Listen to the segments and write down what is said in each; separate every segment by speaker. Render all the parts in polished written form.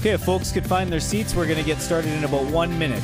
Speaker 1: Okay, if folks could find their seats, we're going to get started in about 1 minute.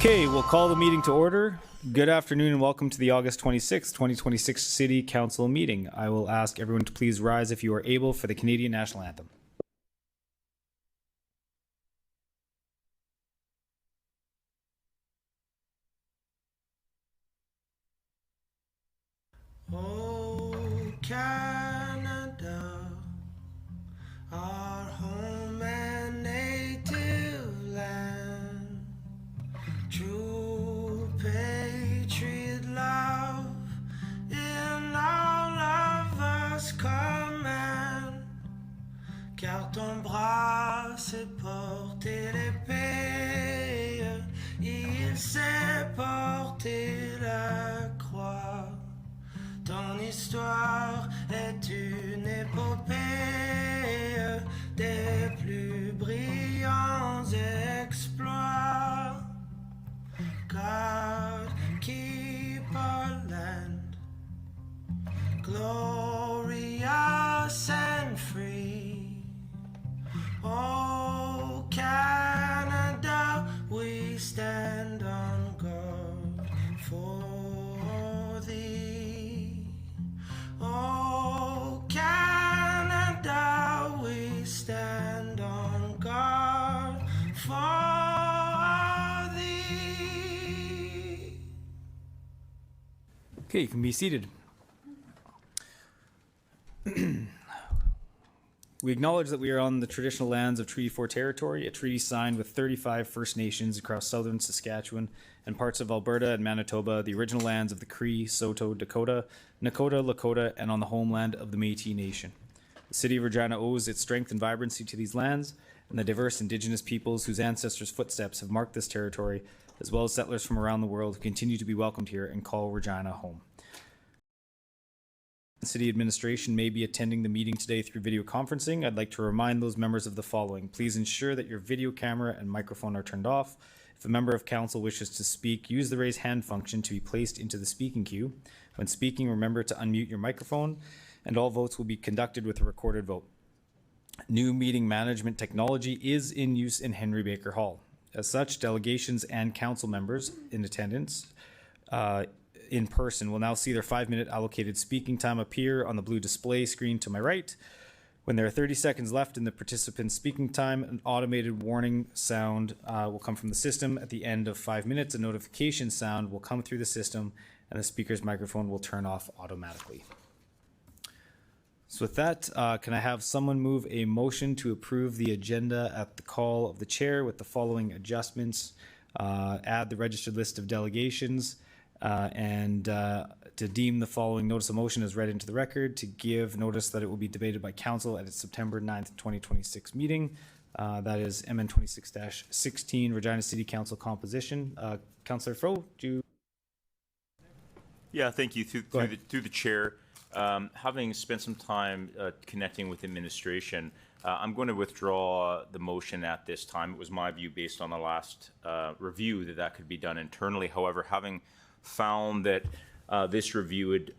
Speaker 1: Okay, we'll call the meeting to order. Good afternoon and welcome to the August 26th, 2026 City Council meeting. I will ask everyone to please rise if you are able for the Canadian National Anthem.
Speaker 2: Oh, Canada, our home and native land, true patriot love in all of us command, car ton bras s'est porté l'épée, il s'est porté la croix. Ton histoire est une épopée des plus brillants exploits. God, keep our land glorious and free. Oh, Canada, we stand on guard for thee. Oh, Canada, we stand on guard for thee.
Speaker 1: Okay, you can be seated. We acknowledge that we are on the traditional lands of Treaty 4 territory, a treaty signed with 35 First Nations across southern Saskatchewan and parts of Alberta and Manitoba, the original lands of the Cree, Saulteaux, Dakota, Nakota, Lakota, and on the homeland of the Métis Nation. The City of Regina owes its strength and vibrancy to these lands and the diverse Indigenous peoples whose ancestors' footsteps have marked this territory, as well as settlers from around the world who continue to be welcomed here and call Regina home. City administration may be attending the meeting today through video conferencing. I'd like to remind those members of the following. Please ensure that your video camera and microphone are turned off. If a member of council wishes to speak, use the raise hand function to be placed into the speaking queue. When speaking, remember to unmute your microphone, and all votes will be conducted with a recorded vote. New meeting management technology is in use in Henry Baker Hall. As such, delegations and council members in attendance in person will now see their 5-minute allocated speaking time appear on the blue display screen to my right. When there are 30 seconds left in the participant's speaking time, an automated warning sound will come from the system. At the end of 5 minutes, a notification sound will come through the system and the speaker's microphone will turn off automatically. So with that, can I have someone move a motion to approve the agenda at the call of the chair with the following adjustments? Add the registered list of delegations and to deem the following notice of motion as read into the record, to give notice that it will be debated by council at its September 9th, 2026 meeting. That is MN 26-16, Regina City Council composition. Councillor Fro, do you?
Speaker 3: Yeah, thank you. Through the chair, having spent some time connecting with administration, I'm going to withdraw the motion at this time. It was my view, based on the last review, that that could be done internally. However, having found that this review would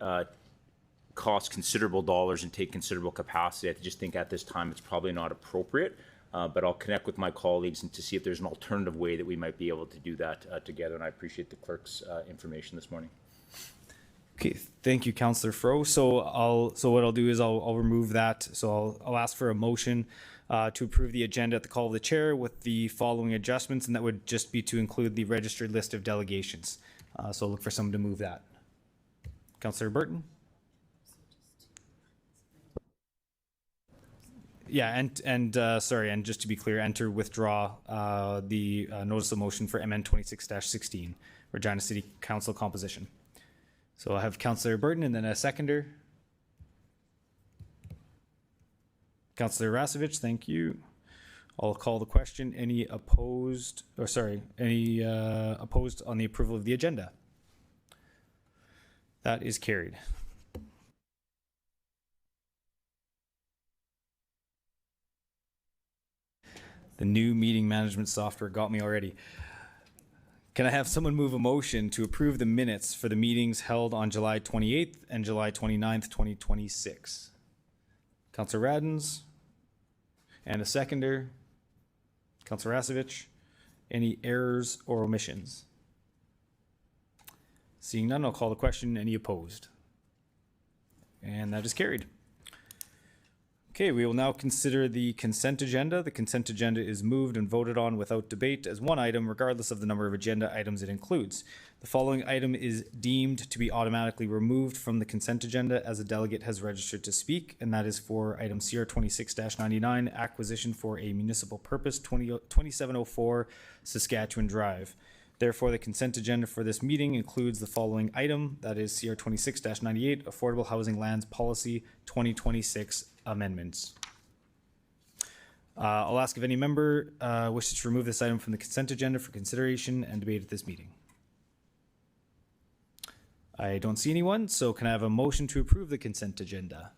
Speaker 3: cost considerable dollars and take considerable capacity, I just think at this time it's probably not appropriate. But I'll connect with my colleagues and to see if there's an alternative way that we might be able to do that together. And I appreciate the clerk's information this morning.
Speaker 1: Okay, thank you, Councillor Fro. So what I'll do is I'll remove that. So I'll ask for a motion to approve the agenda at the call of the chair with the following adjustments, and that would just be to include the registered list of delegations. So I'll look for someone to move that. Councillor Burton. Yeah, and just to be clear, enter withdraw the notice of motion for MN 26-16, Regina City Council composition. So I'll have Councillor Burton and then a seconder. Councillor Rasevich, thank you. I'll call the question. Any opposed, opposed on the approval of the agenda? That is carried. The new meeting management software got me already. Can I have someone move a motion to approve the minutes for the meetings held on July 28th and July 29th, 2026? Councillor Radens. And a seconder. Councillor Rasevich. Any errors or omissions? Seeing none, I'll call the question. Any opposed? And that is carried. Okay, we will now consider the consent agenda. The consent agenda is moved and voted on without debate as one item, regardless of the number of agenda items it includes. The following item is deemed to be automatically removed from the consent agenda as a delegate has registered to speak, and that is for item CR 26-99, acquisition for a municipal purpose, 2704 Saskatchewan Drive. Therefore, the consent agenda for this meeting includes the following item, that is CR 26-98, Affordable Housing Lands Policy 2026 amendments. I'll ask if any member wishes to remove this item from the consent agenda for consideration and debate at this meeting. I don't see anyone, so can I have a motion to approve the consent agenda?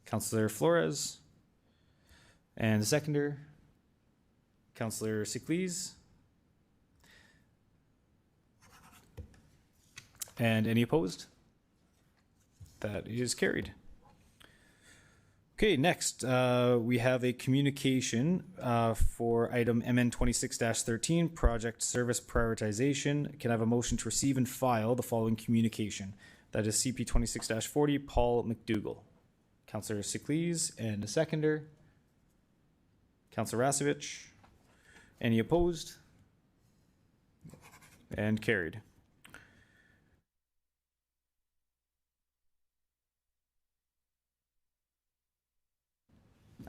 Speaker 1: Councillor Flores. And a seconder. Councillor Siklees. And any opposed? That is carried. Okay, next we have a communication for item MN 26-13, project service prioritization. Can I have a motion to receive and file the following communication? That is CP 26-40, Paul McDougall. Councillor Siklees and a seconder. Councillor Rasevich. Any opposed? And carried.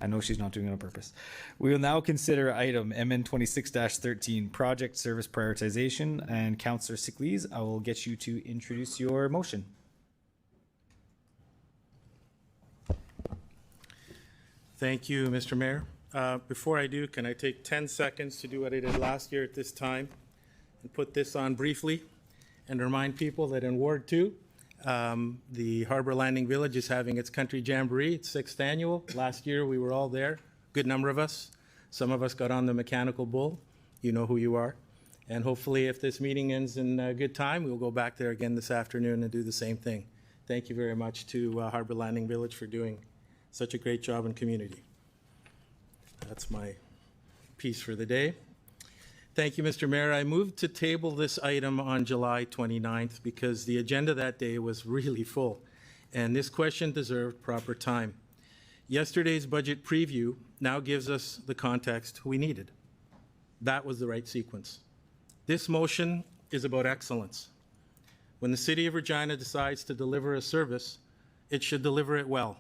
Speaker 1: I know she's not doing it on purpose. We will now consider item MN 26-13, project service prioritization. And Councillor Siklees, I will get you to introduce your motion.
Speaker 4: Thank you, Mr. Mayor. Before I do, can I take 10 seconds to do what I did last year at this time and put this on briefly and remind people that in Ward 2, the Harbor Landing Village is having its Country Jamboree, its 6th annual. Last year we were all there, good number of us. Some of us got on the mechanical bull. You know who you are. And hopefully if this meeting ends in a good time, we'll go back there again this afternoon and do the same thing. Thank you very much to Harbor Landing Village for doing such a great job in community. That's my piece for the day. Thank you, Mr. Mayor. I moved to table this item on July 29th because the agenda that day was really full, and this question deserved proper time. Yesterday's budget preview now gives us the context we needed. That was the right sequence. This motion is about excellence. When the City of Regina decides to deliver a service, it should deliver it well.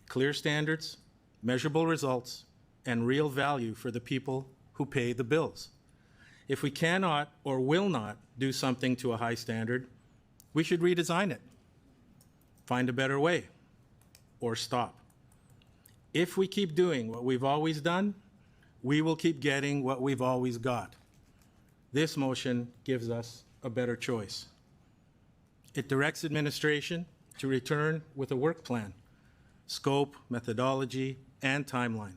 Speaker 4: Clear standards, measurable results, and real value for the people who pay the bills. If we cannot or will not do something to a high standard, we should redesign it, find a better way, or stop. If we keep doing what we've always done, we will keep getting what we've always got. This motion gives us a better choice. It directs administration to return with a work plan, scope, methodology, and timeline.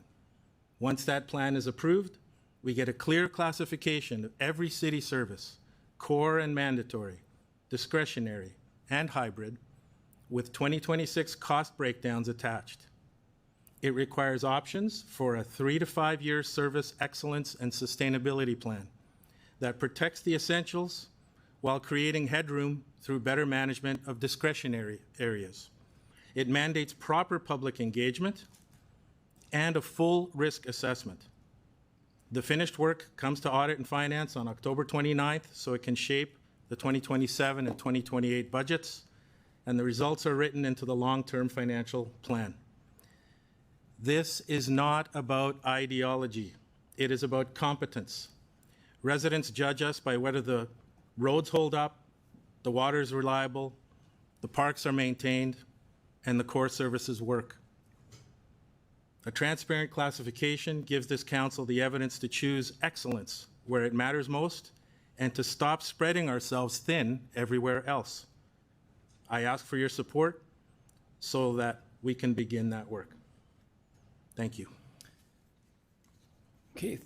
Speaker 4: Once that plan is approved, we get a clear classification of every city service, core and mandatory, discretionary, and hybrid, with 2026 cost breakdowns attached. It requires options for a 3 to 5 year service excellence and sustainability plan that protects the essentials while creating headroom through better management of discretionary areas. It mandates proper public engagement and a full risk assessment. The finished work comes to Audit and Finance on October 29th so it can shape the 2027 and 2028 budgets, and the results are written into the long-term financial plan. This is not about ideology. It is about competence. Residents judge us by whether the roads hold up, the water is reliable, the parks are maintained, and the core services work. A transparent classification gives this council the evidence to choose excellence where it matters most and to stop spreading ourselves thin everywhere else. I ask for your support so that we can begin that work. Thank you.
Speaker 1: Okay.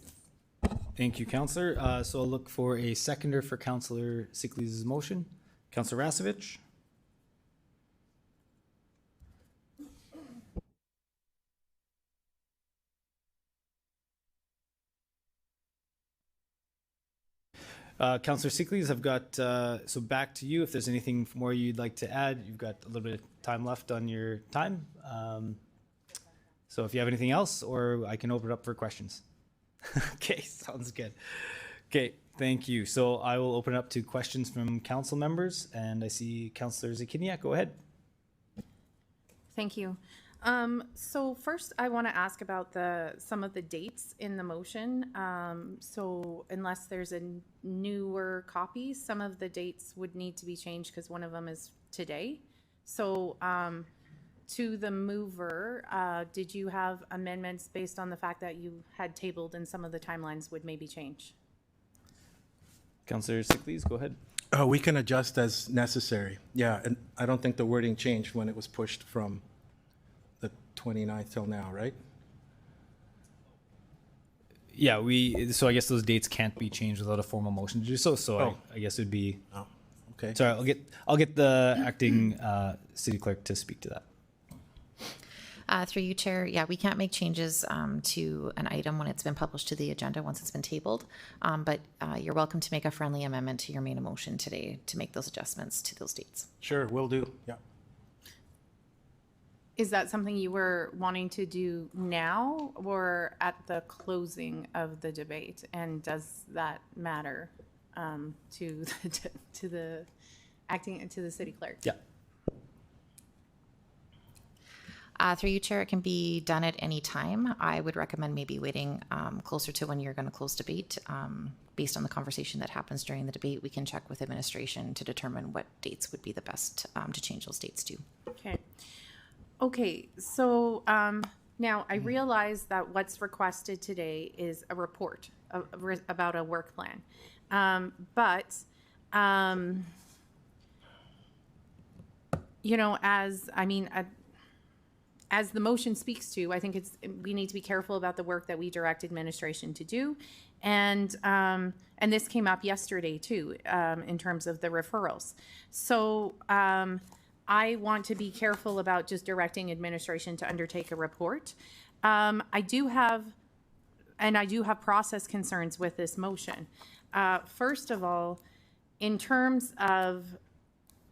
Speaker 1: Thank you, Councillor. So I'll look for a seconder for Councillor Sickley's motion. Councillor Rasevich. Councillor Sickley's, I've got, so back to you. If there's anything more you'd like to add, you've got a little bit of time left on your time. So if you have anything else, or I can open it up for questions. Okay, sounds good. Okay, thank you. So I will open it up to questions from council members, and I see Councillor Zakiniak. Go ahead.
Speaker 5: Thank you. So first, I want to ask about some of the dates in the motion. So unless there's a newer copy, some of the dates would need to be changed because one of them is today. So to the mover, did you have amendments based on the fact that you had tabled and some of the timelines would maybe change?
Speaker 1: Councillor Sickley's, go ahead.
Speaker 4: We can adjust as necessary. Yeah, and I don't think the wording changed when it was pushed from the 29th till now, right?
Speaker 1: Yeah, so I guess those dates can't be changed without a formal motion to do so. So
Speaker 4: Oh.
Speaker 1: I guess it'd be,
Speaker 4: Oh, okay.
Speaker 1: sorry, I'll get the acting city clerk to speak to that.
Speaker 6: Through you, Chair. Yeah, we can't make changes to an item when it's been published to the agenda once it's been tabled. But you're welcome to make a friendly amendment to your main motion today to make those adjustments to those dates.
Speaker 4: Sure, will do. Yeah.
Speaker 5: Is that something you were wanting to do now or at the closing of the debate? And does that matter to the city clerk?
Speaker 1: Yeah.
Speaker 6: Through you, Chair, it can be done at any time. I would recommend maybe waiting closer to when you're going to close debate. Based on the conversation that happens during the debate, we can check with administration to determine what dates would be the best to change those dates to.
Speaker 5: Okay. Okay, so now I realize that what's requested today is a report about a work plan. But you know, as the motion speaks to, I think we need to be careful about the work that we direct administration to do. And this came up yesterday too, in terms of the referrals. So I want to be careful about just directing administration to undertake a report. I do have process concerns with this motion. First of all, in terms of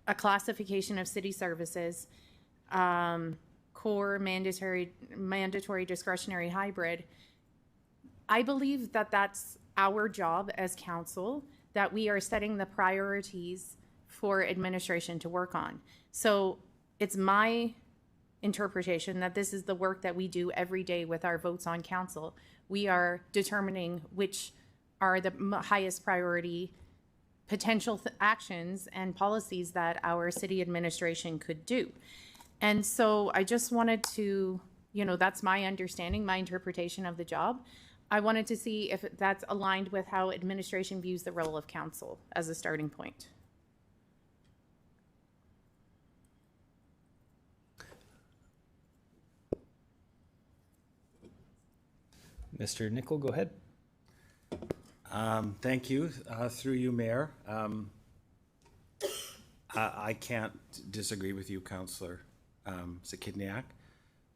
Speaker 5: a classification of city services, core, mandatory, discretionary, hybrid, I believe that that's our job as council, that we are setting the priorities for administration to work on. So it's my interpretation that this is the work that we do every day with our votes on council. We are determining which are the highest priority potential actions and policies that our city administration could do. And so I just wanted to, that's my understanding, my interpretation of the job. I wanted to see if that's aligned with how administration views the role of council as a starting point.
Speaker 1: Mr. Nickel, go ahead.
Speaker 7: Thank you. Through you, Mayor. I can't disagree with you, Councillor Zakidniak.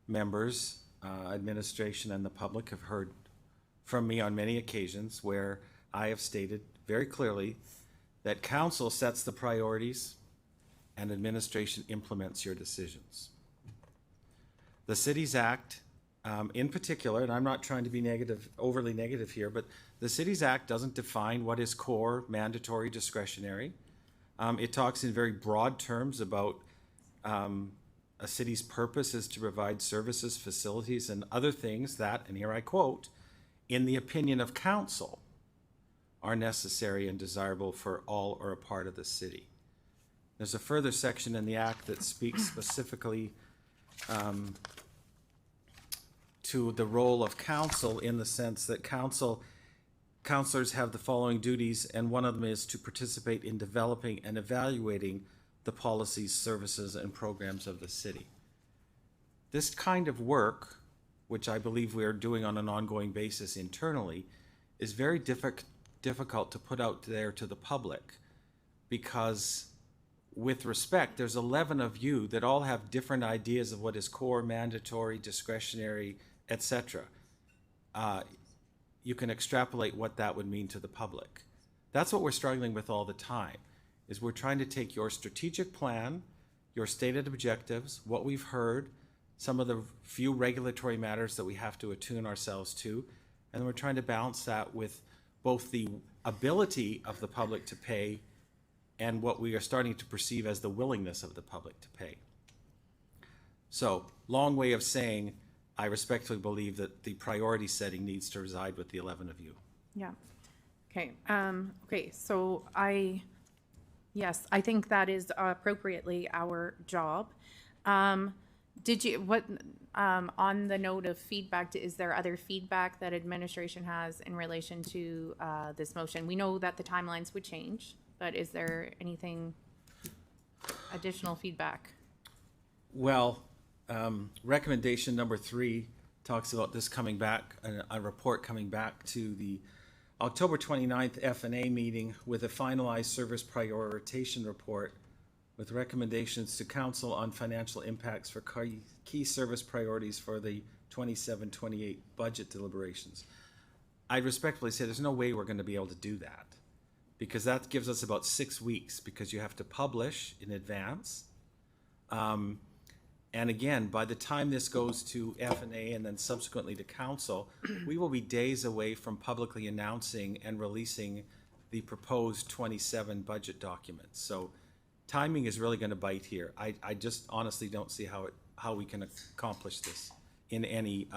Speaker 7: Members, administration, and the public have heard from me on many occasions where I have stated very clearly that council sets the priorities and administration implements your decisions. The Cities Act, in particular, and I'm not trying to be overly negative here, but the Cities Act doesn't define what is core, mandatory, discretionary. It talks in very broad terms about a city's purpose is to provide services, facilities, and other things that, and here I quote, in the opinion of council, are necessary and desirable for all or a part of the city. There's a further section in the Act that speaks specifically to the role of council, in the sense that councillors have the following duties, and one of them is to participate in developing and evaluating the policies, services, and programs of the city. This kind of work, which I believe we are doing on an ongoing basis internally, is very difficult to put out there to the public, because with respect, there's 11 of you that all have different ideas of what is core, mandatory, discretionary, etc. You can extrapolate what that would mean to the public. That's what we're struggling with all the time, is we're trying to take your strategic plan, your stated objectives, what we've heard, some of the few regulatory matters that we have to attune ourselves to, and we're trying to balance that with both the ability of the public to pay and what we are starting to perceive as the willingness of the public to pay. So, long way of saying, I respectfully believe that the priority setting needs to reside with the 11 of you.
Speaker 5: Yeah. Okay. Okay. So yes, I think that is appropriately our job. On the note of feedback, is there other feedback that administration has in relation to this motion? We know that the timelines would change, but is there anything additional feedback?
Speaker 7: Well, recommendation number 3 talks about this coming back, a report coming back to the October 29th F&A meeting with a finalized service prioritization report with recommendations to council on financial impacts for key service priorities for the 27-28 budget deliberations. I respectfully say there's no way we're going to be able to do that, because that gives us about 6 weeks, because you have to publish in advance. And again, by the time this goes to F&A and then subsequently to council, we will be days away from publicly announcing and releasing the proposed 27 budget documents. So timing is really going to bite here. I just honestly don't see how we can accomplish this in any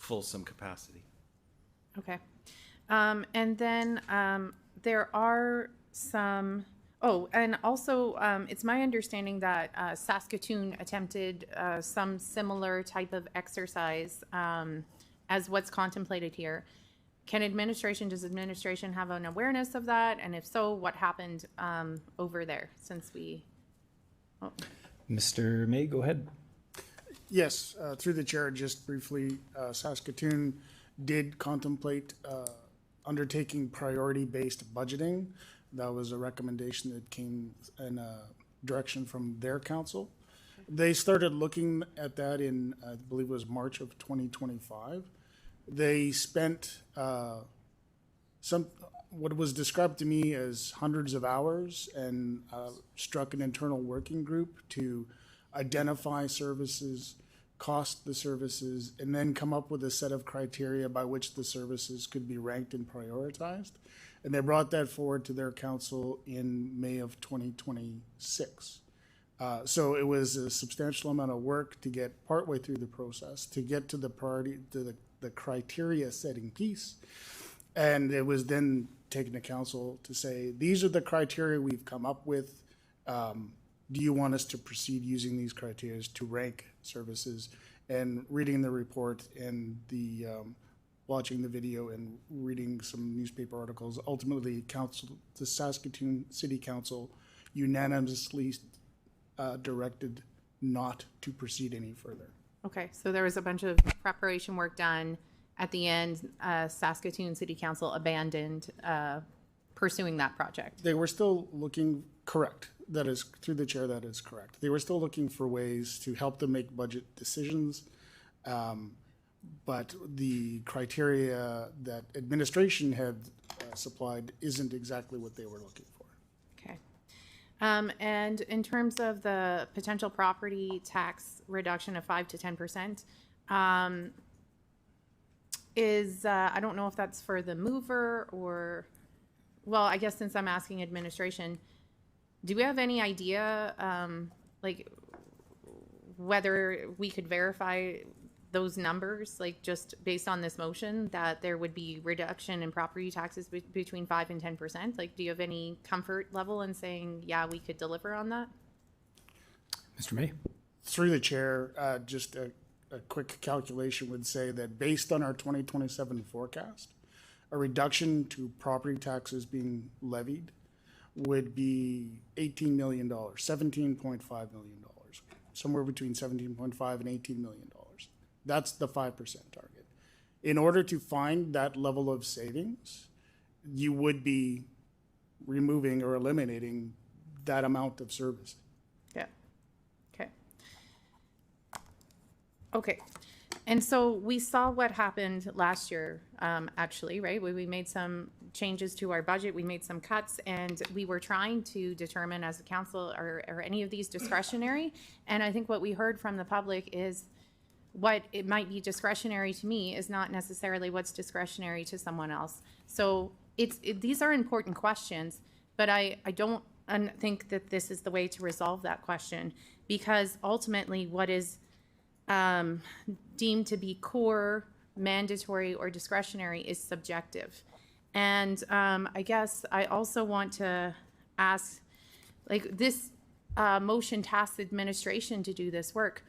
Speaker 7: fulsome capacity.
Speaker 5: Okay. And then there are some, and also it's my understanding that Saskatoon attempted some similar type of exercise as what's contemplated here. Does administration have an awareness of that? And if so, what happened over there since we...
Speaker 1: Mr. May, go ahead.
Speaker 8: Yes, through the chair, just briefly, Saskatoon did contemplate undertaking priority-based budgeting. That was a recommendation that came in a direction from their council. They started looking at that in, I believe it was March of 2025. They spent what was described to me as hundreds of hours and struck an internal working group to identify services, cost the services, and then come up with a set of criteria by which the services could be ranked and prioritized. And they brought that forward to their council in May of 2026. So it was a substantial amount of work to get partway through the process, to get to the priority, to the criteria setting piece. And it was then taken to council to say, these are the criteria we've come up with. Do you want us to proceed using these criteria to rank services? And reading the report and the watching the video and reading some newspaper articles, ultimately the Saskatoon City Council unanimously directed not to proceed any further.
Speaker 5: Okay, so there was a bunch of preparation work done. At the end, Saskatoon City Council abandoned pursuing that project.
Speaker 8: They were still looking, correct, that is, through the chair, that is correct. They were still looking for ways to help them make budget decisions, but the criteria that administration had supplied isn't exactly what they were looking for.
Speaker 5: Okay. And in terms of the potential property tax reduction of 5 to 10%, I don't know if that's for the mover or, well, I guess since I'm asking administration, do we have any idea, like, whether we could verify those numbers, like, just based on this motion, that there would be reduction in property taxes between 5 and 10%? Like, do you have any comfort level in saying, yeah, we could deliver on that?
Speaker 1: Mr. May?
Speaker 8: Through the chair, just a quick calculation would say that based on our 2027 forecast, a reduction to property taxes being levied would be $18 million, $17.5 million, somewhere between $17.5 and $18 million. That's the 5% target. In order to find that level of savings, you would be removing or eliminating that amount of service.
Speaker 5: Yeah. Okay. Okay. And so we saw what happened last year, actually, right? We made some changes to our budget, we made some cuts, and we were trying to determine as a council, are any of these discretionary? And I think what we heard from the public is what it might be discretionary to me is not necessarily what's discretionary to someone else. So these are important questions, but I don't think that this is the way to resolve that question, because ultimately what is deemed to be core, mandatory, or discretionary is subjective. And I guess I also want to ask, like, this motion tasks administration to do this work.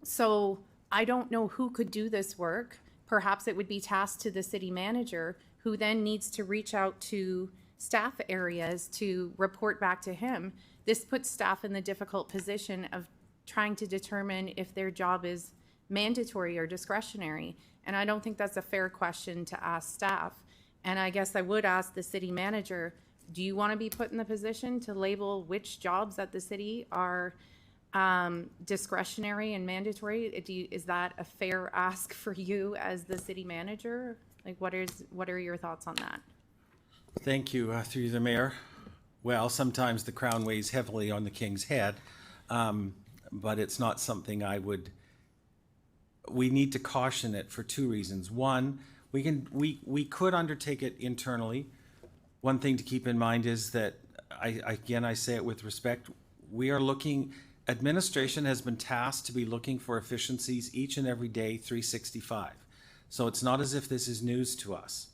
Speaker 5: So I don't know who could do this work. Perhaps it would be tasked to the city manager, who then needs to reach out to staff areas to report back to him. This puts staff in the difficult position of trying to determine if their job is mandatory or discretionary. And I don't think that's a fair question to ask staff. And I guess I would ask the city manager, do you want to be put in the position to label which jobs at the city are discretionary and mandatory? Is that a fair ask for you as the city manager? Like, what are your thoughts on that?
Speaker 7: Thank you, through the mayor. Well, sometimes the crown weighs heavily on the king's head, but it's not something we need to caution it for two reasons. One, we could undertake it internally. One thing to keep in mind is that, I say it with respect, administration has been tasked to be looking for efficiencies each and every day, 365. So it's not as if this is news to us.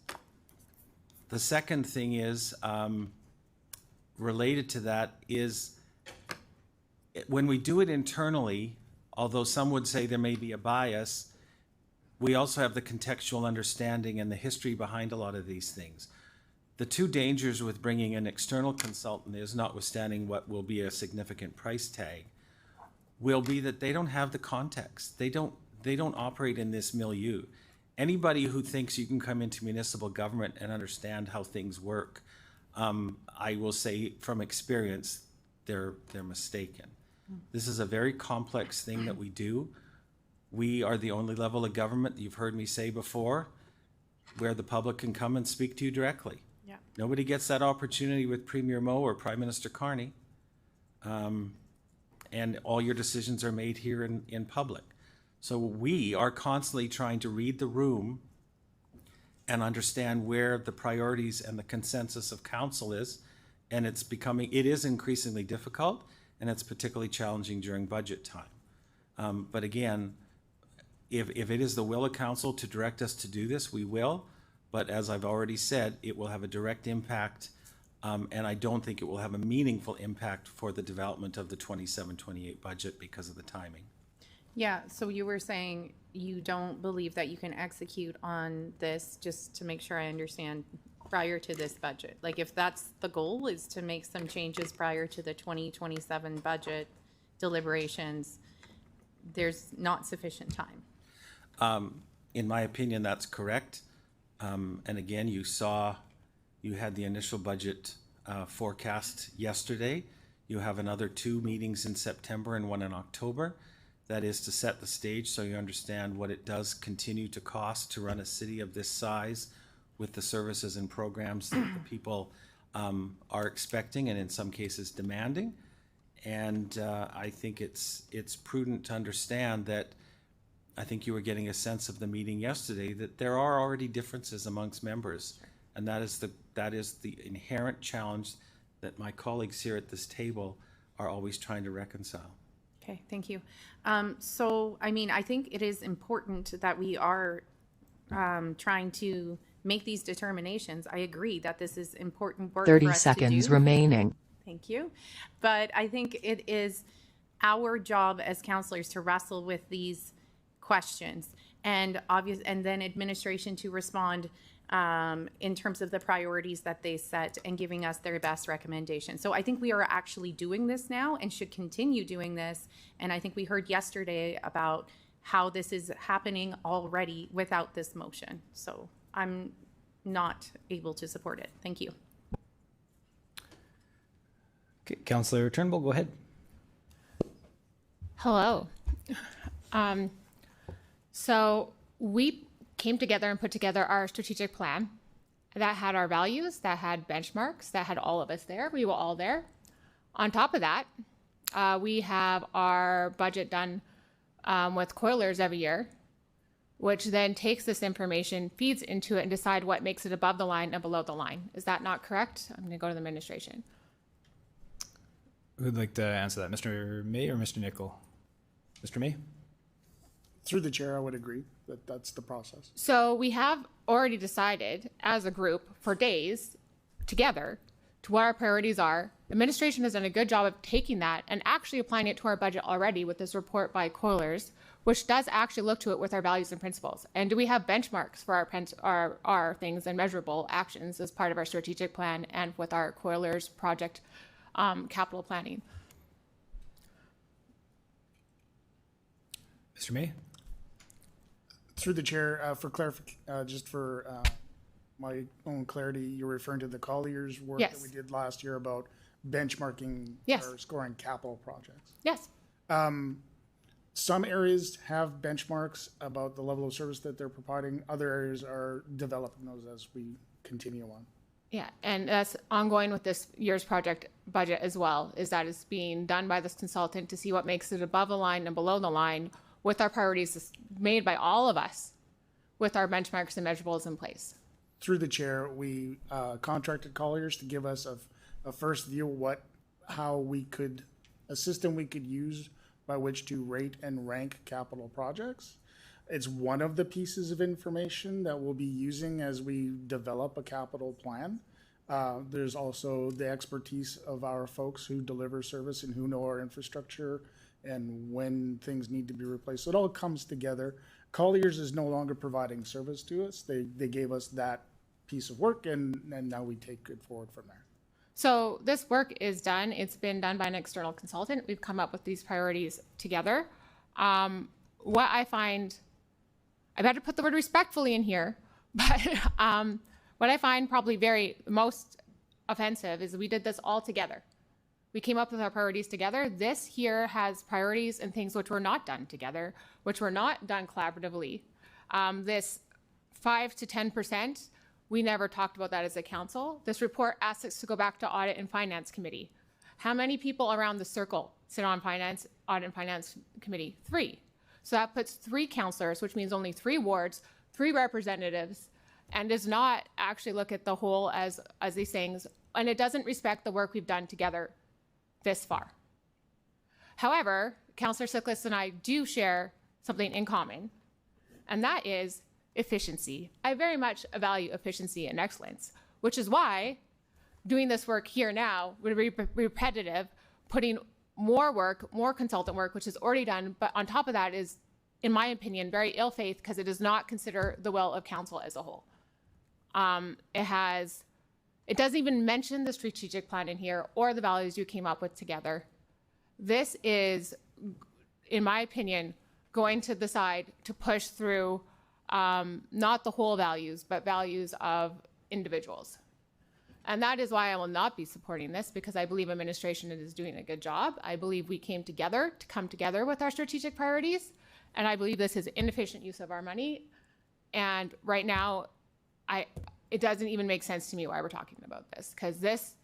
Speaker 7: The second thing is, related to that, is when we do it internally, although some would say there may be a bias, we also have the contextual understanding and the history behind a lot of these things. The two dangers with bringing an external consultant is, notwithstanding what will be a significant price tag, will be that they don't have the context. They don't operate in this milieu. Anybody who thinks you can come into municipal government and understand how things work, I will say from experience, they're mistaken. This is a very complex thing that we do. We are the only level of government, you've heard me say before, where the public can come and speak to you directly.
Speaker 5: Yeah.
Speaker 7: Nobody gets that opportunity with Premier Moe or Prime Minister Carney. And all your decisions are made here in public. So we are constantly trying to read the room and understand where the priorities and the consensus of council is. And it is increasingly difficult, and it's particularly challenging during budget time. But again, if it is the will of council to direct us to do this, we will. But as I've already said, it will have a direct impact, and I don't think it will have a meaningful impact for the development of the 27-28 budget because of the timing.
Speaker 5: Yeah, so you were saying you don't believe that you can execute on this, just to make sure I understand, prior to this budget? Like, if that's the goal, is to make some changes prior to the 2027 budget deliberations, there's not sufficient time.
Speaker 7: In my opinion, that's correct. And again, you had the initial budget forecast yesterday. You have another 2 meetings in September and 1 in October. That is to set the stage so you understand what it does continue to cost to run a city of this size with the services and programs that the people are expecting and in some cases demanding. And I think it's prudent to understand that I think you were getting a sense of the meeting yesterday that there are already differences amongst members. And that is the inherent challenge that my colleagues here at this table are always trying to reconcile.
Speaker 5: Okay, thank you. So, I mean, I think it is important that we are trying to make these determinations. I agree that this is important work for
Speaker 9: 30
Speaker 5: us
Speaker 9: seconds
Speaker 5: to do.
Speaker 9: remaining.
Speaker 5: Thank you. But I think it is our job as counselors to wrestle with these questions and then administration to respond in terms of the priorities that they set and giving us their best recommendations. So I think we are actually doing this now and should continue doing this. And I think we heard yesterday about how this is happening already without this motion. So I'm not able to support it. Thank you.
Speaker 1: Okay, Councillor Turnbull, go ahead.
Speaker 10: Hello. So we came together and put together our strategic plan that had our values, that had benchmarks, that had all of us there. We were all there. On top of that, we have our budget done with Coilers every year, which then takes this information, feeds into it, and decide what makes it above the line and below the line. Is that not correct? I'm going to go to the administration.
Speaker 1: Who'd like to answer that, Mr. May or Mr. Nickel? Mr. May?
Speaker 8: Through the chair, I would agree that that's the process.
Speaker 10: So we have already decided as a group for days together to what our priorities are. Administration has done a good job of taking that and actually applying it to our budget already with this report by Coilers, which does actually look to it with our values and principles. And do we have benchmarks for our things and measurable actions as part of our strategic plan and with our Coilers project capital planning?
Speaker 1: Mr. May?
Speaker 8: Through the chair, for clarification, just for my own clarity, you're referring to the Collier's work
Speaker 10: Yes.
Speaker 8: that we did last year about benchmarking
Speaker 10: Yes.
Speaker 8: or scoring capital projects.
Speaker 10: Yes.
Speaker 8: Some areas have benchmarks about the level of service that they're providing. Other areas are developing those as we continue on.
Speaker 10: Yeah, and that's ongoing with this year's project budget as well, is that it's being done by this consultant to see what makes it above the line and below the line with our priorities made by all of us with our benchmarks and measurables in place.
Speaker 8: Through the chair, we contracted Colliers to give us a first view of how we could, a system we could use by which to rate and rank capital projects. It's one of the pieces of information that we'll be using as we develop a capital plan. There's also the expertise of our folks who deliver service and who know our infrastructure and when things need to be replaced. So it all comes together. Colliers is no longer providing service to us. They gave us that piece of work and now we take it forward from there.
Speaker 10: So this work is done. It's been done by an external consultant. We've come up with these priorities together. What I find, I've had to put the word respectfully in here, but what I find probably most offensive is we did this all together. We came up with our priorities together. This here has priorities and things which were not done together, which were not done collaboratively. This 5 to 10%, we never talked about that as a council. This report asks us to go back to Audit and Finance Committee. How many people around the circle sit on Audit and Finance Committee? 3. So that puts 3 councillors, which means only 3 wards, 3 representatives, and does not actually look at the whole as these things, and it doesn't respect the work we've done together this far. However, Councillor Siklis and I do share something in common, and that is efficiency. I very much value efficiency and excellence, which is why doing this work here now would be repetitive, putting more work, more consultant work, which is already done, but on top of that is, in my opinion, very ill faith because it does not consider the will of council as a whole. It doesn't even mention the strategic plan in here or the values you came up with together. This is, in my opinion, going to decide to push through not the whole values, but values of individuals. And that is why I will not be supporting this, because I believe administration is doing a good job. I believe we came together to come together with our strategic priorities. And I believe this is inefficient use of our money. And right now, it doesn't even make sense to me why we're talking about this, because this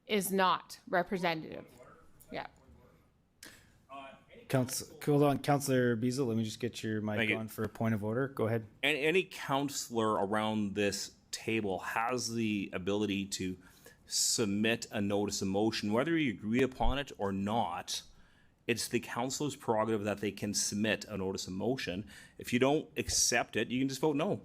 Speaker 10: is not representative. Yeah.
Speaker 1: Hold on, Councillor Beazle, let me just get your mic
Speaker 9: Thank you.
Speaker 1: on for a point of order. Go ahead.
Speaker 9: Any councillor around this table has the ability to submit a notice of motion, whether you agree upon it or not. It's the councilor's prerogative that they can submit a notice of motion. If you don't accept it, you can just vote no.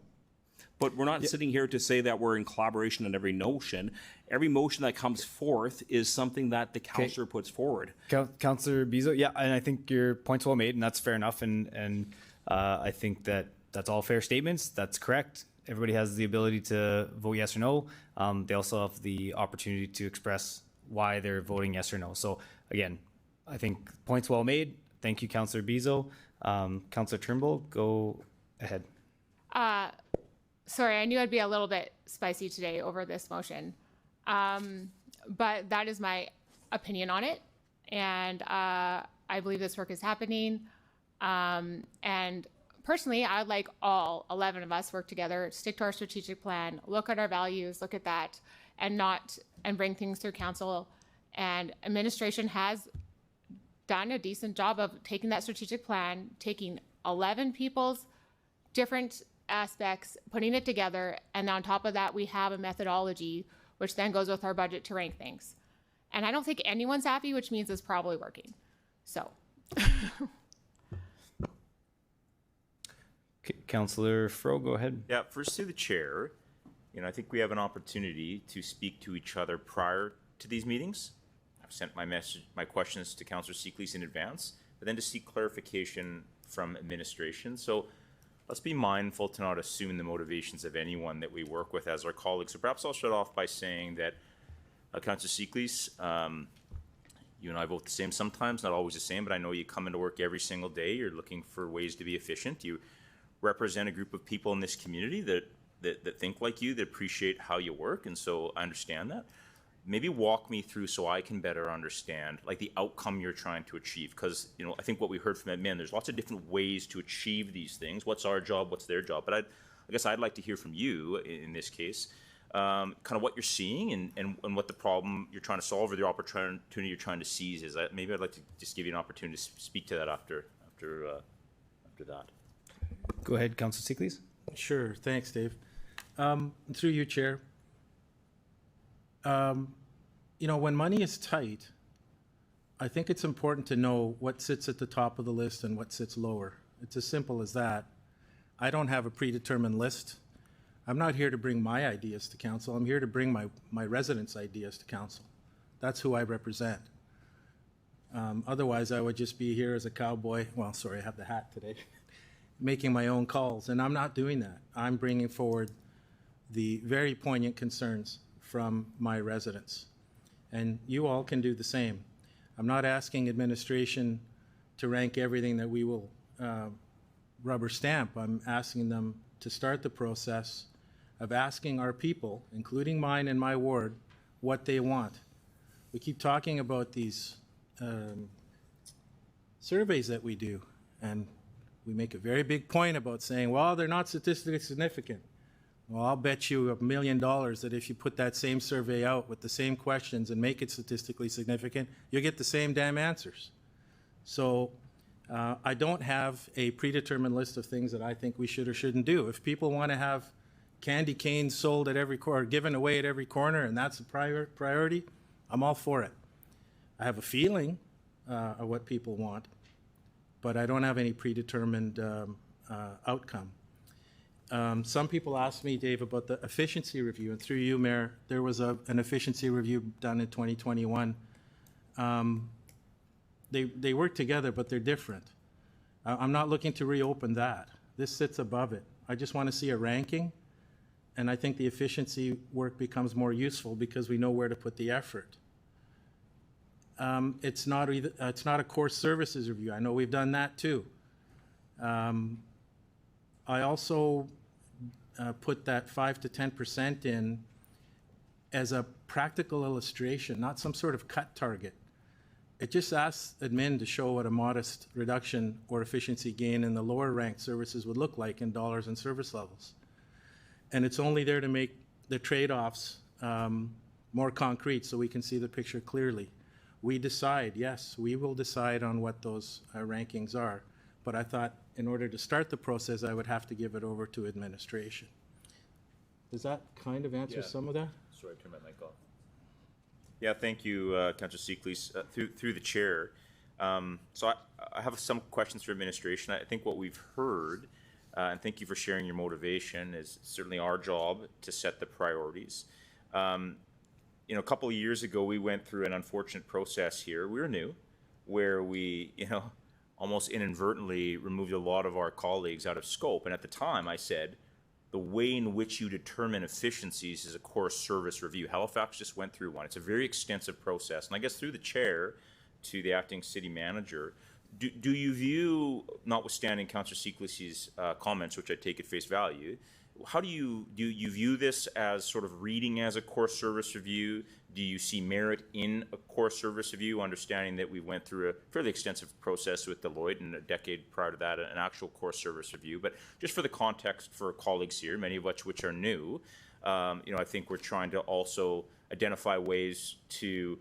Speaker 9: But we're not sitting here to say that we're in collaboration on every motion. Every motion that comes forth is something that the councillor puts forward.
Speaker 1: Councillor Beazle, yeah, and I think your point's well made, and that's fair enough. And I think that's all fair statements. That's correct. Everybody has the ability to vote yes or no. They also have the opportunity to express why they're voting yes or no. So again, I think point's well made. Thank you, Councillor Beazle. Councillor Turnbull, go ahead.
Speaker 10: Sorry, I knew I'd be a little bit spicy today over this motion. But that is my opinion on it. And I believe this work is happening. And personally, I'd like all 11 of us work together, stick to our strategic plan, look at our values, look at that, and bring things through council. And administration has done a decent job of taking that strategic plan, taking 11 people's different aspects, putting it together, and on top of that, we have a methodology which then goes with our budget to rank things. And I don't think anyone's happy, which means it's probably working. So.
Speaker 1: Councillor Fro, go ahead.
Speaker 3: Yeah, first through the chair, I think we have an opportunity to speak to each other prior to these meetings. I've sent my questions to Councillor Seeklees in advance, but then to seek clarification from administration. So let's be mindful to not assume the motivations of anyone that we work with as our colleagues. So perhaps I'll start off by saying that, Councillor Seeklees, you and I vote the same sometimes, not always the same, but I know you come into work every single day. You're looking for ways to be efficient. You represent a group of people in this community that think like you, that appreciate how you work, and so I understand that. Maybe walk me through so I can better understand like the outcome you're trying to achieve, because I think what we heard from admin, there's lots of different ways to achieve these things. What's our job? What's their job? But I guess I'd like to hear from you in this case, kind of what you're seeing and what the problem you're trying to solve or the opportunity you're trying to seize is. Maybe I'd like to just give you an opportunity to speak to that after that.
Speaker 1: Go ahead, Councillor Seeklees.
Speaker 4: Sure. Thanks, Dave. Through you, Chair. When money is tight, I think it's important to know what sits at the top of the list and what sits lower. It's as simple as that. I don't have a predetermined list. I'm not here to bring my ideas to council. I'm here to bring my residents' ideas to council. That's who I represent. Otherwise, I would just be here as a cowboy. Well, sorry, I have the hat today. Making my own calls, and I'm not doing that. I'm bringing forward the very poignant concerns from my residents, and you all can do the same. I'm not asking administration to rank everything that we will rubber stamp. I'm asking them to start the process of asking our people, including mine and my ward, what they want. We keep talking about these surveys that we do, and we make a very big point about saying, well, they're not statistically significant. Well, I'll bet you $1 million that if you put that same survey out with the same questions and make it statistically significant, you'll get the same damn answers. So I don't have a predetermined list of things that I think we should or shouldn't do. If people want to have candy canes sold at every corner, given away at every corner, and that's a priority, I'm all for it. I have a feeling of what people want, but I don't have any predetermined outcome. Some people asked me, Dave, about the efficiency review, and through you, Mayor, there was an efficiency review done in 2021. They work together, but they're different. I'm not looking to reopen that. This sits above it. I just want to see a ranking, and I think the efficiency work becomes more useful because we know where to put the effort. It's not a core services review. I know we've done that too. I also put that 5 to 10% in as a practical illustration, not some sort of cut target. It just asks admin to show what a modest reduction or efficiency gain in the lower ranked services would look like in dollars and service levels. And it's only there to make the trade-offs more concrete so we can see the picture clearly. We decide, yes, we will decide on what those rankings are. But I thought in order to start the process, I would have to give it over to administration. Does that kind of answer some of that?
Speaker 3: Sorry, I turned my mic off. Yeah, thank you, Councillor Seeklees. Through the chair. So I have some questions for administration. I think what we've heard, and thank you for sharing your motivation, is certainly our job to set the priorities. You know, a couple of years ago, we went through an unfortunate process here. We were new, where we, almost inadvertently removed a lot of our colleagues out of scope. And at the time, I said, the way in which you determine efficiencies is a core service review. Halifax just went through one. It's a very extensive process. And I guess through the chair to the acting city manager, do you view, notwithstanding Councillor Seeklees' comments, which I take at face value, how do you view this as sort of reading as a core service review? Do you see merit in a core service review, understanding that we went through a fairly extensive process with Deloitte and a decade prior to that, an actual core service review? But just for the context for colleagues here, many of which are new, I think we're trying to also identify ways to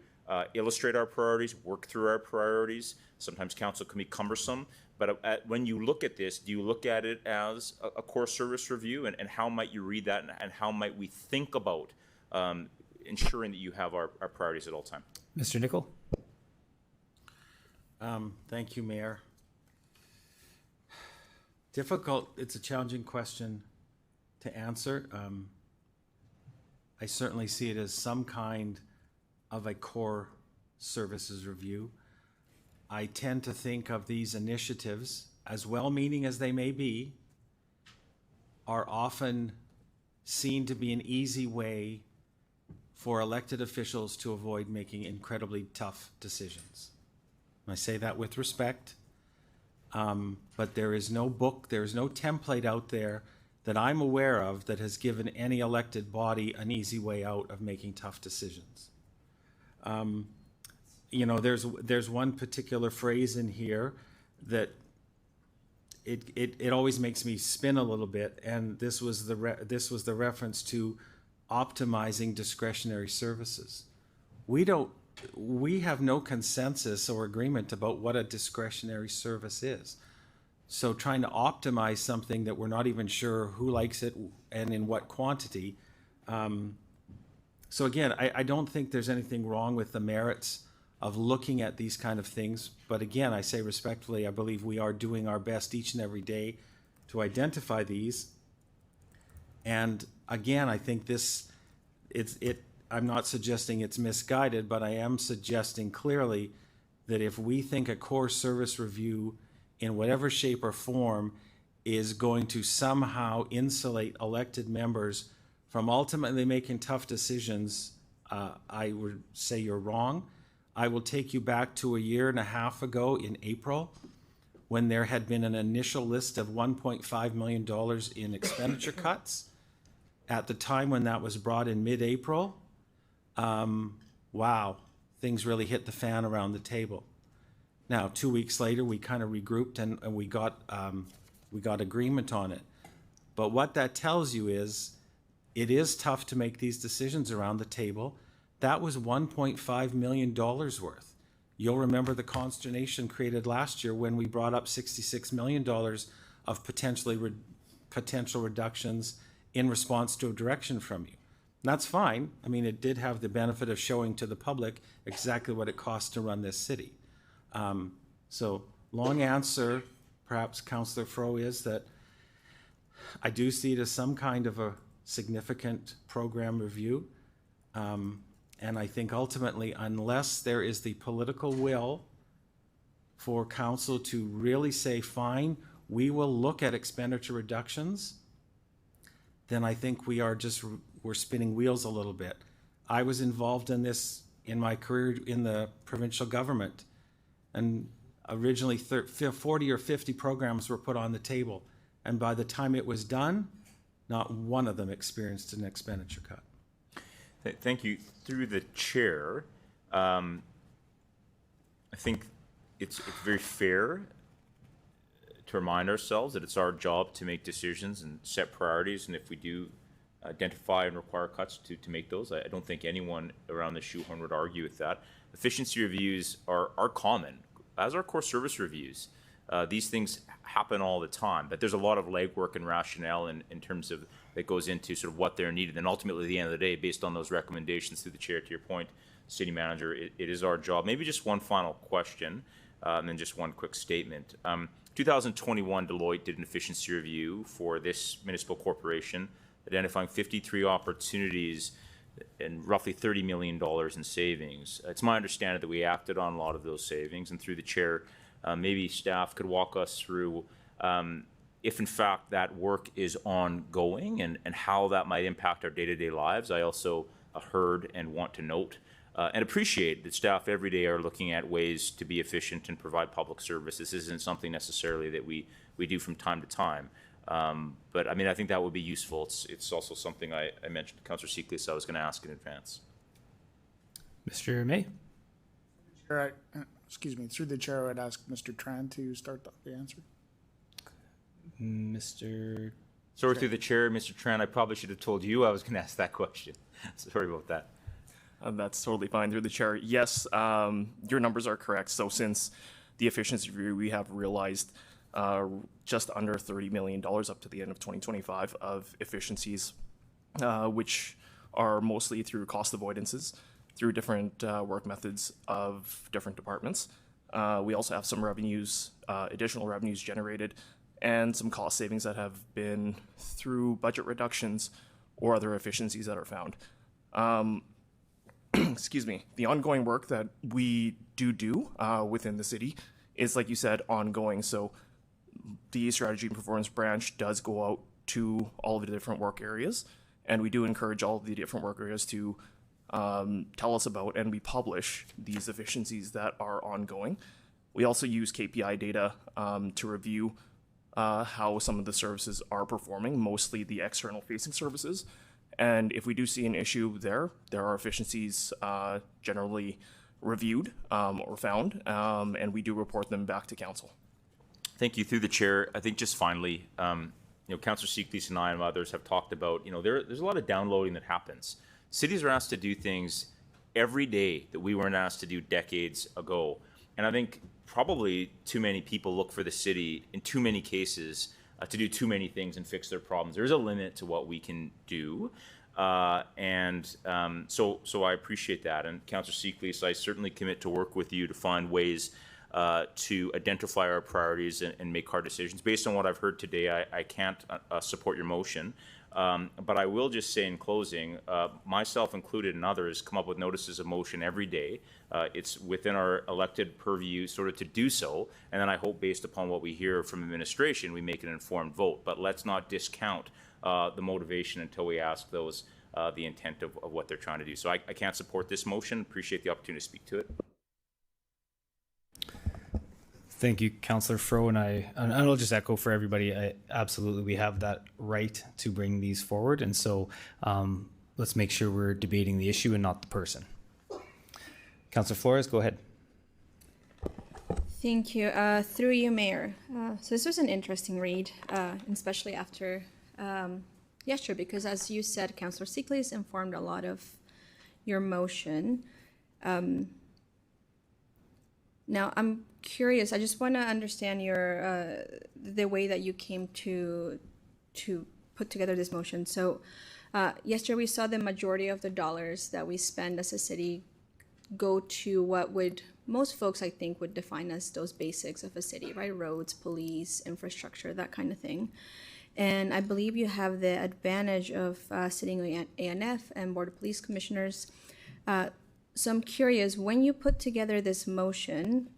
Speaker 3: illustrate our priorities, work through our priorities. Sometimes council can be cumbersome, but when you look at this, do you look at it as a core service review, and how might you read that, and how might we think about ensuring that you have our priorities at all time?
Speaker 1: Mr. Nicol?
Speaker 7: Thank you, Mayor. Difficult, it's a challenging question to answer. I certainly see it as some kind of a core services review. I tend to think of these initiatives, as well-meaning as they may be, are often seen to be an easy way for elected officials to avoid making incredibly tough decisions. I say that with respect, but there is no book, there is no template out there that I'm aware of that has given any elected body an easy way out of making tough decisions. There's one particular phrase in here that it always makes me spin a little bit, and this was the reference to optimizing discretionary services. We have no consensus or agreement about what a discretionary service is. So trying to optimize something that we're not even sure who likes it and in what quantity. So again, I don't think there's anything wrong with the merits of looking at these kind of things. But again, I say respectfully, I believe we are doing our best each and every day to identify these. And again, I think I'm not suggesting it's misguided, but I am suggesting clearly that if we think a core service review in whatever shape or form is going to somehow insulate elected members from ultimately making tough decisions, I would say you're wrong. I will take you back to a year and a half ago in April, when there had been an initial list of $1.5 million in expenditure cuts. At the time when that was brought in mid-April, wow, things really hit the fan around the table. Now, 2 weeks later, we kind of regrouped and we got agreement on it. But what that tells you is, it is tough to make these decisions around the table. That was $1.5 million worth. You'll remember the consternation created last year when we brought up $66 million of potential reductions in response to a direction from you. And that's fine. I mean, it did have the benefit of showing to the public exactly what it costs to run this city. So long answer, perhaps, Councillor Fro, is that I do see it as some kind of a significant program review. And I think ultimately, unless there is the political will for council to really say, fine, we will look at expenditure reductions, then I think we're spinning wheels a little bit. I was involved in this in my career in the provincial government, and originally 40 or 50 programs were put on the table. And by the time it was done, not one of them experienced an expenditure cut.
Speaker 3: Thank you. Through the chair, I think it's very fair to remind ourselves that it's our job to make decisions and set priorities, and if we do identify and require cuts to make those, I don't think anyone around the shoehorn would argue with that. Efficiency reviews are common, as are core service reviews. These things happen all the time, but there's a lot of legwork and rationale in terms of that goes into sort of what they're needed. And ultimately, at the end of the day, based on those recommendations through the chair, to your point, city manager, it is our job. Maybe just one final question, and then just one quick statement. 2021, Deloitte did an efficiency review for this municipal corporation, identifying 53 opportunities and roughly $30 million in savings. It's my understanding that we acted on a lot of those savings, and through the chair, maybe staff could walk us through if in fact that work is ongoing and how that might impact our day-to-day lives. I also heard and want to note and appreciate that staff every day are looking at ways to be efficient and provide public service. This isn't something necessarily that we do from time to time. But I mean, I think that would be useful. It's also something I mentioned to Councillor Seekley, so I was going to ask in advance.
Speaker 1: Mr. May?
Speaker 8: Excuse me, through the chair, I'd ask Mr. Tran to start the answer.
Speaker 1: Mr.
Speaker 3: Sorry, through the chair, Mr. Tran, I probably should have told you I was going to ask that question. Sorry about that.
Speaker 11: That's totally fine through the chair. Yes, your numbers are correct. So since the efficiency review, we have realized just under $30 million up to the end of 2025 of efficiencies, which are mostly through cost avoidances, through different work methods of different departments. We also have some revenues, additional revenues generated, and some cost savings that have been through budget reductions or other efficiencies that are found. Excuse me. The ongoing work that we do within the city is, like you said, ongoing. So the strategy and performance branch does go out to all of the different work areas, and we do encourage all of the different work areas to tell us about, and we publish these efficiencies that are ongoing. We also use KPI data to review how some of the services are performing, mostly the external facing services. And if we do see an issue there are efficiencies generally reviewed or found, and we do report them back to council.
Speaker 3: Thank you. Through the chair, I think just finally, Councillor Seekley and I and others have talked about, there's a lot of downloading that happens. Cities are asked to do things every day that we weren't asked to do decades ago. And I think probably too many people look for the city in too many cases to do too many things and fix their problems. There's a limit to what we can do. So I appreciate that. And Councillor Seekley, so I certainly commit to work with you to find ways to identify our priorities and make hard decisions. Based on what I've heard today, I can't support your motion. But I will just say in closing, myself included and others come up with notices of motion every day. It's within our elected purview sort of to do so. And then I hope based upon what we hear from administration, we make an informed vote. But let's not discount the motivation until we ask those the intent of what they're trying to do. So I can't support this motion. Appreciate the opportunity to speak to it.
Speaker 1: Thank you, Councillor Fro, and I'll just echo for everybody. Absolutely, we have that right to bring these forward, and so let's make sure we're debating the issue and not the person. Councillor Flores, go ahead.
Speaker 12: Thank you. Through you, Mayor. So this was an interesting read, especially after yesterday, because as you said, Councillor Seekley has informed a lot of your motion. Now, I'm curious. I just want to understand your the way that you came to put together this motion. So, yesterday we saw the majority of the dollars that we spend as a city go to what would most folks, I think, would define as those basics of a city, right? Roads, police, infrastructure, that kind of thing. And I believe you have the advantage of sitting on ANF and Board of Police Commissioners. So I'm curious, when you put together this motion,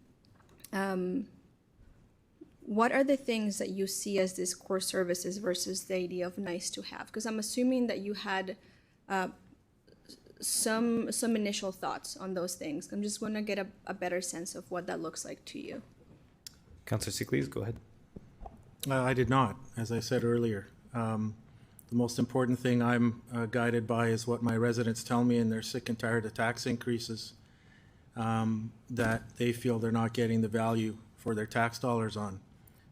Speaker 12: what are the things that you see as these core services versus the idea of nice to have? Because I'm assuming that you had some initial thoughts on those things. I'm just want to get a better sense of what that looks like to you.
Speaker 1: Councillor Siklees, go ahead.
Speaker 4: I did not, as I said earlier. The most important thing I'm guided by is what my residents tell me, and they're sick and tired of tax increases that they feel they're not getting the value for their tax dollars on.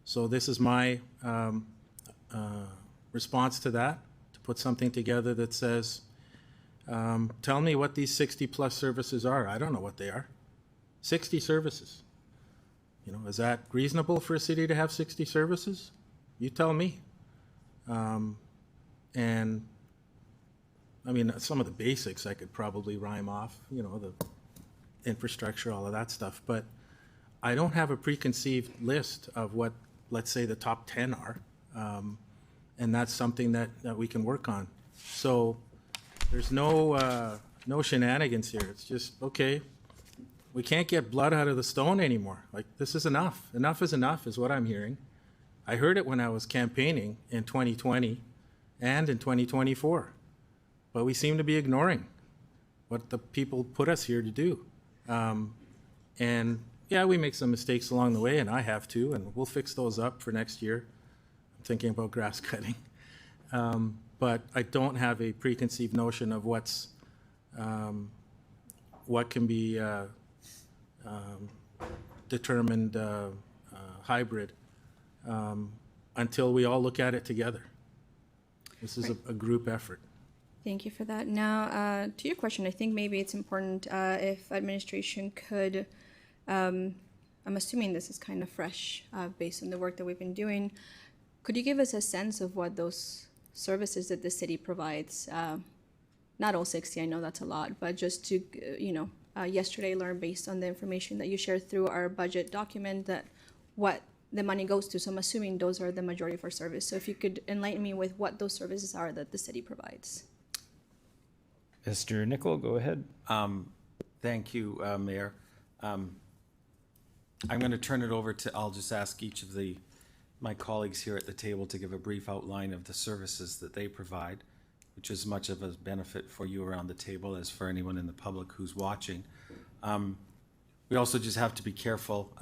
Speaker 4: So this is my response to that, to put something together that says, tell me what these 60 plus services are. I don't know what they are. 60 services. You know, is that reasonable for a city to have 60 services? You tell me. And I mean, some of the basics I could probably rhyme off, you know, the infrastructure, all of that stuff, but I don't have a preconceived list of what, let's say, the top 10 are. And that's something that we can work on. So there's no shenanigans here. It's just, okay, we can't get blood out of the stone anymore. Like, this is enough. Enough is what I'm hearing. I heard it when I was campaigning in 2020 and in 2024. But we seem to be ignoring what the people put us here to do. And yeah, we make some mistakes along the way, and I have too, and we'll fix those up for next year. I'm thinking about grass cutting. But I don't have a preconceived notion of what can be determined hybrid until we all look at it together. This is a group effort.
Speaker 12: Thank you for that. Now, to your question, I think maybe it's important if administration could, I'm assuming this is kind of fresh based on the work that we've been doing. Could you give us a sense of what those services that the city provides? Not all 60, I know that's a lot, but just to, yesterday learned based on the information that you shared through our budget document that what the money goes to. So I'm assuming those are the majority of our service. So if you could enlighten me with what those services are that the city provides.
Speaker 1: Mr. Nicol, go ahead.
Speaker 7: Thank you, Mayor. I'm going to turn it over to, I'll just ask each of my colleagues here at the table to give a brief outline of the services that they provide, which is much of a benefit for you around the table as for anyone in the public who's watching. We also just have to be careful.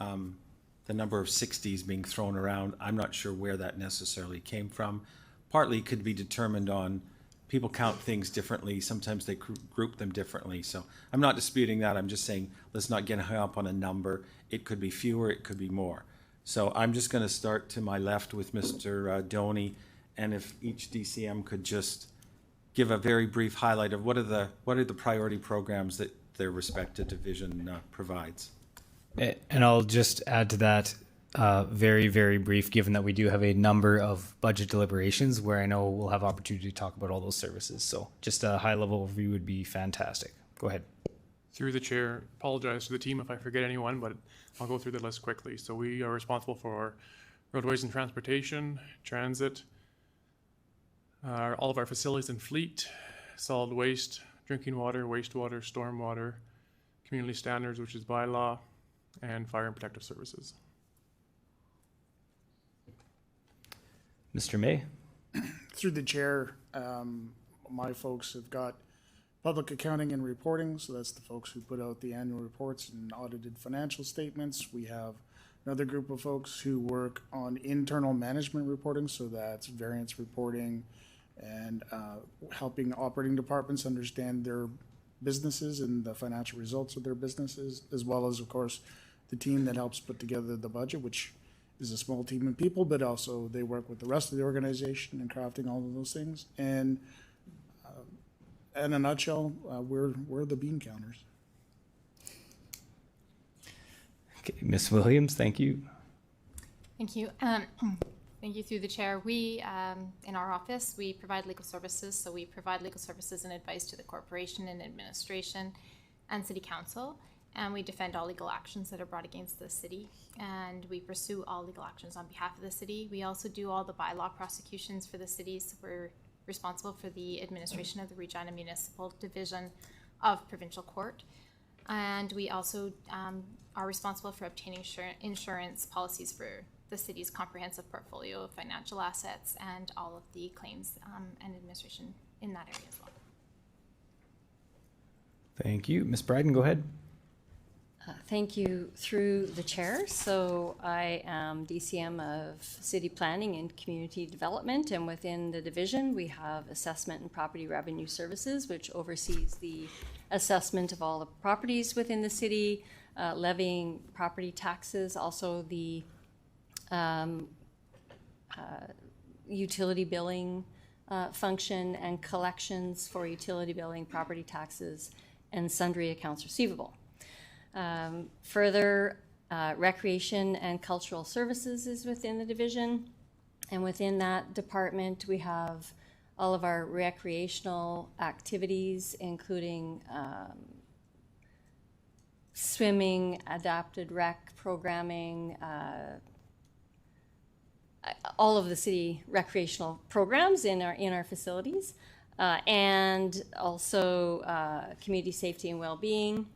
Speaker 7: The number of 60s being thrown around, I'm not sure where that necessarily came from. Partly could be determined on people count things differently. Sometimes they group them differently. So I'm not disputing that. I'm just saying let's not get hung up on a number. It could be fewer, it could be more. So I'm just going to start to my left with Mr. Doney, and if each DCM could just give a very brief highlight of what are the priority programs that their respective division provides.
Speaker 1: And I'll just add to that, very, very brief, given that we do have a number of budget deliberations where I know we'll have opportunity to talk about all those services. So just a high-level overview would be fantastic. Go ahead.
Speaker 13: Through the chair, apologize to the team if I forget anyone, but I'll go through the list quickly. So we are responsible for roadways and transportation, transit, all of our facilities and fleet, solid waste, drinking water, wastewater, stormwater, community standards, which is bylaw, and fire and protective services.
Speaker 1: Mr. May.
Speaker 8: Through the chair, my folks have got public accounting and reporting, so that's the folks who put out the annual reports and audited financial statements. We have another group of folks who work on internal management reporting, so that's variance reporting and helping operating departments understand their businesses and the financial results of their businesses, as well as, of course, the team that helps put together the budget, which is a small team of people, but also they work with the rest of the organization in crafting all of those things. And in a nutshell, we're the bean counters.
Speaker 1: Okay, Ms. Williams, thank you.
Speaker 14: Thank you. Thank you through the chair. We, in our office, we provide legal services. So we provide legal services and advice to the corporation and administration and city council. and we defend all legal actions that are brought against the city, and we pursue all legal actions on behalf of the city. We also do all the bylaw prosecutions for the cities. We're responsible for the administration of the Regina Municipal Division of Provincial Court, and we also are responsible for obtaining insurance policies for the city's comprehensive portfolio of financial assets and all of the claims and administration in that area as well.
Speaker 1: Thank you. Ms. Bryden, go ahead.
Speaker 15: Thank you through the chair. So I am DCM of City Planning and Community Development, and within the division we have Assessment and Property Revenue Services, which oversees the assessment of all the properties within the city, levying property taxes, also the utility billing function and collections for utility billing, property taxes, and sundry accounts receivable. Further, recreation and cultural services is within the division, and within that department we have all of our recreational activities, including swimming, adapted rec programming, all of the city recreational programs in our facilities, and also community safety and well-being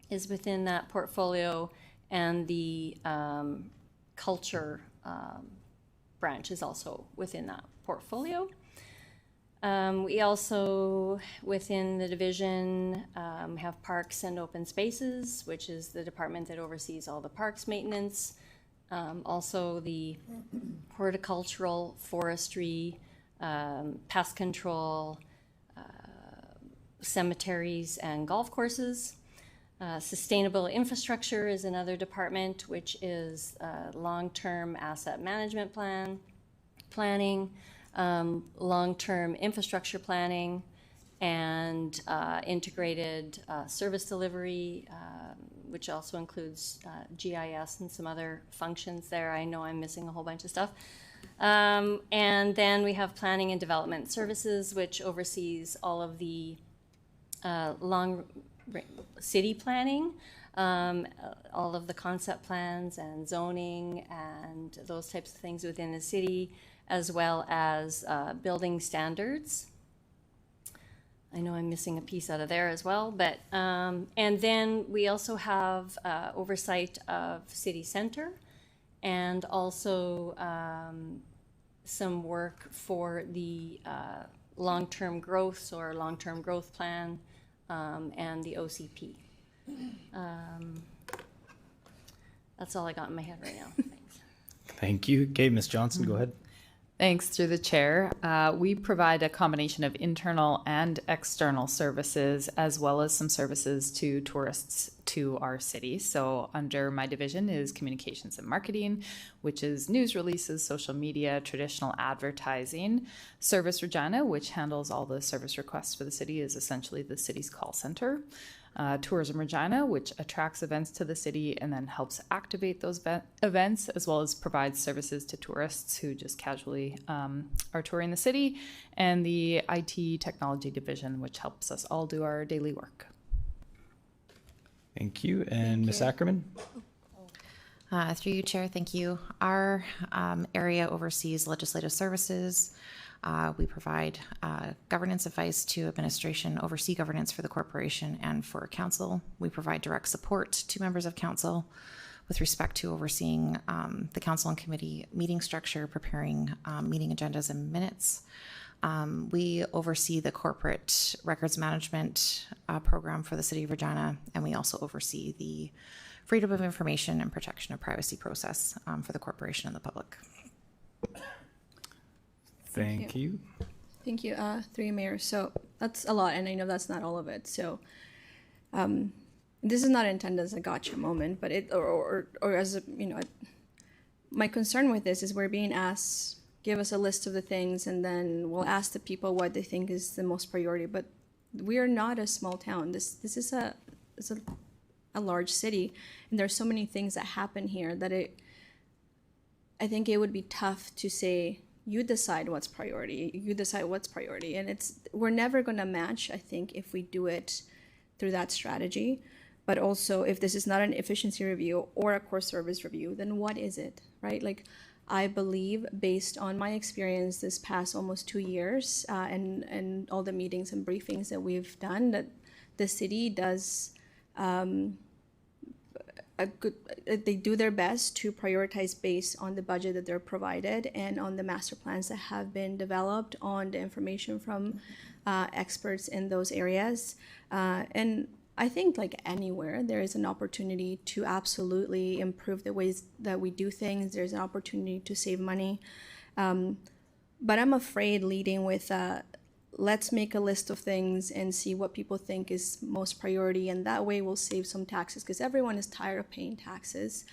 Speaker 15: is within that portfolio, and the culture branch is also within that portfolio. We also, within the division, have parks and open spaces, which is the department that oversees all the parks maintenance. Also the horticultural, forestry, pest control, cemeteries and golf courses. Sustainable infrastructure is another department, which is long-term asset management planning, long-term infrastructure planning, and integrated service delivery, which also includes GIS and some other functions there. I know I'm missing a whole bunch of stuff. And then we have planning and development services, which oversees all of the city planning, all of the concept plans and zoning and those types of things within the city, as well as building standards. I know I'm missing a piece out of there as well, but and then we also have oversight of city center, and also some work for the long-term growth, so our long-term growth plan, and the OCP. That's all I got in my head right now. Thanks.
Speaker 1: Thank you. Okay, Ms. Johnson, go ahead.
Speaker 16: Thanks, through the chair. We provide a combination of internal and external services, as well as some services to tourists to our city. So under my division is communications and marketing, which is news releases, social media, traditional advertising. Service Regina, which handles all the service requests for the city, is essentially the city's call center. Tourism Regina, which attracts events to the city and then helps activate those events, as well as provides services to tourists who just casually are touring the city. And the IT technology division, which helps us all do our daily work.
Speaker 1: Thank you. And Ms. Ackerman?
Speaker 6: Through you, Chair, thank you. Our area oversees legislative services. We provide governance advice to administration, oversee governance for the corporation and for council. We provide direct support to members of council with respect to overseeing the council and committee meeting structure, preparing meeting agendas and minutes. We oversee the corporate records management program for the city of Regina, and we also oversee the freedom of information and protection of privacy process for the corporation and the public.
Speaker 1: Thank you.
Speaker 12: Thank you, through you, Mayor. So that's a lot, and I know that's not all of it. So this is not intended as a gotcha moment, but or as a, my concern with this is we're being asked, give us a list of the things, and then we'll ask the people what they think is the most priority. But we are not a small town. This is a large city, and there's so many things that happen here that I think it would be tough to say, you decide what's priority, and we're never going to match, I think, if we do it through that strategy. But also, if this is not an efficiency review or a core service review, then what is it, right? Like, I believe, based on my experience this past almost 2 years, and all the meetings and briefings that we've done, that the city does they do their best to prioritize based on the budget that they're provided and on the master plans that have been developed, on the information from experts in those areas. And I think, like anywhere, there is an opportunity to absolutely improve the ways that we do things. There's an opportunity to save money. But I'm afraid leading with let's make a list of things and see what people think is most priority, and that way we'll save some taxes, because everyone is tired of paying taxes.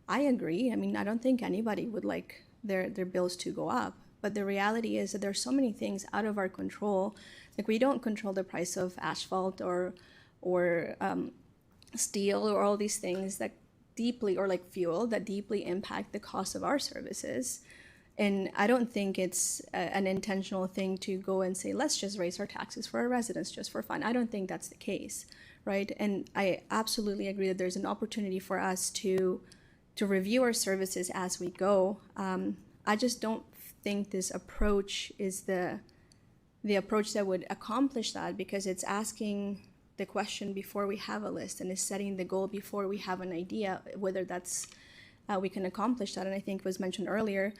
Speaker 12: I agree. I mean, I don't think anybody would like their bills to go up. But the reality is that there's so many things out of our control. Like, we don't control the price of asphalt or steel or all these things that deeply, or like fuel, that deeply impact the cost of our services. And I don't think it's an intentional thing to go and say, let's just raise our taxes for our residents just for fun. I don't think that's the case, right? And I absolutely agree that there's an opportunity for us to review our services as we go. I just don't think this approach is the approach that would accomplish that, because it's asking the question before we have a list, and is setting the goal before we have an idea whether that's we can accomplish that. And I think it was mentioned earlier,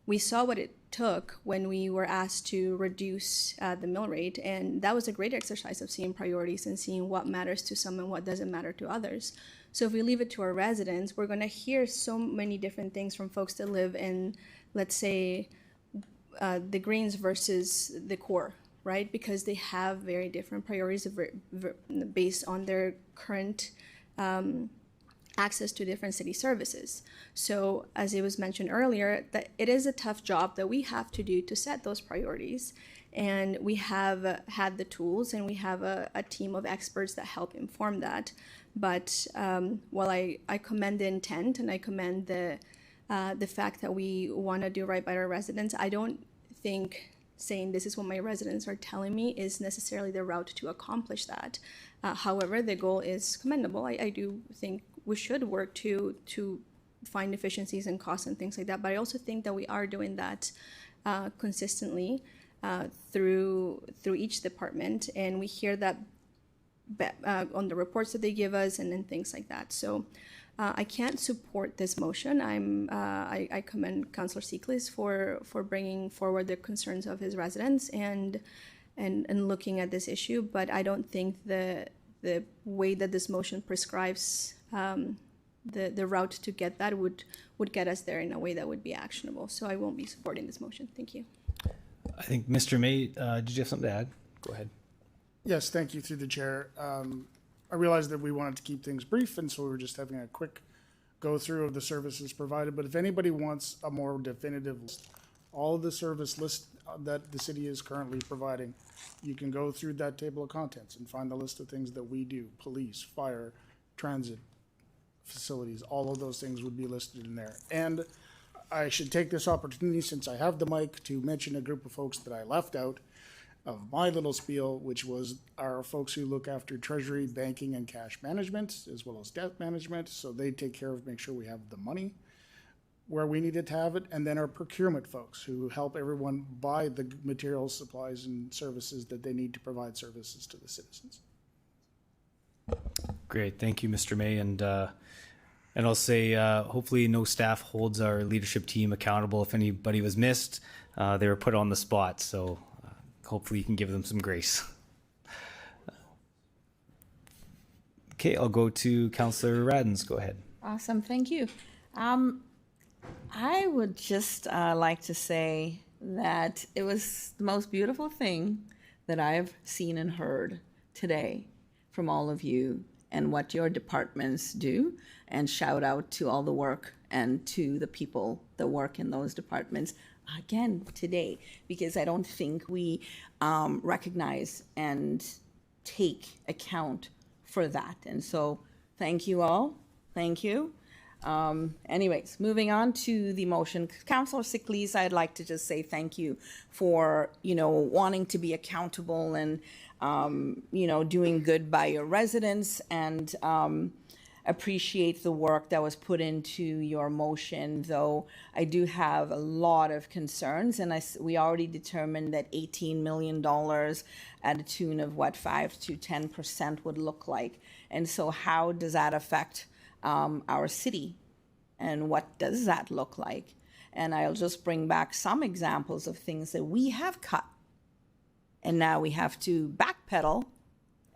Speaker 12: we saw what it took when we were asked to reduce the mill rate, and that was a great exercise of seeing priorities and seeing what matters to some and what doesn't matter to others. So if we leave it to our residents, we're going to hear so many different things from folks that live in, let's say, the Greens versus the core, right? Because they have very different priorities based on their current access to different city services. So as it was mentioned earlier, that it is a tough job that we have to do to set those priorities. And we have had the tools, and we have a team of experts that help inform that. But while I commend the intent, and I commend the fact that we want to do right by our residents, I don't think saying this is what my residents are telling me is necessarily the route to accomplish that. However, the goal is commendable. I do think we should work to find efficiencies and costs and things like that. But I also think that we are doing that consistently through each department, and we hear that on the reports that they give us and things like that. So I can't support this motion. I commend Councillor Seekles for bringing forward the concerns of his residents and looking at this issue. But I don't think the way that this motion prescribes the route to get that would get us there in a way that would be actionable. So I won't be supporting this motion. Thank you.
Speaker 1: I think Mr. May, did you have something to add? Go ahead.
Speaker 8: Yes, thank you, through the chair. I realized that we wanted to keep things brief, and so we were just having a quick go through of the services provided. But if anybody wants a more definitive list, all of the service list that the city is currently providing, you can go through that table of contents and find the list of things that we do: police, fire, transit facilities. All of those things would be listed in there. And I should take this opportunity, since I have the mic, to mention a group of folks that I left out of my little spiel, which was our folks who look after treasury, banking, and cash management, as well as debt management. So they take care of make sure we have the money where we needed to have it. And then our procurement folks, who help everyone buy the materials, supplies, and services that they need to provide services to the citizens.
Speaker 1: Great, thank you, Mr. May, and I'll say hopefully no staff holds our leadership team accountable if anybody was missed. They were put on the spot, so hopefully you can give them some grace. Okay, I'll go to Councillor Radens. Go ahead.
Speaker 17: Awesome, thank you. I would just like to say that it was the most beautiful thing that I've seen and heard today from all of you and what your departments do, and shout out to all the work and to the people that work in those departments again today, because I don't think we recognize and take account for that. And so thank you all. Thank you. Anyways, moving on to the motion. Councillor Seekles, I'd like to just say thank you for, wanting to be accountable and doing good by your residents, and appreciate the work that was put into your motion, though I do have a lot of concerns, and we already determined that $18 million at a tune of 5 to 10% would look like. And so how does that affect our city? And what does that look like? And I'll just bring back some examples of things that we have cut, and now we have to backpedal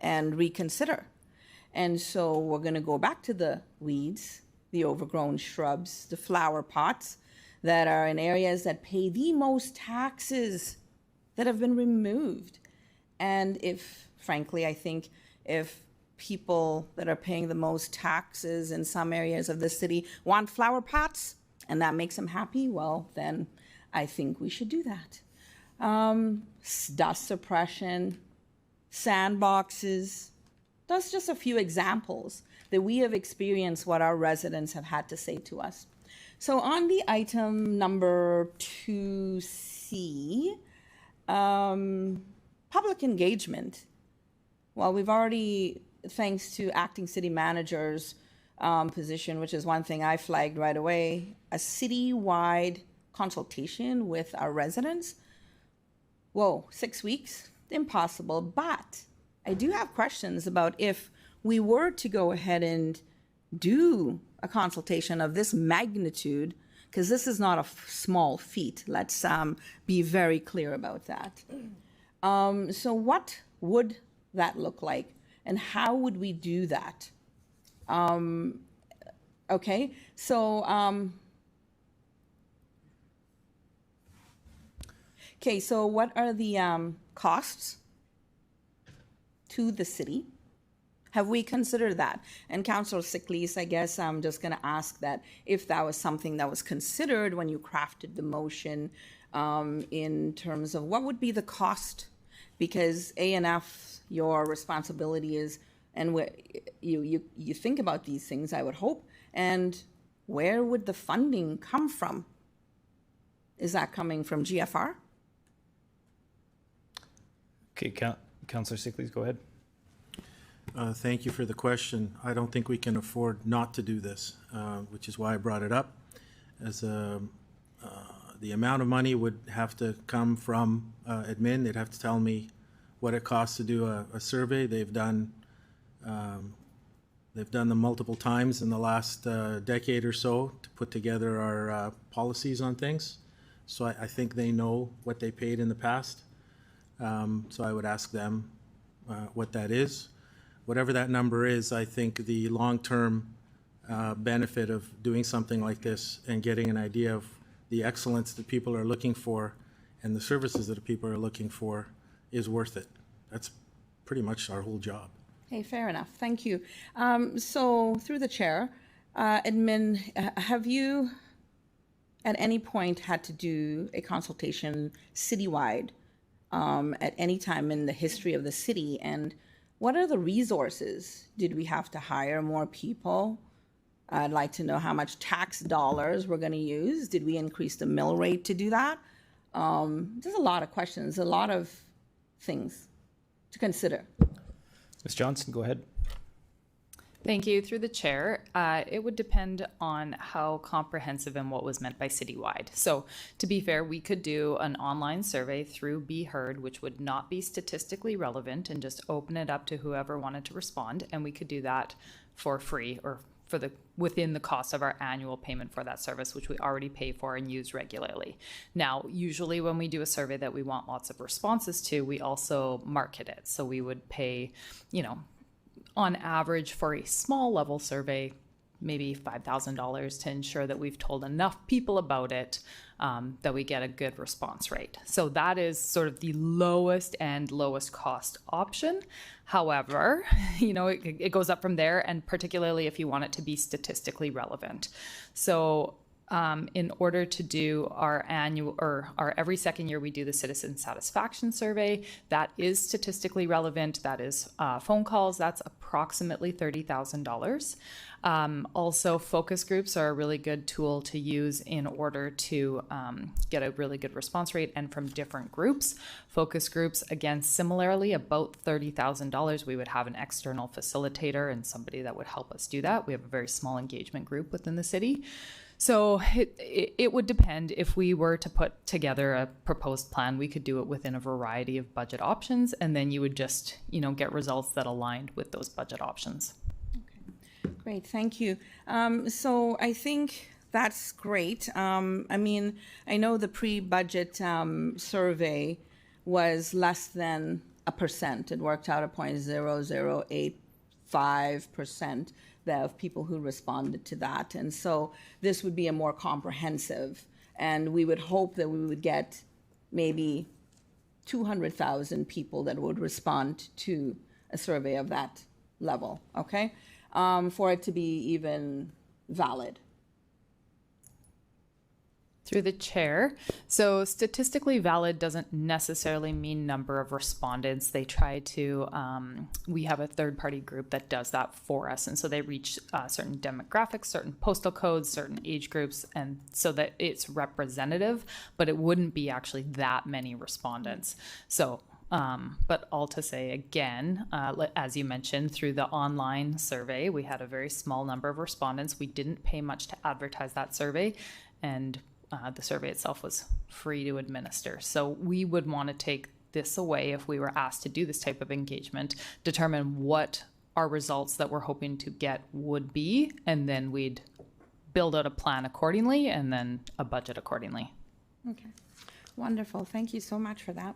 Speaker 17: and reconsider. And so we're going to go back to the weeds, the overgrown shrubs, the flower pots that are in areas that pay the most taxes that have been removed. And frankly, I think if people that are paying the most taxes in some areas of the city want flower pots and that makes them happy, well, then I think we should do that. Dust suppression, sandboxes. That's just a few examples that we have experienced what our residents have had to say to us. So on the item number 2C, public engagement. Well, we've already, thanks to acting city manager's position, which is one thing I flagged right away, a citywide consultation with our residents. Whoa, 6 weeks? Impossible, but I do have questions about if we were to go ahead and do a consultation of this magnitude, because this is not a small feat. Let's be very clear about that. So what would that look like, and how would we do that? Okay, so what are the costs to the city? Have we considered that? And Councillor Sickleys, I guess I'm just going to ask that if that was something that was considered when you crafted the motion, in terms of what would be the cost, because A&F, your responsibility is, and you think about these things, I would hope, and where would the funding come from? Is that coming from GFR?
Speaker 1: Okay, Councillor Sickleys, go ahead.
Speaker 4: Thank you for the question. I don't think we can afford not to do this, which is why I brought it up. As the amount of money would have to come from admin. They'd have to tell me what it costs to do a survey. They've done them multiple times in the last decade or so to put together our policies on things. So I think they know what they paid in the past. So I would ask them what that is. Whatever that number is, I think the long-term benefit of doing something like this and getting an idea of the excellence that people are looking for and the services that people are looking for is worth it. That's pretty much our whole job.
Speaker 17: Okay, fair enough. Thank you. So through the chair, admin, have you at any point had to do a consultation citywide at any time in the history of the city? And what are the resources? Did we have to hire more people? I'd like to know how much tax dollars we're going to use. Did we increase the mill rate to do that? There's a lot of questions, a lot of things to consider.
Speaker 1: Ms. Johnson, go ahead.
Speaker 16: Thank you. Through the chair, it would depend on how comprehensive and what was meant by citywide. So to be fair, we could do an online survey through Be Heard, which would not be statistically relevant, and just open it up to whoever wanted to respond. And we could do that for free or within the cost of our annual payment for that service, which we already pay for and use regularly. Now, usually when we do a survey that we want lots of responses to, we also market it. So we would pay, on average for a small level survey, maybe $5,000 to ensure that we've told enough people about it that we get a good response rate. So that is sort of the lowest cost option. However, it goes up from there, and particularly if you want it to be statistically relevant. So in order to do our annual or our every second year, we do the citizen satisfaction survey. That is statistically relevant. That is phone calls. That's approximately $30,000. Also, focus groups are a really good tool to use in order to get a really good response rate, and from different groups. Focus groups, again, similarly, about $30,000. We would have an external facilitator and somebody that would help us do that. We have a very small engagement group within the city. So it would depend. If we were to put together a proposed plan, we could do it within a variety of budget options, and then you would just, get results that aligned with those budget options.
Speaker 17: Great, thank you. So I think that's great. I mean, I know the pre-budget survey was less than 1%. It worked out at 0.0085% of people who responded to that. And so this would be a more comprehensive, and we would hope that we would get maybe 200,000 people that would respond to a survey of that level, okay? For it to be even valid.
Speaker 16: Through the chair. So statistically valid doesn't necessarily mean number of respondents. They try to, we have a third-party group that does that for us. And so they reach certain demographics, certain postal codes, certain age groups, and so that it's representative, but it wouldn't be actually that many respondents. So but all to say again, as you mentioned, through the online survey, we had a very small number of respondents. We didn't pay much to advertise that survey, and the survey itself was free to administer. So we would want to take this away if we were asked to do this type of engagement, determine what our results that we're hoping to get would be, and then we'd build out a plan accordingly and then a budget accordingly.
Speaker 17: Okay, wonderful. Thank you so much for that.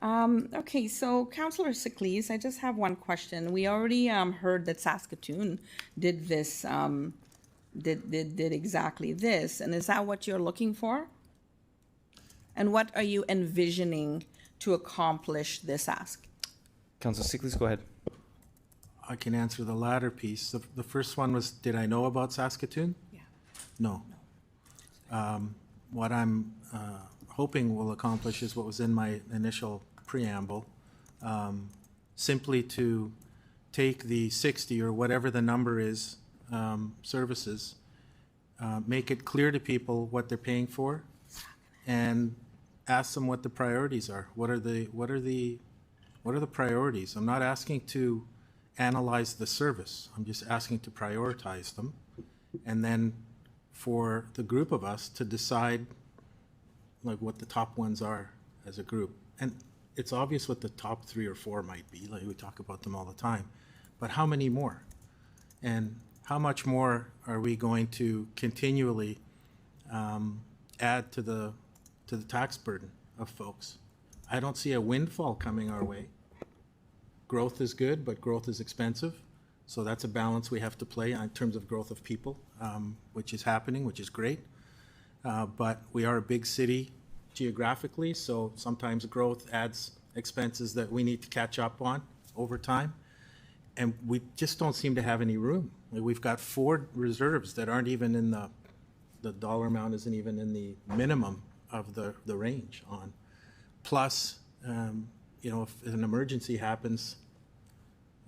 Speaker 17: Okay, so Councillor Siklees, I just have one question. We already heard that Saskatoon did this, did exactly this, and is that what you're looking for? And what are you envisioning to accomplish this ask?
Speaker 1: Councillor Siklees, go ahead.
Speaker 4: I can answer the latter piece. The first one was, did I know about Saskatoon?
Speaker 17: Yeah.
Speaker 4: No. What I'm hoping will accomplish is what was in my initial preamble, simply to take the 60 or whatever the number is, services, make it clear to people what they're paying for, and ask them what the priorities are. What are the priorities? I'm not asking to analyze the service. I'm just asking to prioritize them, and then for the group of us to decide like what the top ones are as a group. And it's obvious what the top 3 or 4 might be, like we talk about them all the time, but how many more? And how much more are we going to continually add to the tax burden of folks? I don't see a windfall coming our way. Growth is good, but growth is expensive. So that's a balance we have to play in terms of growth of people, which is happening, which is great. But we are a big city geographically, so sometimes growth adds expenses that we need to catch up on over time. And we just don't seem to have any room. We've got 4 reserves that aren't even in the dollar amount isn't even in the minimum of the range on. Plus, if an emergency happens,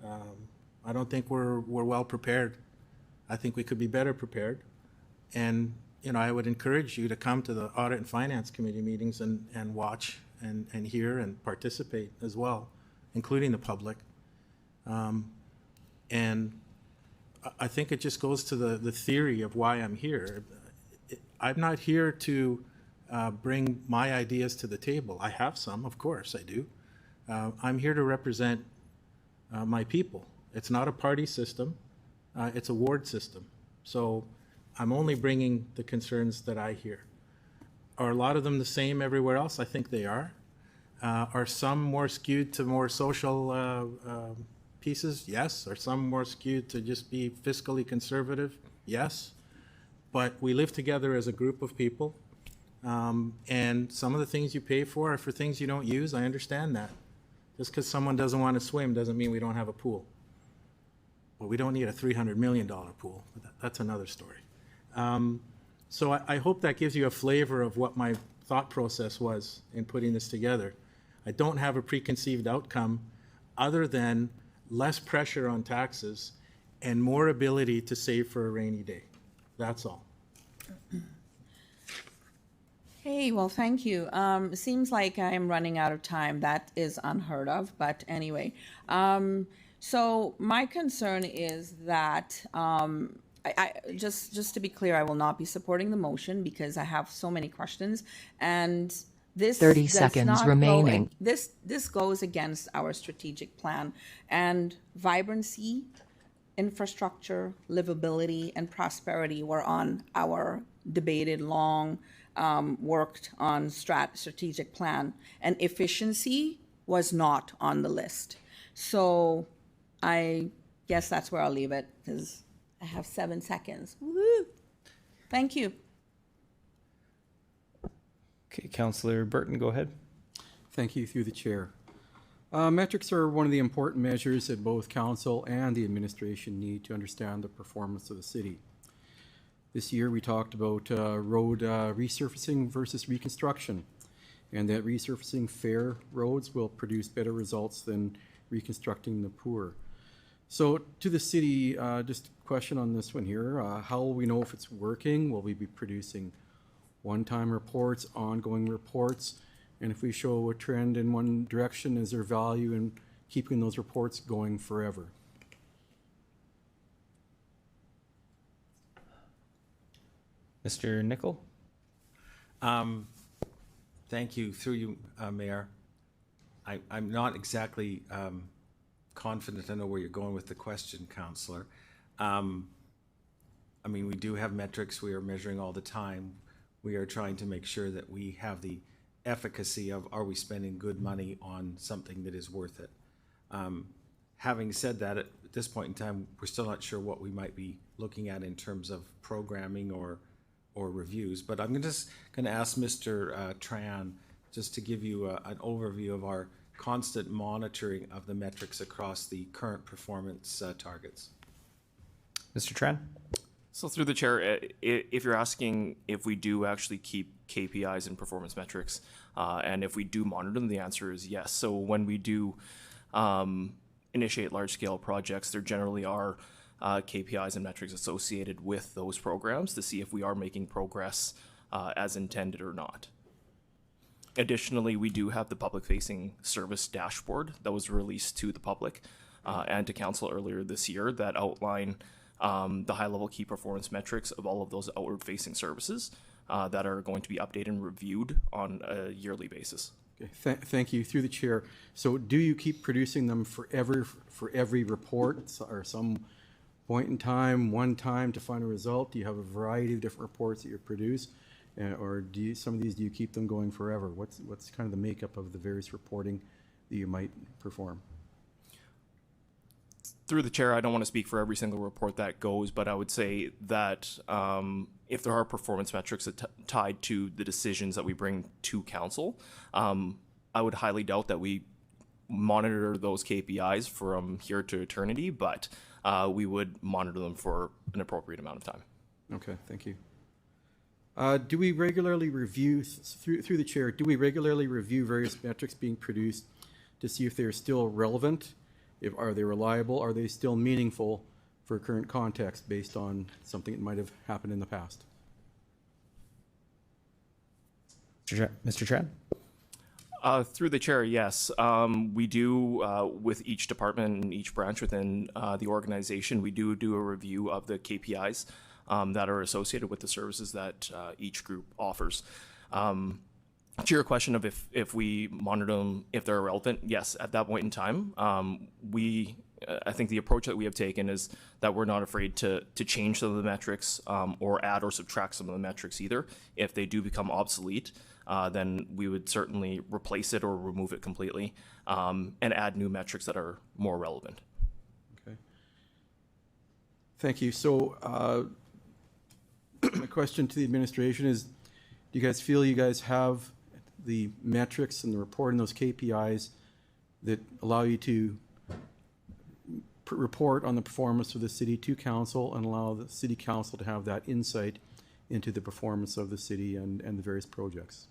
Speaker 4: I don't think we're well prepared. I think we could be better prepared. And I would encourage you to come to the Audit and Finance Committee meetings and watch and hear and participate as well, including the public. And I think it just goes to the theory of why I'm here. I'm not here to bring my ideas to the table. I have some, of course I do. I'm here to represent my people. It's not a party system, it's a ward system. So I'm only bringing the concerns that I hear. Are a lot of them the same everywhere else? I think they are. Are some more skewed to more social pieces? Yes. Are some more skewed to just be fiscally conservative? Yes. But we live together as a group of people. And some of the things you pay for are for things you don't use. I understand that. Just because someone doesn't want to swim doesn't mean we don't have a pool. Well, we don't need a $300 million pool. But that's another story. So I hope that gives you a flavor of what my thought process was in putting this together. I don't have a preconceived outcome other than less pressure on taxes and more ability to save for a rainy day. That's all.
Speaker 17: Hey, well, thank you. Seems like I'm running out of time. That is unheard of, but anyway. So my concern is that, just to be clear, I will not be supporting the motion because I have so many questions. And this
Speaker 18: 30
Speaker 17: does
Speaker 18: seconds
Speaker 17: not
Speaker 18: remaining.
Speaker 17: This goes against our strategic plan, and vibrancy, infrastructure, livability, and prosperity were on our debated, long, worked on strategic plan, and efficiency was not on the list. So I guess that's where I'll leave it because I have 7 seconds. Woo! Thank you.
Speaker 1: Okay, Councillor Burton, go ahead.
Speaker 19: Thank you, through the chair. Metrics are one of the important measures that both council and the administration need to understand the performance of the city. This year we talked about road resurfacing versus reconstruction, and that resurfacing fair roads will produce better results than reconstructing the poor. So to the city, just a question on this one here. How will we know if it's working? Will we be producing one-time reports, ongoing reports? And if we show a trend in one direction, is there value in keeping those reports going forever?
Speaker 1: Mr. Nickel?
Speaker 7: Thank you. Through you, Mayor. I'm not exactly confident I know where you're going with the question, Councillor. I mean, we do have metrics we are measuring all the time. We are trying to make sure that we have the efficacy of, are we spending good money on something that is worth it? Having said that, at this point in time, we're still not sure what we might be looking at in terms of programming or reviews, but I'm just going to ask Mr. Tran just to give you an overview of our constant monitoring of the metrics across the current performance targets.
Speaker 1: Mr. Tran?
Speaker 11: So through the chair, if you're asking if we do actually keep KPIs and performance metrics, and if we do monitor them, the answer is yes. So when we do initiate large-scale projects, there generally are KPIs and metrics associated with those programs to see if we are making progress as intended or not. Additionally, we do have the public-facing service dashboard that was released to the public and to council earlier this year that outline the high-level key performance metrics of all of those outward-facing services that are going to be updated and reviewed on a yearly basis.
Speaker 19: Okay, thank you, through the chair. So do you keep producing them for every report, or some point in time, one time to find a result? Do you have a variety of different reports that you produce? Or do you, some of these, do you keep them going forever? What's kind of the makeup of the various reporting that you might perform?
Speaker 11: Through the chair, I don't want to speak for every single report that goes, but I would say that if there are performance metrics tied to the decisions that we bring to council, I would highly doubt that we monitor those KPIs from here to eternity, but we would monitor them for an appropriate amount of time.
Speaker 19: Okay, thank you. Do we regularly review, through the chair, do we regularly review various metrics being produced to see if they're still relevant? Are they reliable? Are they still meaningful for current context based on something that might have happened in the past?
Speaker 1: Mr. Tran?
Speaker 11: Through the chair, yes. We do, with each department and each branch within the organization, we do a review of the KPIs that are associated with the services that each group offers. To your question of if we monitor them, if they're relevant, yes, at that point in time, I think the approach that we have taken is that we're not afraid to change some of the metrics or add or subtract some of the metrics either. If they do become obsolete, then we would certainly replace it or remove it completely and add new metrics that are more relevant.
Speaker 19: Okay. Thank you. So my question to the administration is, do you guys feel you guys have the metrics and the report and those KPIs that allow you to report on the performance of the city to council and allow the city council to have that insight into the performance of the city and the various projects.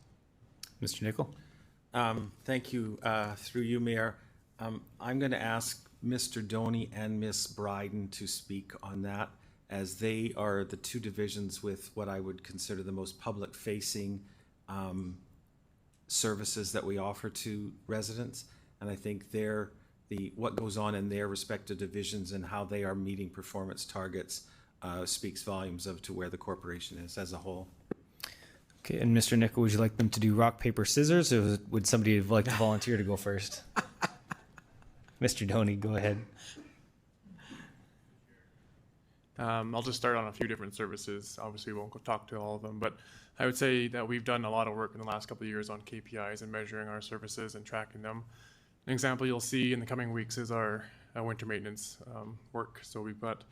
Speaker 1: Mr. Nickel?
Speaker 7: Thank you. Through you, Mayor. I'm going to ask Mr. Doney and Ms. Bryden to speak on that, as they are the two divisions with what I would consider the most public-facing services that we offer to residents. And I think what goes on in their respective divisions and how they are meeting performance targets speaks volumes to where the corporation is as a whole.
Speaker 1: Okay, and Mr. Nickel, would you like them to do rock, paper, scissors, or would somebody like to volunteer to go first? Mr. Doney, go ahead.
Speaker 13: I'll just start on a few different services. Obviously, we won't go talk to all of them, but I would say that we've done a lot of work in the last couple of years on KPIs and measuring our services and tracking them. An example you'll see in the coming weeks is our winter maintenance work. So we've got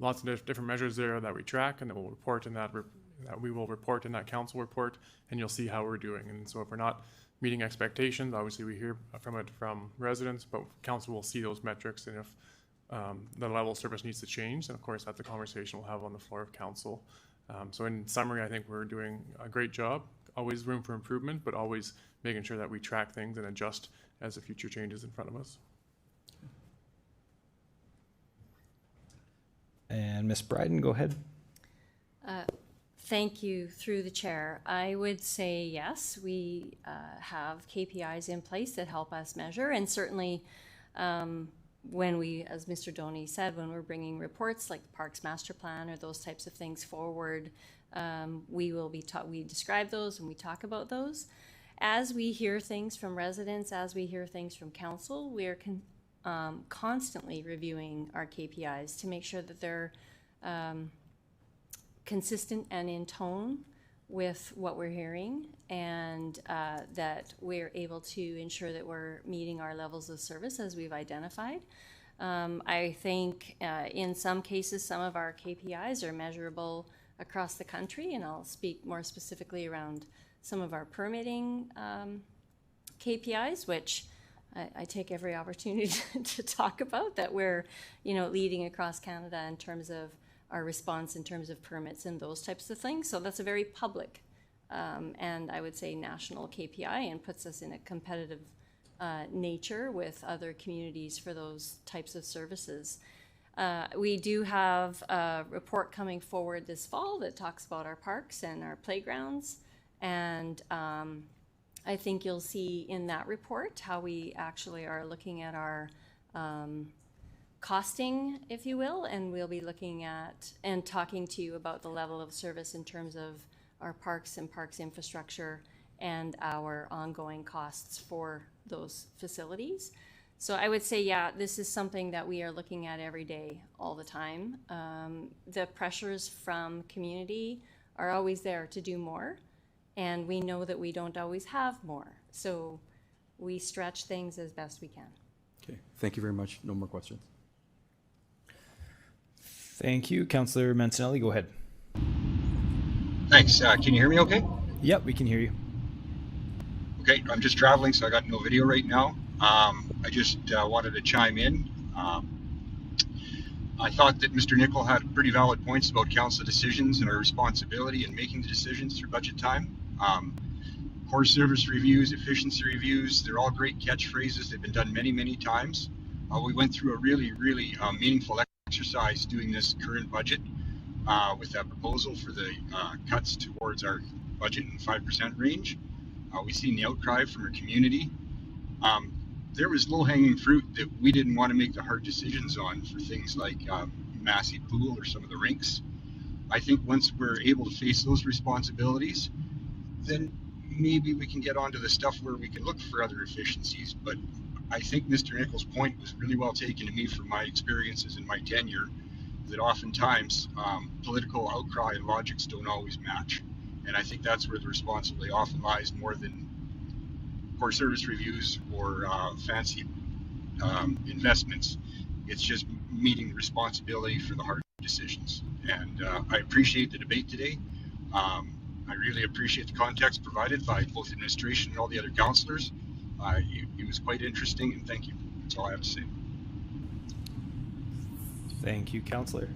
Speaker 13: lots of different measures there that we track, and that we'll report in that we will report in that council report, and you'll see how we're doing. And so if we're not meeting expectations, obviously we hear from residents, but council will see those metrics, and if the level of service needs to change, then of course that's a conversation we'll have on the floor of council. So in summary, I think we're doing a great job. Always room for improvement, but always making sure that we track things and adjust as the future changes in front of us.
Speaker 1: And Ms. Bryden, go ahead.
Speaker 15: Thank you, through the chair. I would say yes, we have KPIs in place that help us measure, and certainly when we, as Mr. Doney said, when we're bringing reports like the Parks Master Plan or those types of things forward, we describe those and we talk about those. As we hear things from residents, as we hear things from council, we are constantly reviewing our KPIs to make sure that they're consistent and in tone with what we're hearing, and that we're able to ensure that we're meeting our levels of service as we've identified. I think in some cases, some of our KPIs are measurable across the country, and I'll speak more specifically around some of our permitting KPIs, which I take every opportunity to talk about, that we're leading across Canada in terms of our response in terms of permits and those types of things. So that's a very public and I would say national KPI, and puts us in a competitive nature with other communities for those types of services. We do have a report coming forward this fall that talks about our parks and our playgrounds, and I think you'll see in that report how we actually are looking at our costing, if you will, and we'll be looking at and talking to you about the level of service in terms of our parks and parks infrastructure and our ongoing costs for those facilities. So I would say, yeah, this is something that we are looking at every day, all the time. The pressures from community are always there to do more, and we know that we don't always have more. So we stretch things as best we can.
Speaker 19: Okay, thank you very much. No more questions.
Speaker 1: Thank you. Councillor Mancinelli, go ahead.
Speaker 18: Thanks. Can you hear me okay?
Speaker 1: Yep, we can hear you.
Speaker 18: Okay, I'm just traveling, so I got no video right now. I just wanted to chime in. I thought that Mr. Nickel had pretty valid points about council decisions and our responsibility in making the decisions through budget time. Core service reviews, efficiency reviews, they're all great catchphrases. They've been done many, many times. We went through a really, really meaningful exercise doing this current budget with that proposal for the cuts towards our budget in 5% range. We've seen the outcry from our community. There was low-hanging fruit that we didn't want to make the hard decisions on for things like Massey Pool or some of the rinks. I think once we're able to face those responsibilities, then maybe we can get onto the stuff where we can look for other efficiencies. But I think Mr. Nickel's point was really well taken to me from my experiences in my tenure, that oftentimes political outcry and logics don't always match. And I think that's where the responsibility often lies, more than core service reviews or fancy investments. It's just meeting the responsibility for the hard decisions. And I appreciate the debate today. I really appreciate the context provided by both administration and all the other councillors. It was quite interesting, and thank you. That's all I have to say.
Speaker 1: Thank you, councillor.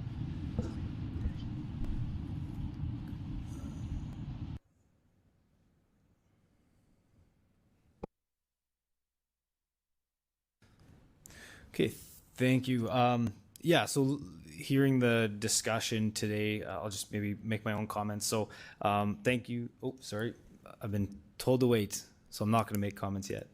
Speaker 1: Okay, thank you. Yeah, so hearing the discussion today, I'll just maybe make my own comments. So thank you. Oh, sorry. I've been told to wait, so I'm not going to make comments yet.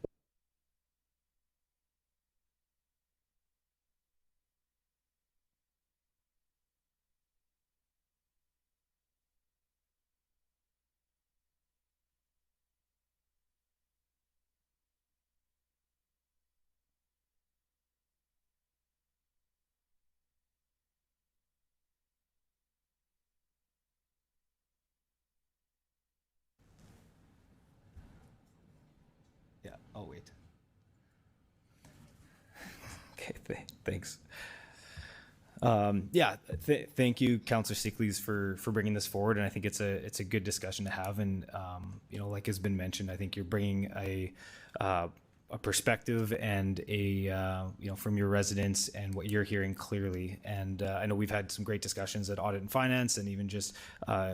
Speaker 1: Yeah, I'll wait. Okay, thanks. Yeah, thank you, Councillor Sickley, for bringing this forward, and I think it's a good discussion to have. And you know, like has been mentioned, I think you're bringing a perspective and a you know, from your residents and what you're hearing clearly. And I know we've had some great discussions at Audit and Finance, and even just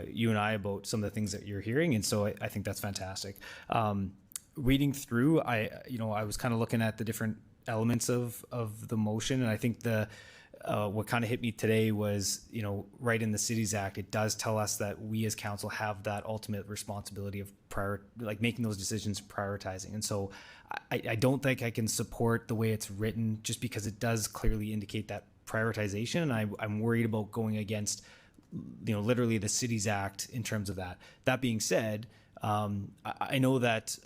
Speaker 1: you and I about some of the things that you're hearing, and so I think that's fantastic. Reading through, you know, I was kind of looking at the different elements of the motion, and I think what kind of hit me today was, you know, right in the Cities Act, it does tell us that we as council have that ultimate responsibility of making those decisions, prioritizing. And so I don't think I can support the way it's written, just because it does clearly indicate that prioritization. And I'm worried about going against, you know, literally the Cities Act in terms of that. That being said, I know that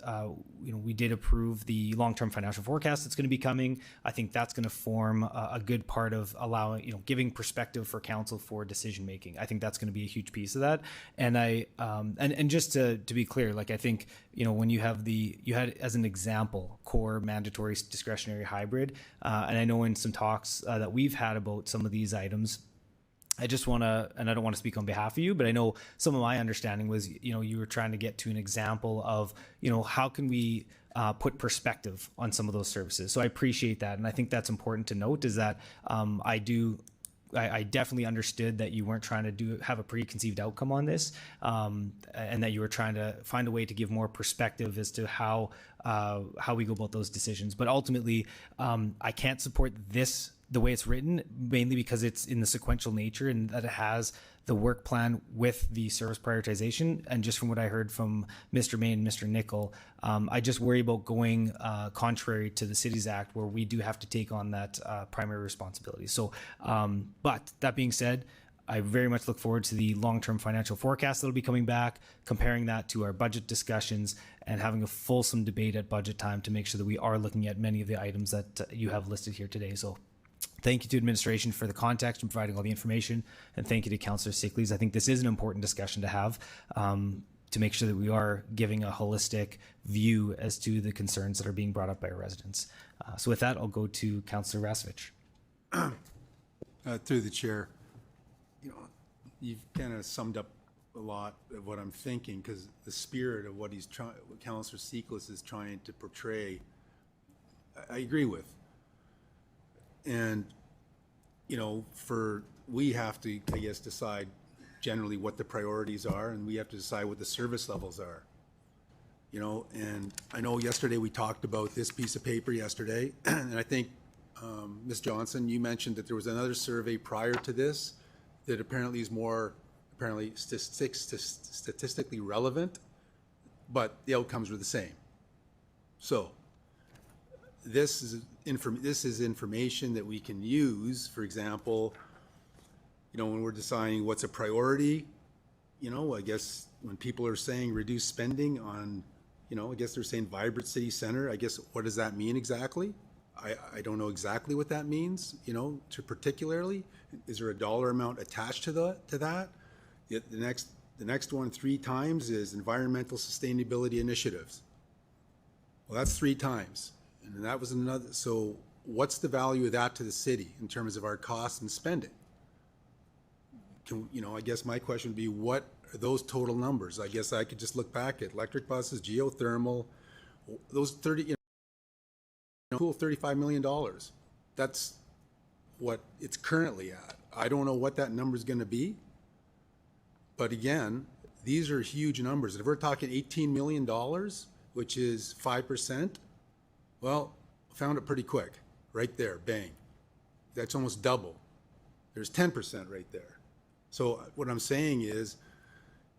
Speaker 1: you know, we did approve the long-term financial forecast that's going to be coming. I think that's going to form a good part of allowing, you know, giving perspective for council for decision making. I think that's going to be a huge piece of that. And and just to be clear, like, I think, you know, when you had as an example core, mandatory, discretionary, hybrid, and I know in some talks that we've had about some of these items, I just want to, and I don't want to speak on behalf of you, but I know some of my understanding was, you know, you were trying to get to an example of, you know, how can we put perspective on some of those services. So I appreciate that. And I think that's important to note, is that I definitely understood that you weren't trying to have a preconceived outcome on this, and that you were trying to find a way to give more perspective as to how we go about those decisions. But ultimately, I can't support this the way it's written, mainly because it's in the sequential nature, and that it has the work plan with the service prioritization. And just from what I heard from Mr. May and Mr. Nickel, I just worry about going contrary to the Cities Act, where we do have to take on that primary responsibility. So, but that being said, I very much look forward to the long-term financial forecast that'll be coming back, comparing that to our budget discussions, and having a fulsome debate at budget time to make sure that we are looking at many of the items that you have listed here today. So thank you to administration for the context and providing all the information. And thank you to Councillor Sickley. I think this is an important discussion to have, to make sure that we are giving a holistic view as to the concerns that are being brought up by our residents. So with that, I'll go to Councillor Rasevich.
Speaker 20: Through the chair, you know, you've kind of summed up a lot of what I'm thinking, because the spirit of what Councillor Sickley is trying to portray, I agree with. And, you know, we have to, I guess, decide generally what the priorities are, and we have to decide what the service levels are. You know, and I know yesterday we talked about this piece of paper yesterday, and I think, Ms. Johnson, you mentioned that there was another survey prior to this that apparently is more, statistically relevant, but the outcomes were the same. So this is information that we can use. For example, you know, when we're deciding what's a priority, you know, I guess when people are saying reduce spending on, you know, I guess they're saying vibrant city center. I guess, what does that mean exactly? I don't know exactly what that means, you know, particularly. Is there a dollar amount attached to that? Yet the next one 3 times is environmental sustainability initiatives. Well, that's 3 times. And that was another. So what's the value of that to the city in terms of our costs and spending? You know, I guess my question would be, what are those total numbers? I guess I could just look back at electric buses, geothermal, those 30, you know, cool, $35 million. That's what it's currently at. I don't know what that number is going to be. But again, these are huge numbers. If we're talking $18 million, which is 5%, well, found it pretty quick, right there, bang. That's almost double. There's 10% right there. So what I'm saying is,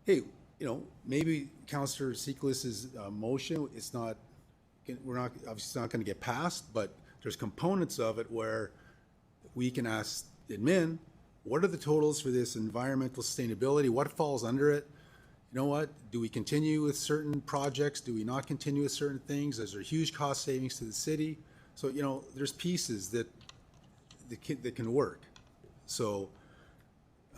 Speaker 20: hey, you know, maybe Councillor Seacliss's motion, it's not, obviously it's not going to get passed, but there's components of it where we can ask admin, what are the totals for this environmental sustainability? What falls under it? You know what? Do we continue with certain projects? Do we not continue with certain things? Is there huge cost savings to the city? So, you know, there's pieces that can work. So,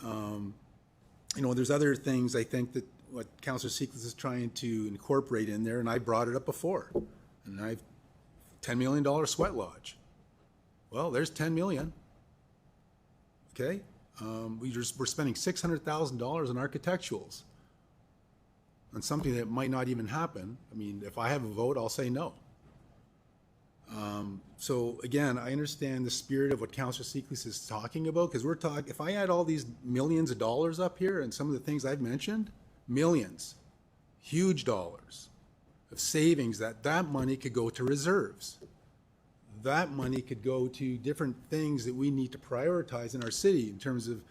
Speaker 20: you know, there's other things I think that what Councillor Seacliss is trying to incorporate in there, and I brought it up before, and I've $10 million sweat lodge. Well, there's 10 million. Okay, we're spending $600,000 on architecturals on something that might not even happen. I mean, if I have a vote, I'll say no. So again, I understand the spirit of what Councillor Seacliss is talking about, because we're talking, if I add all these millions of dollars up here and some of the things I've mentioned, millions, huge dollars of savings, that money could go to reserves. That money could go to different things that we need to prioritize in our city in terms of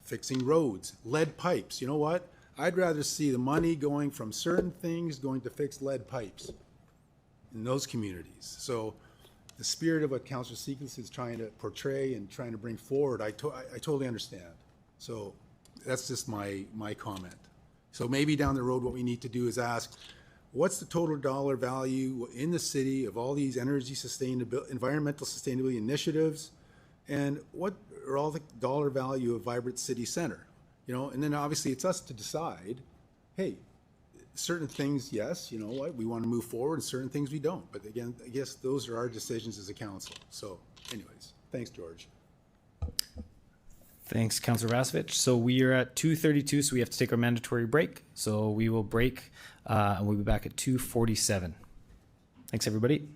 Speaker 20: fixing roads, lead pipes. You know what? I'd rather see the money going from certain things going to fix lead pipes in those communities. So the spirit of what Councillor Seacliss is trying to portray and trying to bring forward, I totally understand. So that's just my comment. So maybe down the road, what we need to do is ask, what's the total dollar value in the city of all these energy sustainability, environmental sustainability initiatives, and what are all the dollar value of Vibrant City Center? You know, and then obviously it's us to decide, hey, certain things, yes, you know what, we want to move forward, and certain things we don't. But again, I guess those are our decisions as a council. So anyways, thanks, George.
Speaker 1: Thanks, Councillor Vasevich. So we are at 2:32, so we have to take our mandatory break. So we will break, and we'll be back at 2:47. Thanks, everybody.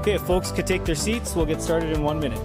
Speaker 1: Okay, if folks could take their seats, we'll get started in 1 minute.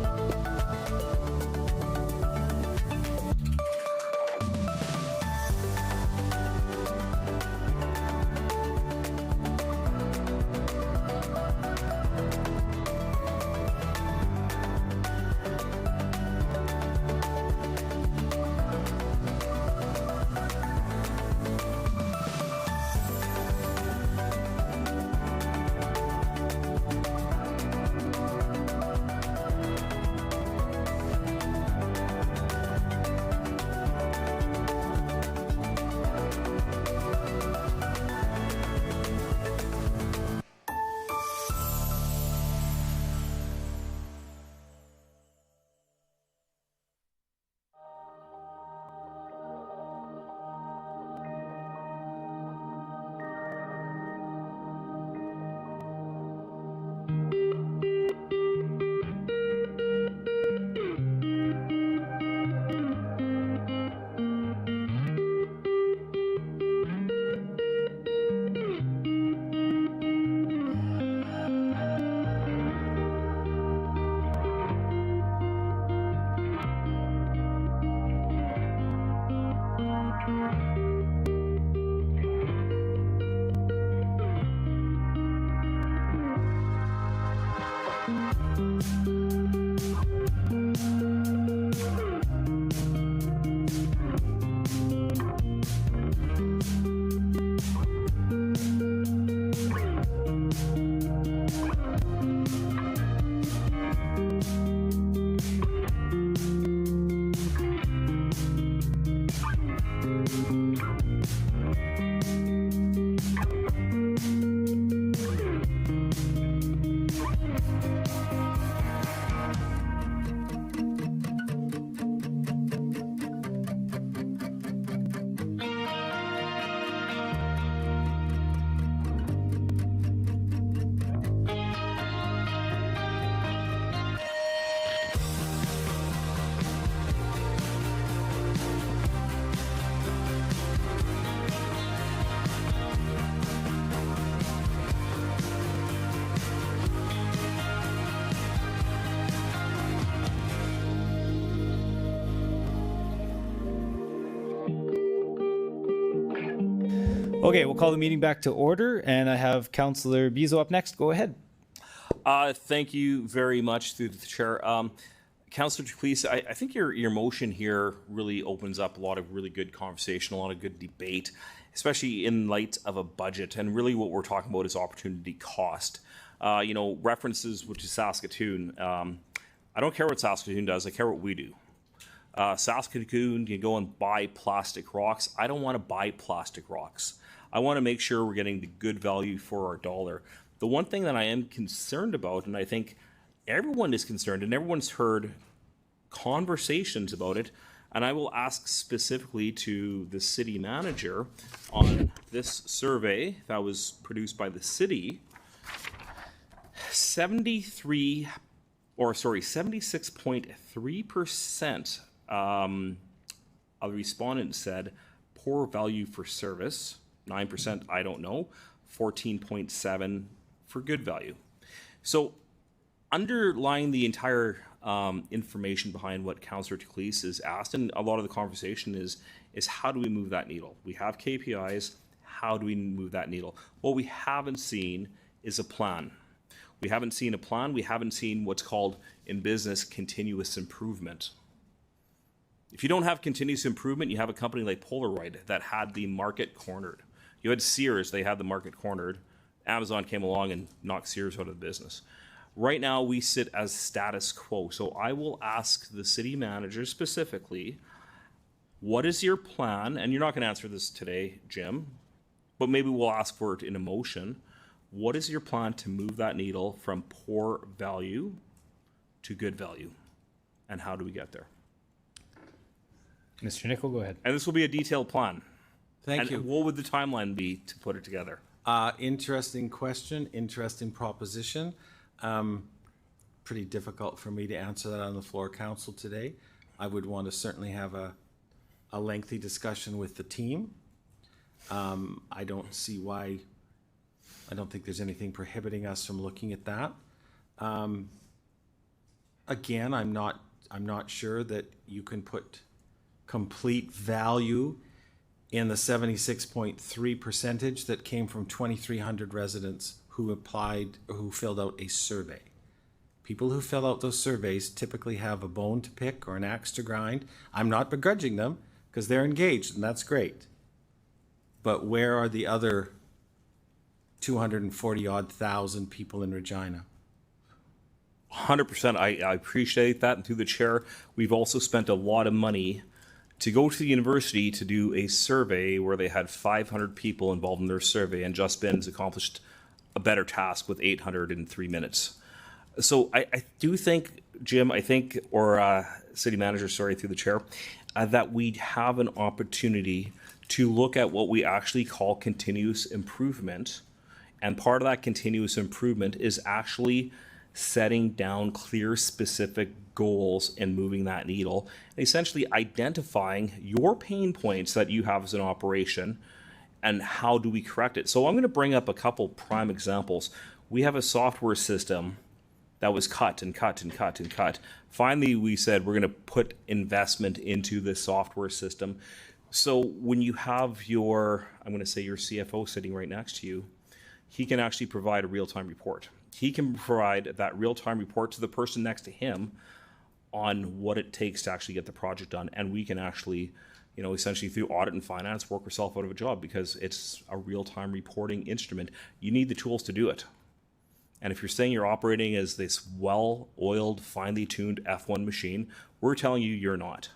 Speaker 1: Okay, we'll call the meeting back to order, and I have Councillor Bizo up next. Go ahead.
Speaker 9: Thank you very much through the chair. Councillor Teclise, I think your motion here really opens up a lot of really good conversation, a lot of good debate, especially in light of a budget. And really what we're talking about is opportunity cost. References, which is Saskatoon. I don't care what Saskatoon does. I care what we do. Saskatoon, you go and buy plastic rocks. I don't want to buy plastic rocks. I want to make sure we're getting the good value for our dollar. The one thing that I am concerned about, and I think everyone is concerned, and everyone's heard conversations about it, and I will ask specifically to the city manager on this survey that was produced by the city. 76.3% of the respondents said poor value for service. 9%, I don't know. 14.7% for good value. So underlying the entire information behind what Councillor Teclise has asked, and a lot of the conversation is how do we move that needle? We have KPIs. How do we move that needle? What we haven't seen is a plan. We haven't seen a plan. We haven't seen what's called in business continuous improvement. If you don't have continuous improvement, you have a company like Polaroid that had the market cornered. You had Sears, they had the market cornered. Amazon came along and knocked Sears out of the business. Right now, we sit as status quo. So I will ask the city manager specifically, what is your plan? And you're not going to answer this today, Jim, but maybe we'll ask for it in a motion. What is your plan to move that needle from poor value to good value? And how do we get there?
Speaker 1: Mr. Nicol, go ahead.
Speaker 9: And this will be a detailed plan.
Speaker 7: Thank you.
Speaker 9: What would the timeline be to put it together?
Speaker 7: Interesting question, interesting proposition. Pretty difficult for me to answer that on the floor, Council, today. I would want to certainly have a lengthy discussion with the team. I don't see why, I don't think there's anything prohibiting us from looking at that. Again, I'm not sure that you can put complete value in the 76.3% that came from 2,300 residents who applied or who filled out a survey. People who fill out those surveys typically have a bone to pick or an axe to grind. I'm not begrudging them because they're engaged and that's great. But where are the other 240 odd thousand people in Regina?
Speaker 9: 100%. I appreciate that. And through the chair, we've also spent a lot of money to go to the university to do a survey where they had 500 people involved in their survey, and Just Ben's accomplished a better task with 803 minutes. So I do think, Jim, or city manager, sorry, through the chair, that we have an opportunity to look at what we actually call continuous improvement. And part of that continuous improvement is actually setting down clear, specific goals and moving that needle, and essentially identifying your pain points that you have as an operation and how do we correct it. So I'm going to bring up a couple prime examples. We have a software system that was cut and cut and cut and cut. Finally, we said we're going to put investment into the software system. So when you have your, I'm going to say your CFO sitting right next to you, he can actually provide a real-time report. He can provide that real-time report to the person next to him on what it takes to actually get the project done. And we can actually, essentially through audit and finance, work ourselves out of a job because it's a real-time reporting instrument. You need the tools to do it. And if you're saying you're operating as this well-oiled, finely tuned F1 machine, we're telling you you're not.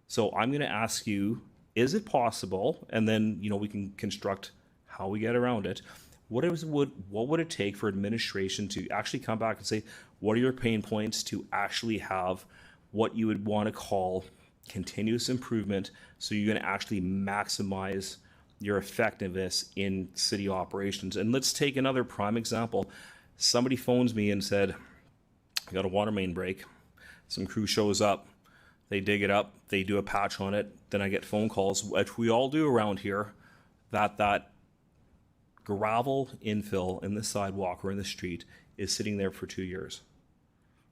Speaker 9: So I'm going to ask you, is it possible? And then, we can construct how we get around it. What would it take for administration to actually come back and say, what are your pain points to actually have what you would want to call continuous improvement so you can actually maximize your effectiveness in city operations? And let's take another prime example. Somebody phones me and said, I got a water main break. Some crew shows up. They dig it up. They do a patch on it. Then I get phone calls, which we all do around here, that gravel infill in the sidewalk or in the street is sitting there for 2 years.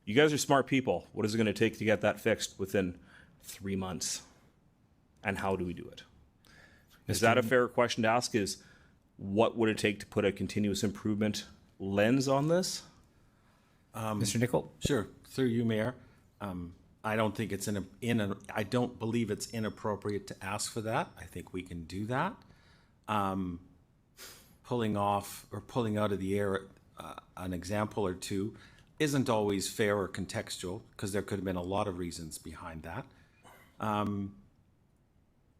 Speaker 9: You guys are smart people. What is it going to take to get that fixed within 3 months? And how do we do it? Is that a fair question to ask? Is what would it take to put a continuous improvement lens on this?
Speaker 1: Mr. Nicol?
Speaker 7: Sure. Through you, Mayor. I don't think it's I don't believe it's inappropriate to ask for that. I think we can do that. Pulling off or pulling out of the air an example or two isn't always fair or contextual because there could have been a lot of reasons behind that.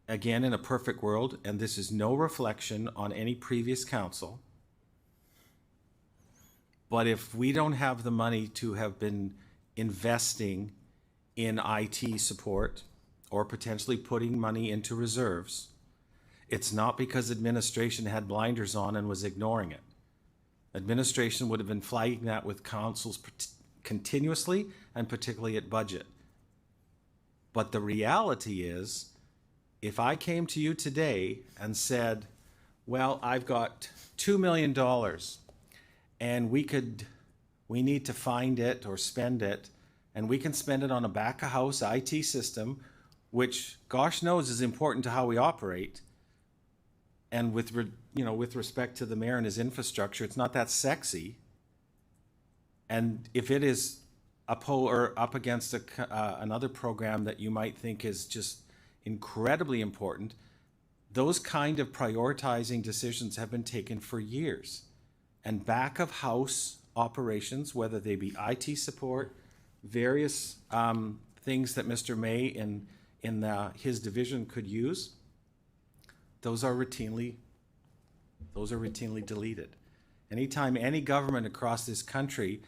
Speaker 7: Again, in a perfect world, and this is no reflection on any previous council, but if we don't have the money to have been investing in IT support or potentially putting money into reserves, it's not because administration had blinders on and was ignoring it. Administration would have been flagging that with councils continuously and particularly at budget. But the reality is, if I came to you today and said, well, I've got $2 million and we need to find it or spend it, and we can spend it on a back-of-house IT system, which gosh knows is important to how we operate. And with respect to the mayor and his infrastructure, it's not that sexy. And if it is up against another program that you might think is just incredibly important, those kind of prioritizing decisions have been taken for years. And back of house operations, whether they be IT support, various things that Mr. May in his division could use, those are routinely deleted. Anytime any government across this country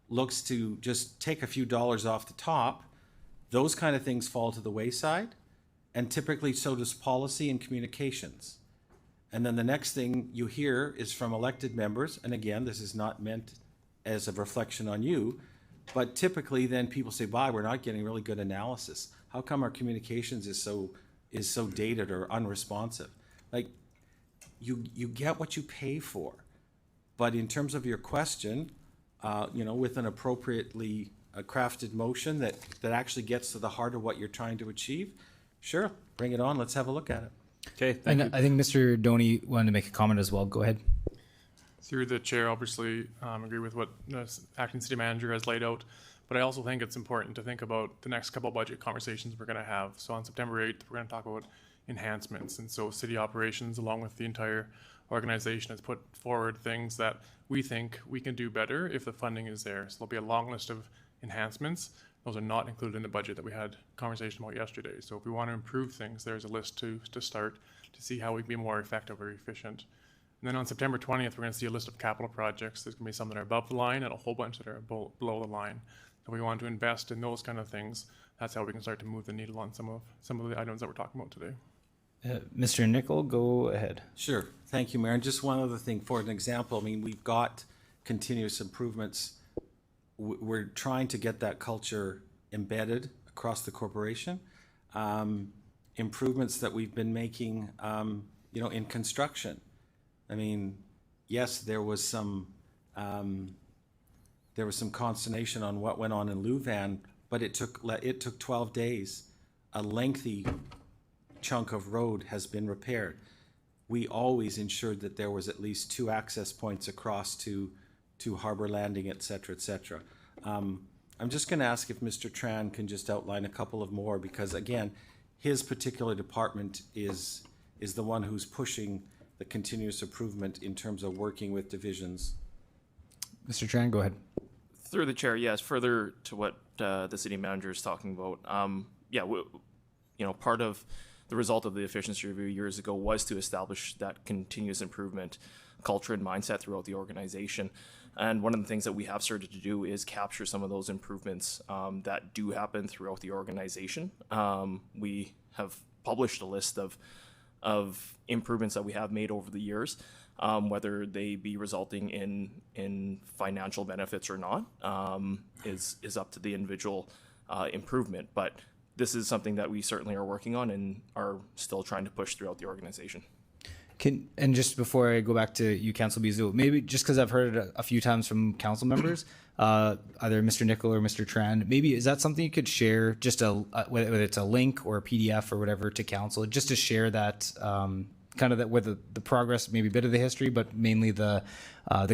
Speaker 7: looks to just take a few dollars off the top, those kind of things fall to the wayside, and typically so does policy and communications. And then the next thing you hear is from elected members, and again, this is not meant as a reflection on you, but typically then people say, we're not getting really good analysis. How come our communications is so dated or unresponsive? Like, you get what you pay for. But in terms of your question, with an appropriately crafted motion that actually gets to the heart of what you're trying to achieve, sure, bring it on. Let's have a look at it.
Speaker 9: Okay, thank you.
Speaker 1: I think Mr. Doney wanted to make a comment as well. Go ahead.
Speaker 13: Through the chair, obviously, agree with what the acting city manager has laid out, but I also think it's important to think about the next couple budget conversations we're going to have. So on September 8th, we're going to talk about enhancements, and so city operations, along with the entire organization, has put forward things that we think we can do better if the funding is there. So there'll be a long list of enhancements. Those are not included in the budget that we had conversation about yesterday. So if we want to improve things, there's a list to start to see how we can be more effective or efficient. And then on September 20th, we're going to see a list of capital projects. There's going to be some that are above the line and a whole bunch that are below the line. So we want to invest in those kind of things. That's how we can start to move the needle on some of the items that we're talking about today.
Speaker 1: Mr. Nickel, go ahead.
Speaker 7: Sure. Thank you, Mayor. And just one other thing, for an example, I mean, we've got continuous improvements. We're trying to get that culture embedded across the corporation. Improvements that we've been making, in construction. I mean, yes, there was some consternation on what went on in Louvain, but it took 12 days. A lengthy chunk of road has been repaired. We always ensured that there was at least 2 access points across to Harbor Landing, et cetera, et cetera. I'm just going to ask if Mr. Tran can just outline a couple of more, because again, his particular department is the one who's pushing the continuous improvement in terms of working with divisions.
Speaker 1: Mr. Tran, go ahead.
Speaker 11: Through the chair, yes, further to what the city manager is talking about. Part of the result of the efficiency review years ago was to establish that continuous improvement culture and mindset throughout the organization. And one of the things that we have started to do is capture some of those improvements that do happen throughout the organization. We have published a list of improvements that we have made over the years, whether they be resulting in financial benefits or not, is up to the individual improvement. But this is something that we certainly are working on and are still trying to push throughout the organization.
Speaker 1: And just before I go back to you, Council Bizot, maybe just because I've heard it a few times from council members, either Mr. Nickel or Mr. Tran, maybe is that something you could share, just whether it's a link or a PDF or whatever to council, just to share that kind of that with the progress, maybe a bit of the history, but mainly the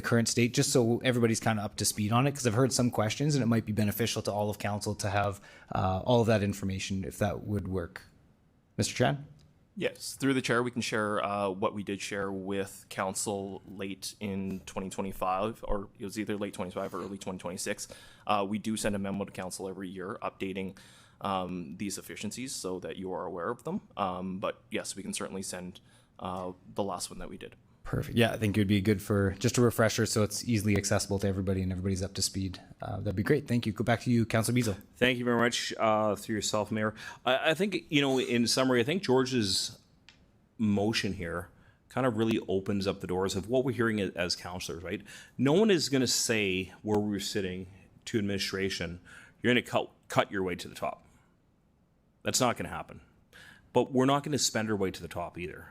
Speaker 1: current state, just so everybody's kind of up to speed on it, because I've heard some questions and it might be beneficial to all of council to have all of that information, if that would work. Mr. Tran?
Speaker 11: Yes, through the chair, we can share what we did share with council late in 2025, or it was either late 2025 or early 2026. We do send a memo to council every year updating these efficiencies so that you are aware of them. But yes, we can certainly send the last one that we did.
Speaker 1: Perfect. Yeah, I think it would be good for just a refresher so it's easily accessible to everybody and everybody's up to speed. That'd be great. Thank you. Go back to you, Councilor Bizot.
Speaker 9: Thank you very much through yourself, Mayor. I think, in summary, I think George's motion here kind of really opens up the doors of what we're hearing as councillors, right? No one is going to say where we're sitting to administration, you're going to cut your way to the top. That's not going to happen. But we're not going to spend our way to the top either.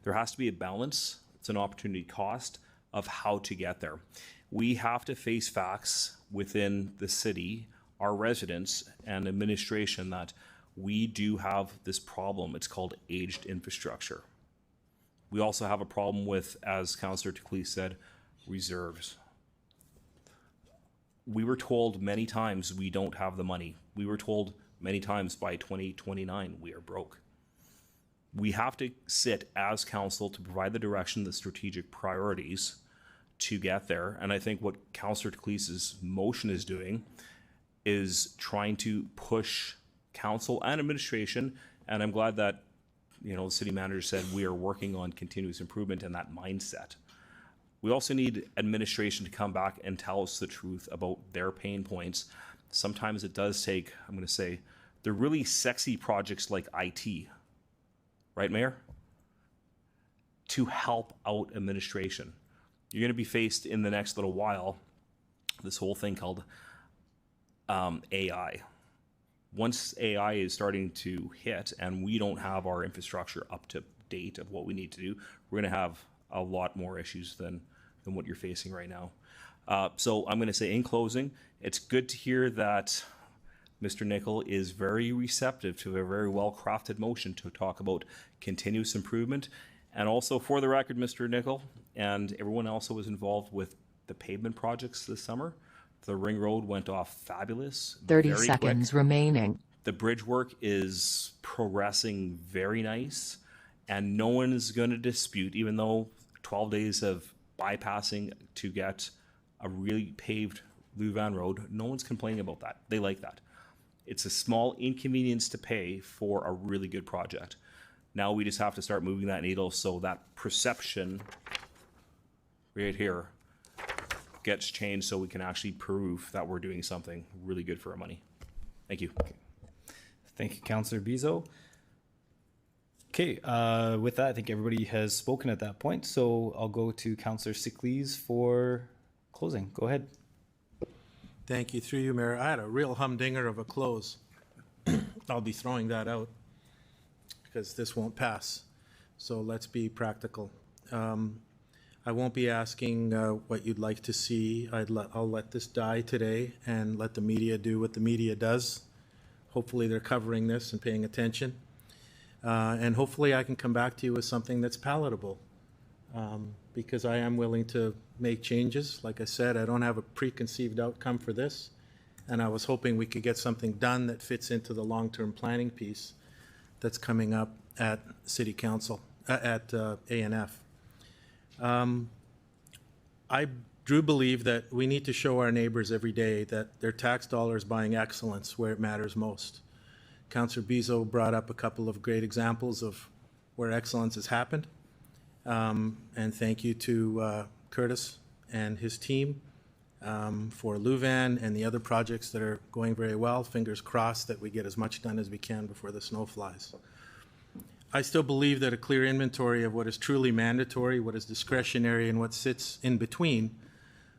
Speaker 9: There has to be a balance. It's an opportunity cost of how to get there. We have to face facts within the city, our residents and administration, that we do have this problem. It's called aged infrastructure. We also have a problem with, as Councillor Teclis said, reserves. We were told many times we don't have the money. We were told many times by 2029 we are broke. We have to sit as council to provide the direction, the strategic priorities to get there. And I think what Councillor Teclis's motion is doing is trying to push council and administration. And I'm glad that, the city manager said we are working on continuous improvement and that mindset. We also need administration to come back and tell us the truth about their pain points. Sometimes it does take, I'm going to say, the really sexy projects like IT, right, Mayor? To help out administration. You're going to be faced in the next little while this whole thing called AI. Once AI is starting to hit and we don't have our infrastructure up to date of what we need to do, we're going to have a lot more issues than what you're facing right now. So I'm going to say in closing, it's good to hear that Mr. Nickel is very receptive to a very well-crafted motion to talk about continuous improvement. And also, for the record, Mr. Nickel and everyone else who was involved with the pavement projects this summer, the ring road went off fabulous.
Speaker 21: 30
Speaker 9: very
Speaker 21: seconds
Speaker 9: quick.
Speaker 21: remaining.
Speaker 9: The bridge work is progressing very nice, and no one is going to dispute, even though 12 days of bypassing to get a really paved Louvain Road, no one's complaining about that. They like that. It's a small inconvenience to pay for a really good project. Now we just have to start moving that needle so that perception right here gets changed so we can actually prove that we're doing something really good for our money. Thank you.
Speaker 1: Thank you, Councillor Bezo. Okay, with that, I think everybody has spoken at that point, so I'll go to Councillor Sicklys for closing. Go ahead.
Speaker 4: Thank you. Through you, Mayor. I had a real humdinger of a close. I'll be throwing that out because this won't pass. So let's be practical. I won't be asking what you'd like to see. I'll let this die today and let the media do what the media does. Hopefully they're covering this and paying attention. And hopefully I can come back to you with something that's palatable. Because I am willing to make changes. Like I said, I don't have a preconceived outcome for this. And I was hoping we could get something done that fits into the long-term planning piece that's coming up at City Council, at A&F. I do believe that we need to show our neighbors every day that their tax dollars buying excellence where it matters most. Councillor Bezo brought up a couple of great examples of where excellence has happened. And thank you to Curtis and his team for Louvain and the other projects that are going very well. Fingers crossed that we get as much done as we can before the snow flies. I still believe that a clear inventory of what is truly mandatory, what is discretionary, and what sits in between,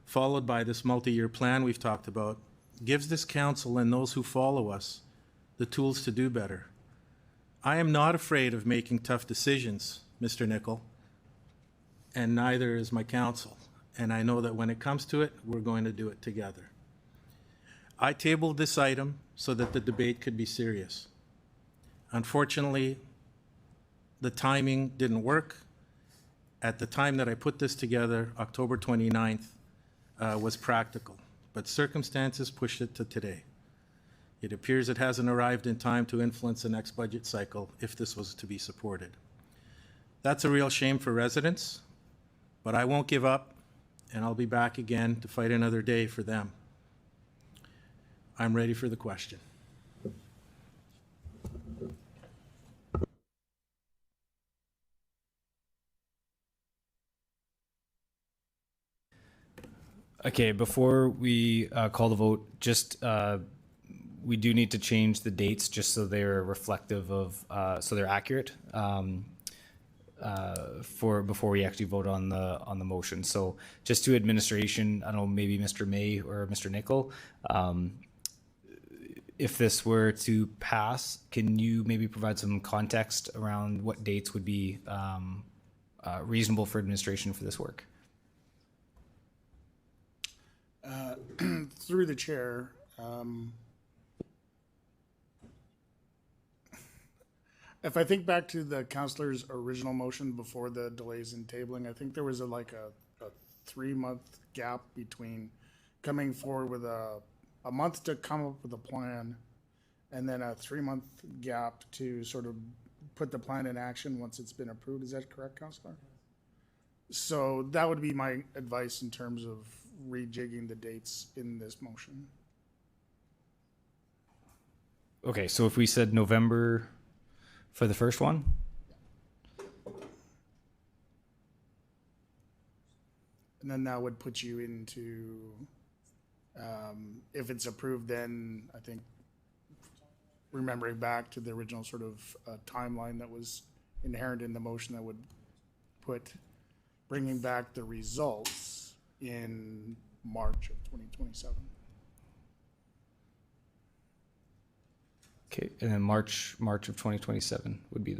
Speaker 4: followed by this multi-year plan we've talked about, gives this council and those who follow us the tools to do better. I am not afraid of making tough decisions, Mr. Nickel, and neither is my council. And I know that when it comes to it, we're going to do it together. I tabled this item so that the debate could be serious. Unfortunately, the timing didn't work. At the time that I put this together, October 29th, was practical, but circumstances pushed it to today. It appears it hasn't arrived in time to influence the next budget cycle if this was to be supported. That's a real shame for residents, but I won't give up, and I'll be back again to fight another day for them. I'm ready for the question.
Speaker 1: Okay, before we call the vote, just we do need to change the dates just so they're reflective of, so they're accurate for before we actually vote on the motion. So just to administration, I don't know, maybe Mr. May or Mr. Nickel, if this were to pass, can you maybe provide some context around what dates would be reasonable for administration for this work?
Speaker 8: Through the chair, if I think back to the councillor's original motion before the delays in tabling, I think there was a 3-month gap between coming forward with a month to come up with a plan and then a 3-month gap to sort of put the plan in action once it's been approved. Is that correct, councillor? So that would be my advice in terms of rejigging the dates in this motion.
Speaker 1: Okay, so if we said November for the first one?
Speaker 8: And then that would put you into, if it's approved, then I think remembering back to the original sort of timeline that was inherent in the motion, that would put bringing back the results in March of 2027.
Speaker 1: Okay, and then March of 2027 would be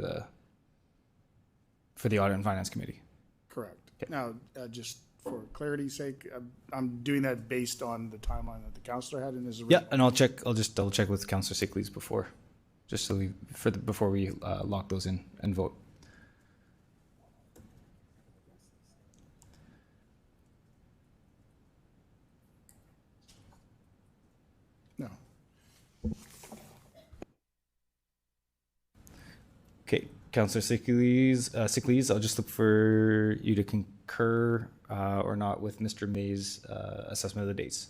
Speaker 1: for the Audit and Finance Committee.
Speaker 8: Correct.
Speaker 1: Okay.
Speaker 8: Now, just for clarity's sake, I'm doing that based on the timeline that the counselor had in his
Speaker 1: Yeah,
Speaker 8: original.
Speaker 1: and I'll just double check with Councillor Sickleys before, just so before we lock those in and vote.
Speaker 8: No.
Speaker 1: Okay, Councillor Sickleys, I'll just look for you to concur or not with Mr. May's assessment of the dates.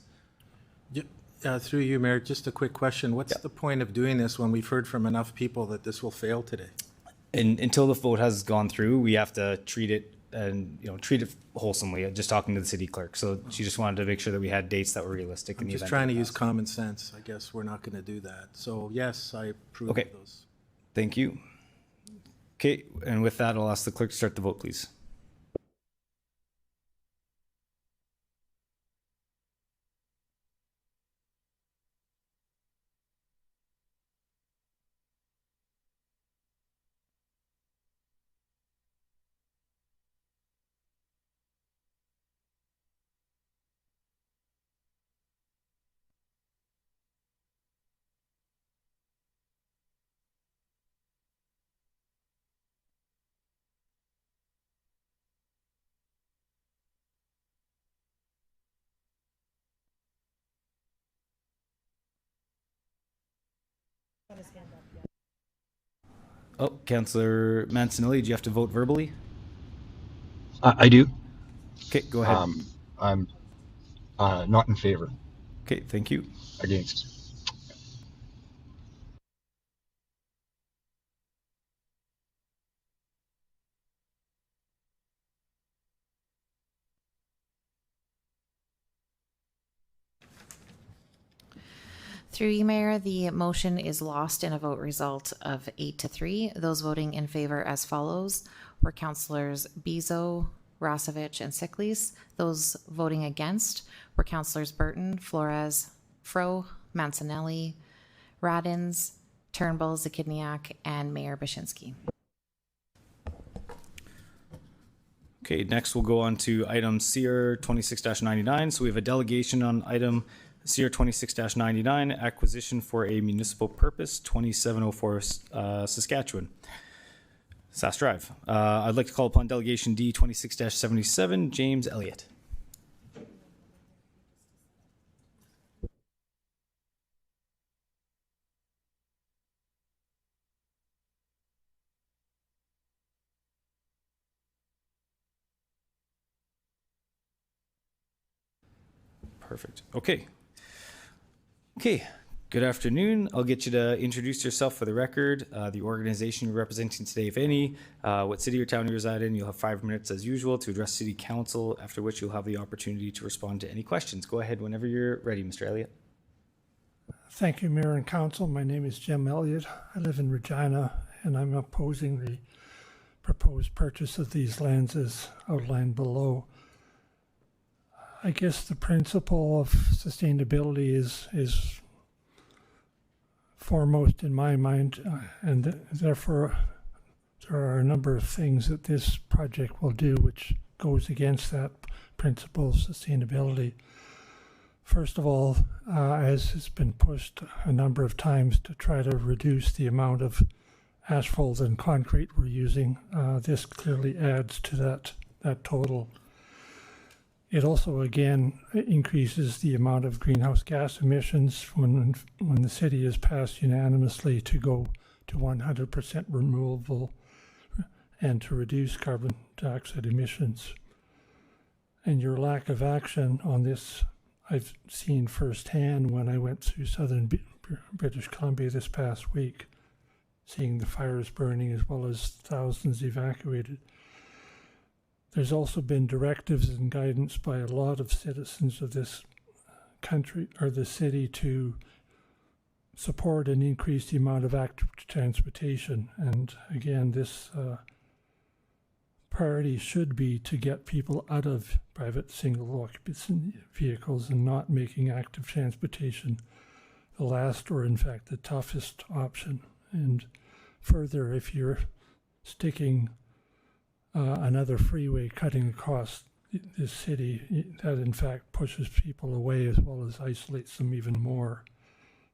Speaker 4: Through you, Mayor, just a quick question. What's the point of doing this when we've heard from enough people that this will fail today?
Speaker 1: And until the vote has gone through, we have to treat it wholesomely. Just talking to the city clerk, so she just wanted to make sure that we had dates that were realistic.
Speaker 4: I'm just trying to use common sense. I guess we're not going to do that. So yes, I approve of those.
Speaker 1: Thank you. Okay, and with that, I'll ask the clerk to start the vote, please. Oh, Councillor Mancinelli, do you have to vote verbally?
Speaker 18: I do.
Speaker 1: Okay, go ahead.
Speaker 18: I'm not in favor.
Speaker 1: Okay, thank you.
Speaker 18: Against.
Speaker 6: Through you, Mayor, the motion is lost in a vote result of 8-3. Those voting in favor as follows were Councillors Bezo, Rasevich, and Sickleys. Those voting against were Councillors Burton, Flores, Fro, Mancinelli, Radins, Turnbull, Zakidniak, and Mayor Bashinsky.
Speaker 1: Okay, next we'll go on to item CR 26-99. So we have a delegation on item CR 26-99, acquisition for a municipal purpose, 2704 Saskatchewan. Sass Drive. I'd like to call upon delegation D 26-77, James Elliott. Perfect. Okay. Okay. Good afternoon. I'll get you to introduce yourself for the record, the organization you're representing today, if any, what city or town you reside in. You'll have 5 minutes as usual to address City Council, after which you'll have the opportunity to respond to any questions. Go ahead whenever you're ready, Mr. Elliott.
Speaker 21: Thank you, Mayor and Council. My name is Jim Elliott. I live in Regina, and I'm opposing the proposed purchase of these lands as outlined below. I guess the principle of sustainability is foremost in my mind, and therefore there are a number of things that this project will do which goes against that principle of sustainability. First of all, as has been pushed a number of times to try to reduce the amount of asphalt and concrete we're using, this clearly adds to that total. It also, again, increases the amount of greenhouse gas emissions when the city has passed unanimously to go to 100% renewable and to reduce carbon dioxide emissions. And your lack of action on this, I've seen firsthand when I went through southern British Columbia this past week, seeing the fires burning as well as thousands evacuated. There's also been directives and guidance by a lot of citizens of this country or the city to support and increase the amount of active transportation. And again, this priority should be to get people out of private single occupancy vehicles and not making active transportation the last or in fact the toughest option. And further, if you're sticking another freeway cutting across this city that in fact pushes people away as well as isolates them even more.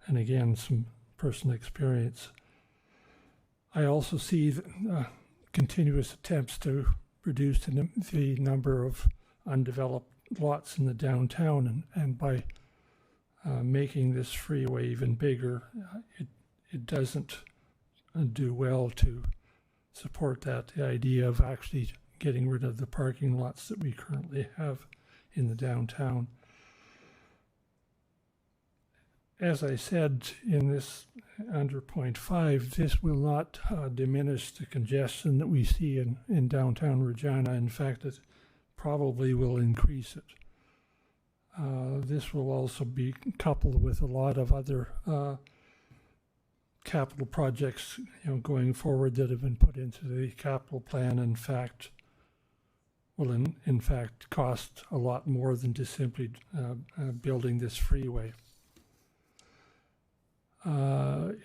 Speaker 21: And again, some personal experience. I also see continuous attempts to reduce the number of undeveloped lots in the downtown, and by making this freeway even bigger, it doesn't do well to support that, the idea of actually getting rid of the parking lots that we currently have in the downtown. As I said in this under point 5, this will not diminish the congestion that we see in downtown Regina. In fact, it probably will increase it. This will also be coupled with a lot of other capital projects, going forward that have been put into the capital plan. In fact, will in fact cost a lot more than just simply building this freeway.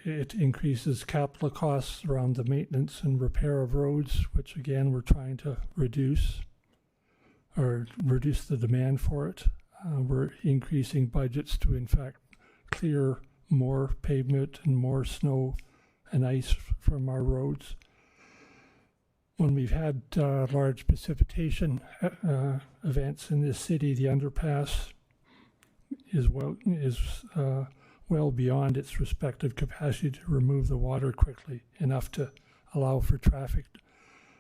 Speaker 21: It increases capital costs around the maintenance and repair of roads, which again we're trying to reduce the demand for it. We're increasing budgets to in fact clear more pavement and more snow and ice from our roads. When we've had large precipitation events in this city, the underpass is well beyond its respective capacity to remove the water quickly enough to allow for traffic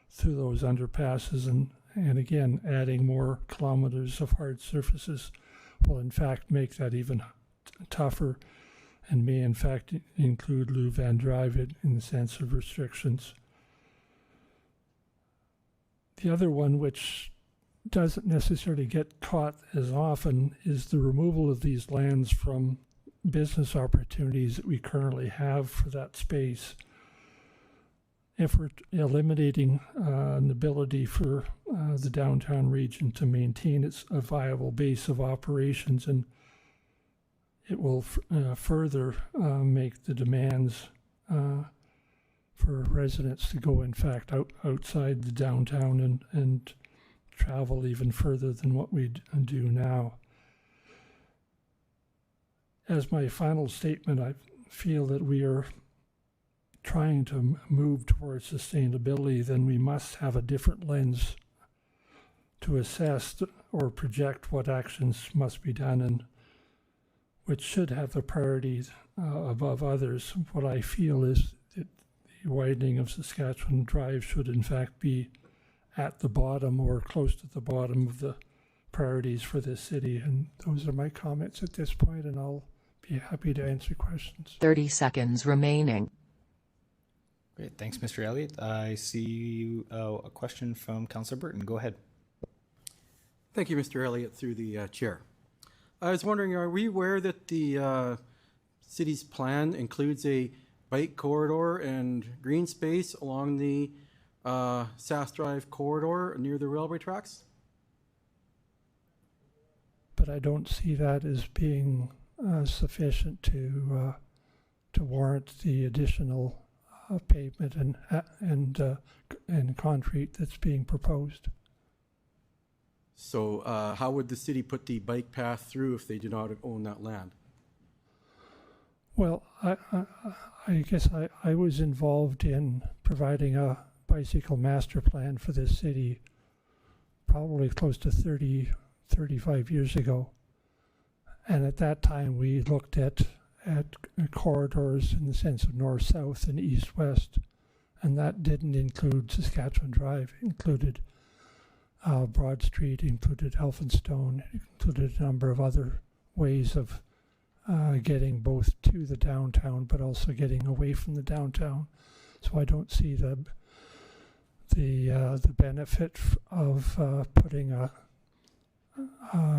Speaker 21: through those underpasses, and again, adding more kilometers of hard surfaces will in fact make that even tougher, and may in fact include Lou Van Drive in the sense of restrictions. The other one, which doesn't necessarily get caught as often, is the removal of these lands from business opportunities that we currently have for that space. If we're eliminating an ability for the downtown region to maintain a viable base of operations, and it will further make the demands for residents to go in fact outside the downtown and travel even further than what we do now. As my final statement, I feel that we are trying to move towards sustainability, then we must have a different lens to assess or project what actions must be done, and which should have the priority above others. What I feel is that the widening of Saskatchewan Drive should in fact be at the bottom or close to the bottom of the priorities for this city. And those are my comments at this point, and I'll be happy to answer questions.
Speaker 2: 30 seconds remaining.
Speaker 1: Great, thanks, Mr. Elliott. I see a question from Councillor Burton. Go ahead.
Speaker 19: Thank you, Mr. Elliott, through the chair. I was wondering, are we aware that the city's plan includes a bike corridor and green space along the Sask Drive corridor near the railway tracks?
Speaker 21: But I don't see that as being sufficient to warrant the additional pavement and concrete that's being proposed.
Speaker 19: So how would the city put the bike path through if they do not own that land?
Speaker 21: Well, I guess I was involved in providing a bicycle master plan for this city probably close to 35 years ago. And at that time, we looked at corridors in the sense of north-south and east-west, and that didn't include Saskatchewan Drive. It included Broad Street, included Elphinstone, included a number of other ways of getting both to the downtown, but also getting away from the downtown. So I don't see the benefit of putting a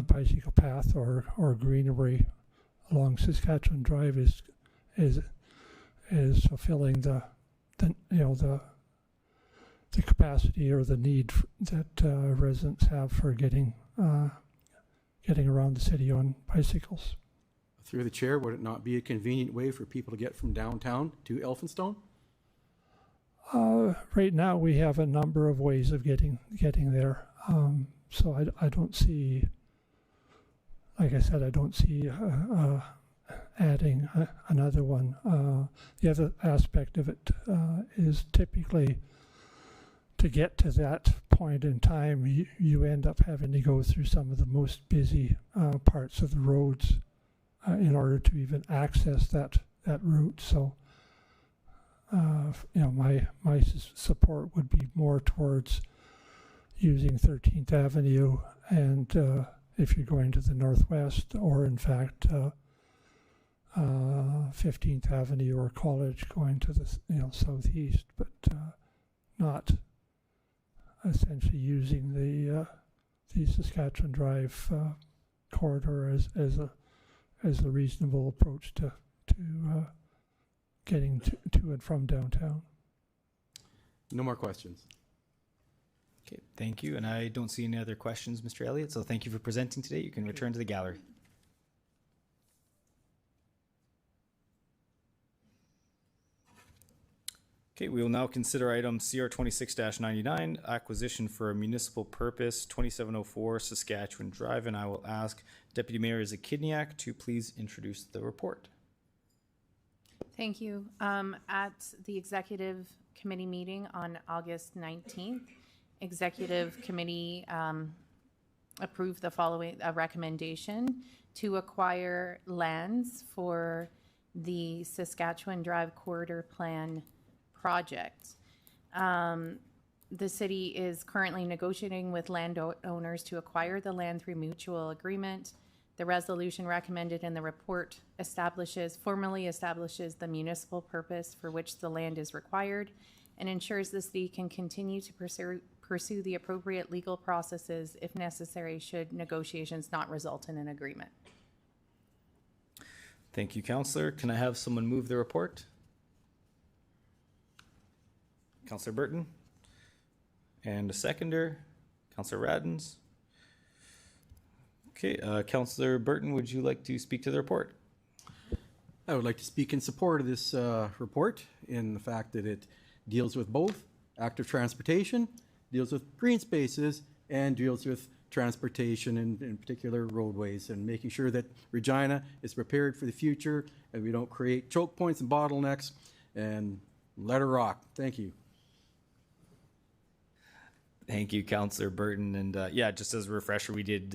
Speaker 21: bicycle path or greenery along Saskatchewan Drive is fulfilling the capacity or the need that residents have for getting around the city on bicycles.
Speaker 19: Through the chair, would it not be a convenient way for people to get from downtown to Elphinstone?
Speaker 21: Right now, we have a number of ways of getting there. So I don't see, like I said, I don't see adding another one. The other aspect of it is typically to get to that point in time, you end up having to go through some of the most busy parts of the roads in order to even access that route. So, you know, my support would be more towards using 13th Avenue, and if you're going to the northwest, or in fact 15th Avenue or College going to the southeast, but not essentially using the Saskatchewan Drive corridor as a reasonable approach to getting to and from downtown.
Speaker 19: No more questions.
Speaker 1: Okay, thank you. And I don't see any other questions, Mr. Elliott, so thank you for presenting today. You can return to the gallery. Okay, we will now consider item CR 26-99, acquisition for a municipal purpose, 2704 Saskatchewan Drive, and I will ask Deputy Mayor Zakidniak to please introduce the report.
Speaker 5: Thank you. At the Executive Committee meeting on August 19th, Executive Committee approved the following recommendation to acquire lands for the Saskatchewan Drive Corridor Plan project. The city is currently negotiating with landowners to acquire the land through mutual agreement. The resolution recommended in the report formally establishes the municipal purpose for which the land is required and ensures the city can continue to pursue the appropriate legal processes if necessary should negotiations not result in an agreement.
Speaker 1: Thank you, Councillor. Can I have someone move the report? Councillor Burton. And a seconder, Councillor Radens. Okay, Councillor Burton, would you like to speak to the report?
Speaker 19: I would like to speak in support of this report in the fact that it deals with both active transportation, deals with green spaces, and deals with transportation, in particular roadways, and making sure that Regina is prepared for the future and we don't create choke points and bottlenecks, and let her rock. Thank you.
Speaker 1: Thank you, Councillor Burton. And yeah, just as a refresher, we did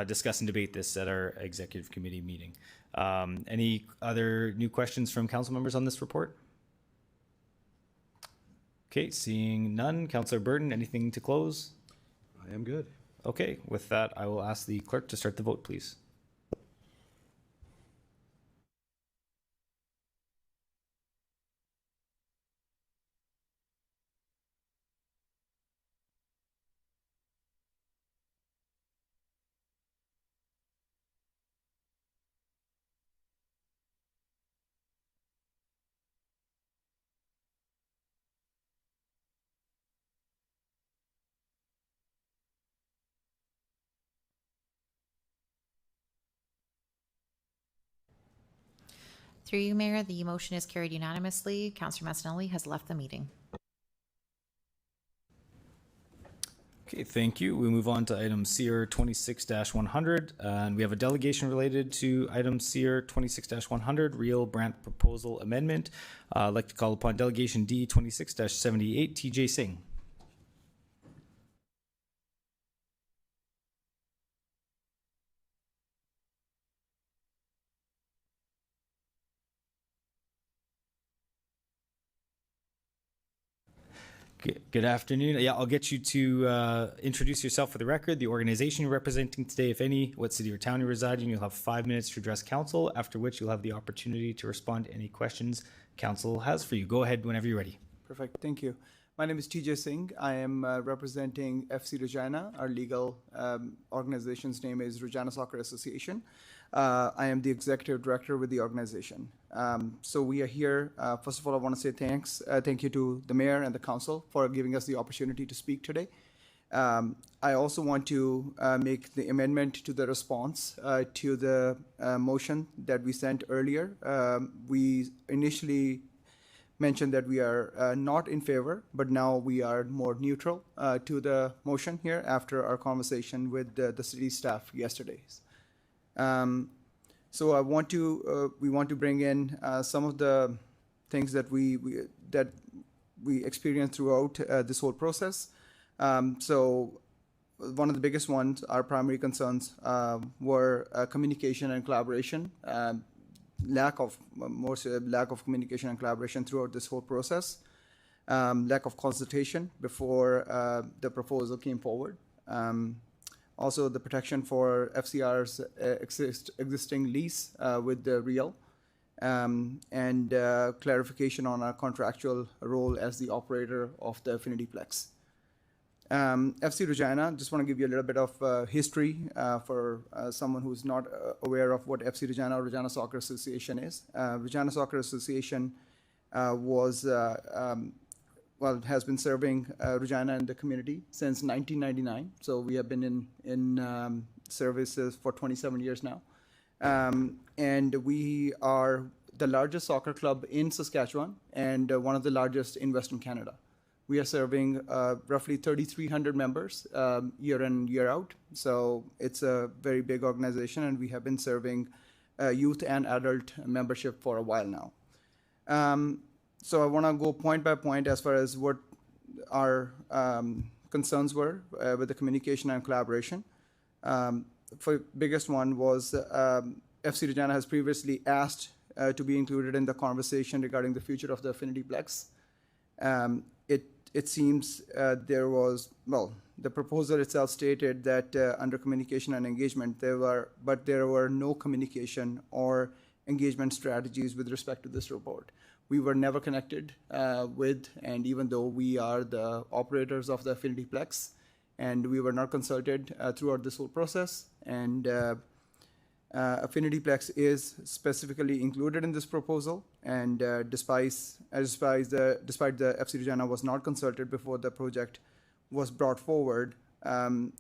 Speaker 1: discuss and debate this at our executive committee meeting. Any other new questions from council members on this report? Okay, seeing none. Councillor Burton, anything to close?
Speaker 19: I am good.
Speaker 1: Okay, with that, I will ask the clerk to start the vote, please.
Speaker 6: Through you, Mayor, the motion is carried unanimously. Councillor Massanelli has left the meeting.
Speaker 1: Okay, thank you. We move on to item CR 26-100, and we have a delegation related to item CR 26-100, Real Brant Proposal Amendment. I'd like to call upon Delegation D 26-78, TJ Singh. Good afternoon. Yeah, I'll get you to introduce yourself for the record, the organization you're representing today, if any, what city or town you reside in. You'll have 5 minutes to address council, after which you'll have the opportunity to respond to any questions council has for you. Go ahead whenever you're ready.
Speaker 22: Perfect. Thank you. My name is TJ Singh. I am representing FC Regina. Our legal organization's name is Regina Soccer Association. I am the executive director with the organization. So we are here. First of all, I want to say thank you to the mayor and the council for giving us the opportunity to speak today. I also want to make the amendment to the response to the motion that we sent earlier. We initially mention that we are not in favor, but now we are more neutral to the motion here after our conversation with the city staff yesterday. So I want to we want to bring in some of the things that we experienced throughout this whole process. So one of the biggest ones, our primary concerns were communication and collaboration. Lack of communication and collaboration throughout this whole process, lack of consultation before the proposal came forward. Also, the protection for FCR's existing lease with the REAL, and clarification on our contractual role as the operator of the Affinity Plex. FC Regina, just want to give you a little bit of history for someone who's not aware of what FC Regina or Regina Soccer Association is. Regina Soccer Association has been serving Regina and the community since 1999. So we have been in services for 27 years now. And we are the largest soccer club in Saskatchewan and one of the largest in Western Canada. We are serving roughly 3,300 members year in, year out. So it's a very big organization, and we have been serving youth and adult membership for a while now. So I want to go point by point as far as what our concerns were with the communication and collaboration. For biggest one was FC Regina has previously asked to be included in the conversation regarding the future of the Affinity Plex. It seems there was, the proposal itself stated that under communication and engagement, there were no communication or engagement strategies with respect to this report. We were never connected with, and even though we are the operators of the Affinity Plex, and we were not consulted throughout this whole process, and Affinity Plex is specifically included in this proposal, and despite the FC Regina was not consulted before the project was brought forward,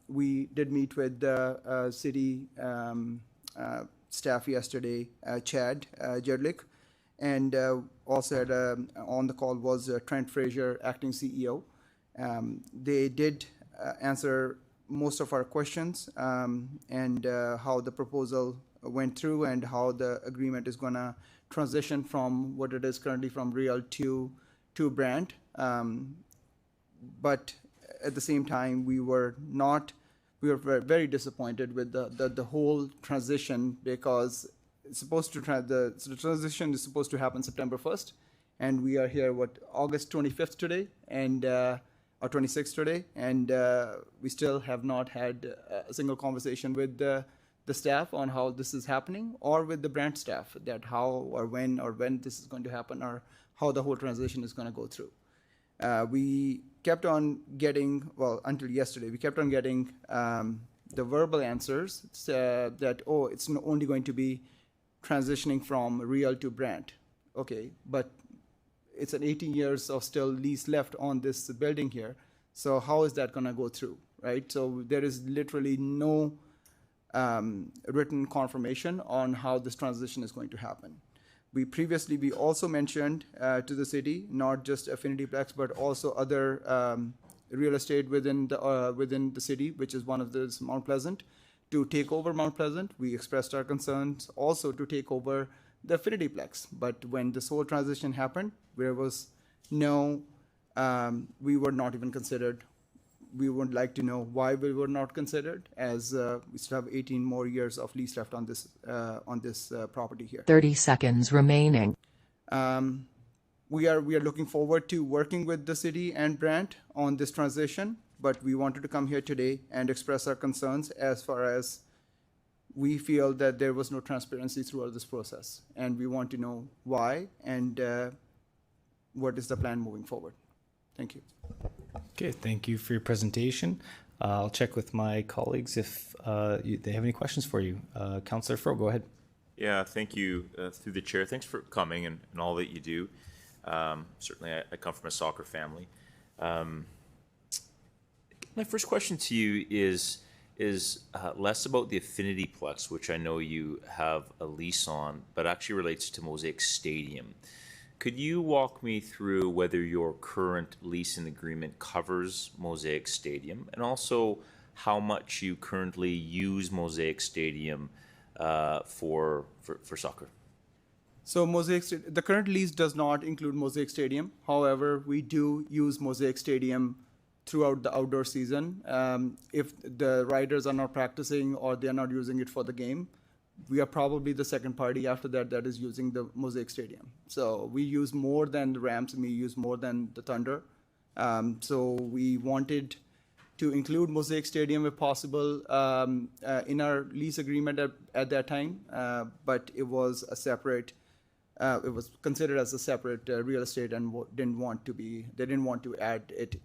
Speaker 22: we did meet with the city staff yesterday, Chad Jedlick, and also had, on the call was Trent Frazier, acting CEO. They did answer most of our questions and how the proposal went through and how the agreement is going to transition from what it is currently from Real to Brand. But at the same time, we were very disappointed with the whole transition, because it's supposed to the transition is supposed to happen September 1st, and we are here August 25th today, and or 26th today, and we still have not had a single conversation with the staff on how this is happening, or with the Brand staff, that how or when this is going to happen, or how the whole transition is going to go through. We kept on getting, until yesterday, we kept on getting the verbal answers that, it's only going to be transitioning from Real to Brand. Okay, but it's an 18 years of still lease left on this building here. So how is that going to go through, right? So there is literally no written confirmation on how this transition is going to happen. We also mentioned to the city, not just Affinity Plex, but also other real estate within the city, which is one of those, Mount Pleasant, to take over Mount Pleasant. We expressed our concerns also to take over the Affinity Plex. But when this whole transition happened, there was no, we were not even considered. We would like to know why we were not considered, as we still have 18 more years of lease left on this property here.
Speaker 2: 30 seconds remaining.
Speaker 22: We are looking forward to working with the city and Brand on this transition, but we wanted to come here today and express our concerns as far as we feel that there was no transparency throughout this process, and we want to know why and what is the plan moving forward. Thank you.
Speaker 1: Okay, thank you for your presentation. I'll check with my colleagues if they have any questions for you. Councillor Fro, go ahead.
Speaker 3: Yeah, thank you through the chair. Thanks for coming and all that you do. Certainly, I come from a soccer family. My first question to you is less about the Affinity Plex, which I know you have a lease on, but actually relates to Mosaic Stadium. Could you walk me through whether your current lease and agreement covers Mosaic Stadium, and also how much you currently use Mosaic Stadium for soccer?
Speaker 22: So the current lease does not include Mosaic Stadium. However, we do use Mosaic Stadium throughout the outdoor season. If the riders are not practicing or they are not using it for the game, we are probably the second party after that that is using the Mosaic Stadium. So we use more than the Rams and we use more than the Thunder. So we wanted to include Mosaic Stadium if possible in our lease agreement at that time, but it was a separate. It was considered as a separate real estate and they didn't want to add it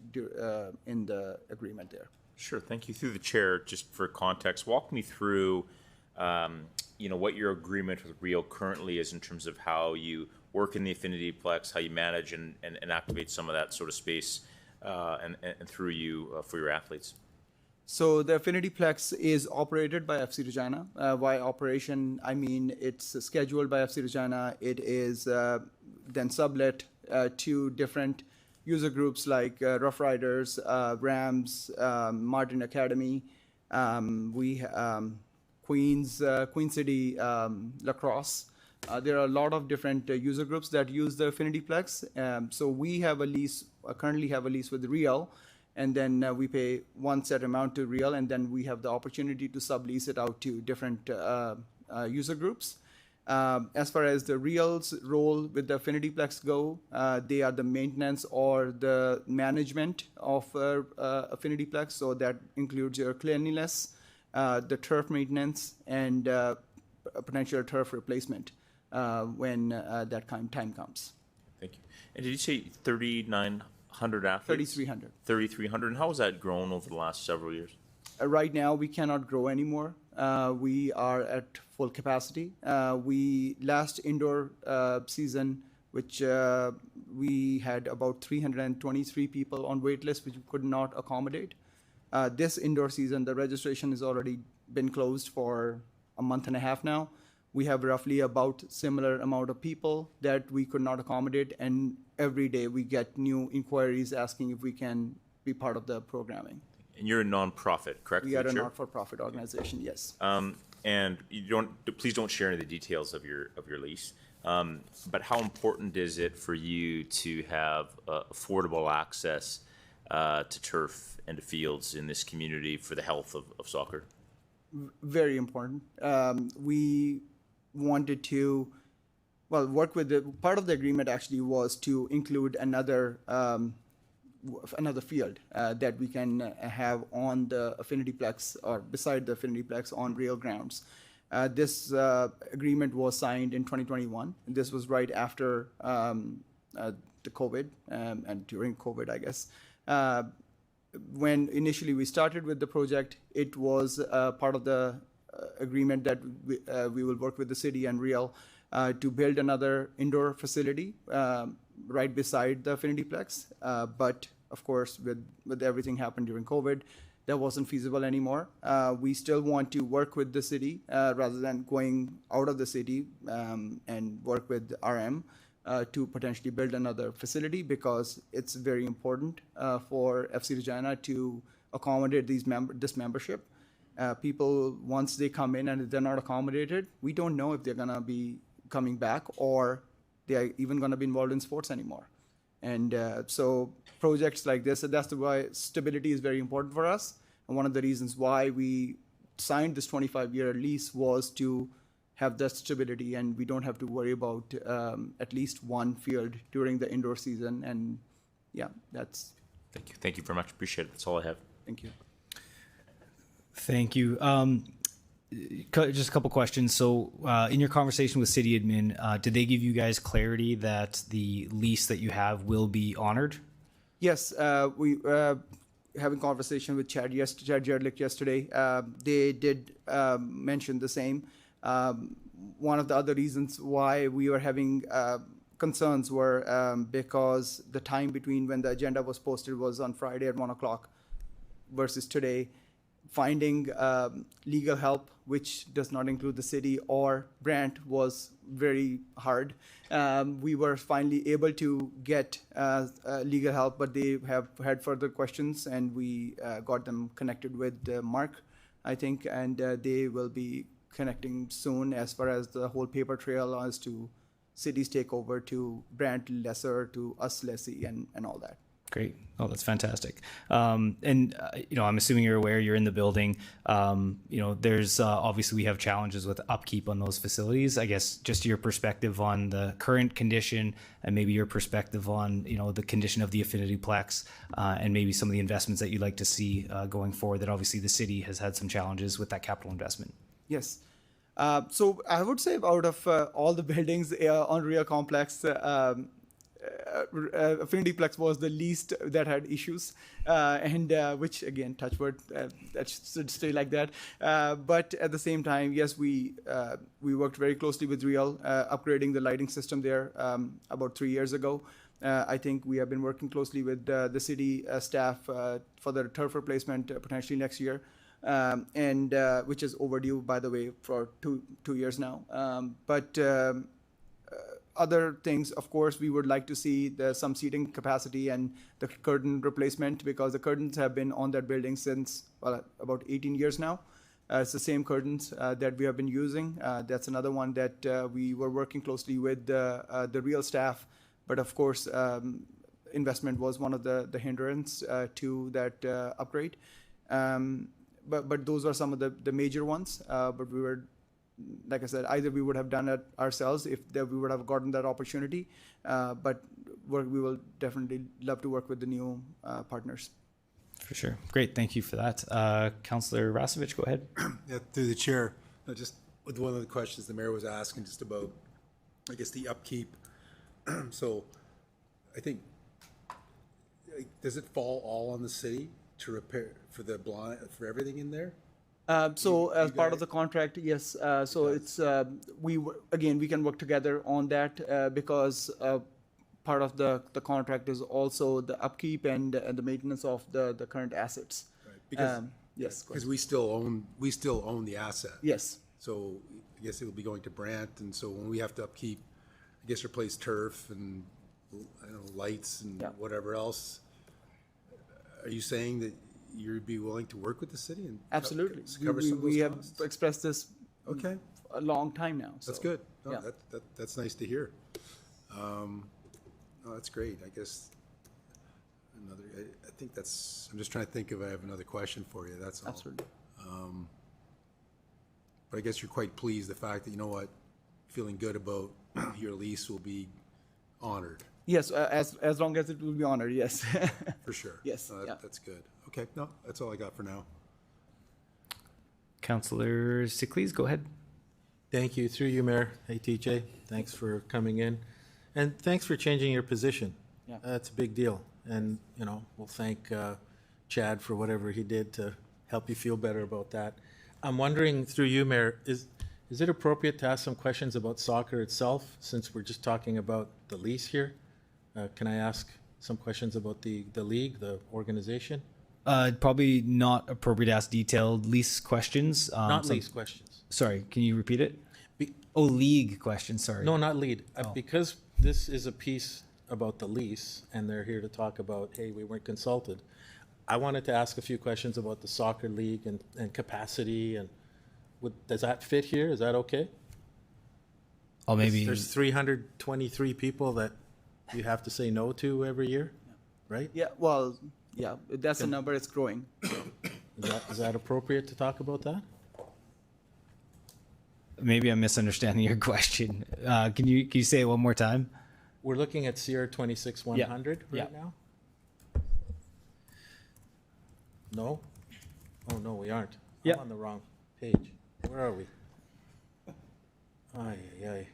Speaker 22: in the agreement there.
Speaker 3: Sure, thank you. Through the chair, just for context, walk me through what your agreement with Rio currently is in terms of how you work in the Affinity Plex, how you manage and activate some of that sort of space and through you for your athletes.
Speaker 22: So the Affinity Plex is operated by FC Regina. By operation, I mean it's scheduled by FC Regina. It is then sublet to different user groups like Rough Riders, Rams, Martin Academy, Queen City Lacrosse. There are a lot of different user groups that use the Affinity Plex. So we have a lease, currently have a lease with Real, and then we pay one set amount to Real, and then we have the opportunity to sublease it out to different user groups. As far as the Real's role with the Affinity Plex go, they are the maintenance or the management of Affinity Plex. So that includes your cleanliness, the turf maintenance, and potential turf replacement when that time comes.
Speaker 3: Thank you. And did you say 3,900 athletes?
Speaker 22: 3,300.
Speaker 3: 3,300. And how has that grown over the last several years?
Speaker 22: Right now, we cannot grow anymore. We are at full capacity. We last indoor season, which we had about 323 people on wait list, which we could not accommodate. This indoor season, the registration has already been closed for a month and a half now. We have roughly about similar amount of people that we could not accommodate, and every day we get new inquiries asking if we can be part of the programming.
Speaker 3: And you're a nonprofit, correct?
Speaker 22: We are a not-for-profit organization, yes.
Speaker 3: And please don't share any of the details of your lease. But how important is it for you to have affordable access to turf and to fields in this community for the health of soccer?
Speaker 22: Very important. We wanted to, work with part of the agreement actually was to include another field that we can have on the Affinity Plex or beside the Affinity Plex on Real grounds. This agreement was signed in 2021. This was right after the COVID and during COVID, I guess. When initially we started with the project, it was part of the agreement that we will work with the city and Real to build another indoor facility right beside the Affinity Plex. But of course, with everything happened during COVID, that wasn't feasible anymore. We still want to work with the city rather than going out of the city and work with RM to potentially build another facility, because it's very important for FC Regina to accommodate this membership. People, once they come in and if they're not accommodated, we don't know if they're going to be coming back or they're even going to be involved in sports anymore. And so projects like this, that's why stability is very important for us. And one of the reasons why we signed this 25-year lease was to have that stability, and we don't have to worry about at least one field during the indoor season. And yeah, that's.
Speaker 3: Thank you. Thank you very much. Appreciate it. That's all I have.
Speaker 22: Thank you.
Speaker 1: Thank you. Just a couple questions. So in your conversation with city admin, did they give you guys clarity that the lease that you have will be honored?
Speaker 22: Yes, we having conversation with Chad Jerdlich yesterday. They did mention the same. One of the other reasons why we were having concerns were because the time between when the agenda was posted was on Friday at 1 o'clock versus today. finding legal help, which does not include the city or Brant, was very hard. We were finally able to get legal help, but they have had further questions, and we got them connected with Mark, I think, and they will be connecting soon as far as the whole paper trail as to cities takeover, to Brant lesser, to us lessee, and all that.
Speaker 1: Great. Oh, that's fantastic. I'm assuming you're aware, you're in the building. There's obviously we have challenges with upkeep on those facilities. I guess just your perspective on the current condition and maybe your perspective on, the condition of the Affinity Plex and maybe some of the investments that you'd like to see going forward, that obviously the city has had some challenges with that capital investment.
Speaker 22: Yes. So I would say out of all the buildings on Rio Complex, Affinity Plex was the least that had issues, and which again, touch wood, that should stay like that. But at the same time, yes, we worked very closely with Real, upgrading the lighting system there about 3 years ago. I think we have been working closely with the city staff for the turf replacement potentially next year, and which is overdue, by the way, for two years now. But other things, of course, we would like to see some seating capacity and the curtain replacement, because the curtains have been on that building since about 18 years now. It's the same curtains that we have been using. That's another one that we were working closely with the Real staff, but of course, investment was one of the hindrance to that upgrade. But those are some of the major ones. But we were, like I said, either we would have done it ourselves if we would have gotten that opportunity, but we will definitely love to work with the new partners.
Speaker 1: For sure. Great. Thank you for that. Councillor Rasevich, go ahead.
Speaker 20: Yeah, through the chair, just with one of the questions the mayor was asking just about, I guess, the upkeep. So I think, does it fall all on the city to repair for everything in there?
Speaker 22: So as part of the contract, yes. So it's we can work together on that because part of the contract is also the upkeep and the maintenance of the current assets.
Speaker 20: Right. Because
Speaker 22: yes,
Speaker 20: because we still own the asset.
Speaker 22: Yes.
Speaker 20: So I guess it will be going to Brant, and so when we have to upkeep, I guess replace turf and lights and whatever else. Are you saying that you'd be willing to work with the city and
Speaker 22: absolutely
Speaker 20: cover some of those
Speaker 22: we have
Speaker 20: costs?
Speaker 22: expressed this a long time now. So.
Speaker 20: That's good. No,
Speaker 22: Yeah.
Speaker 20: that's nice to hear. No, that's great. I guess I think that's. I'm just trying to think if I have another question for you. That's all.
Speaker 22: Absolutely.
Speaker 20: But I guess you're quite pleased the fact that feeling good about your lease will be honored.
Speaker 22: Yes, as long as it will be honored. Yes.
Speaker 20: For sure.
Speaker 22: Yes.
Speaker 20: That's good. Okay. No, that's all I got for now.
Speaker 1: Councillor Sicklys, go ahead.
Speaker 4: Thank you. Through you, Mayor. Hey, TJ. Thanks for coming in. And thanks for changing your position.
Speaker 22: Yeah.
Speaker 4: That's a big deal. And, we'll thank Chad for whatever he did to help you feel better about that. I'm wondering, through you, Mayor, is it appropriate to ask some questions about soccer itself, since we're just talking about the lease here? Can I ask some questions about the league, the organization?
Speaker 1: Probably not appropriate to ask detailed lease questions.
Speaker 4: Not lease questions.
Speaker 1: Sorry, can you repeat it? League questions, sorry.
Speaker 4: No, not lead. Because this is a piece about the lease, and they're here to talk about, hey, we weren't consulted. I wanted to ask a few questions about the soccer league and capacity, and does that fit here? Is that okay?
Speaker 1: Oh, maybe.
Speaker 4: There's 323 people that you have to say no to every year, right?
Speaker 22: Yeah, well, yeah, that's the number. It's growing.
Speaker 4: Is that appropriate to talk about that?
Speaker 1: Maybe I'm misunderstanding your question. Can you say it one more time?
Speaker 4: We're looking at CR 26100 right now. No? Oh, no, we aren't. I'm on the wrong page. Where are we? Ay, ay, ay.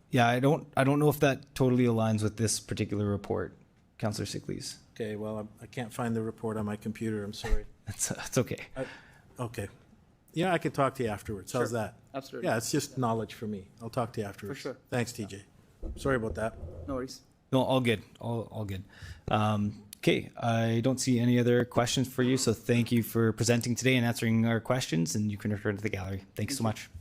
Speaker 1: Yeah, I don't know if that totally aligns with this particular report, Councillor Sicklys.
Speaker 4: Okay, well, I can't find the report on my computer. I'm sorry.
Speaker 1: That's okay.
Speaker 4: Okay. Yeah, I can talk to you afterwards. How's that?
Speaker 22: Absolutely.
Speaker 4: Yeah, it's just knowledge for me. I'll talk to you afterwards.
Speaker 22: For sure.
Speaker 4: Thanks, TJ. Sorry about that.
Speaker 22: No worries.
Speaker 1: No, all good. All good. Okay, I don't see any other questions for you, so thank you for presenting today and answering our questions, and you can return to the gallery. Thank you so much.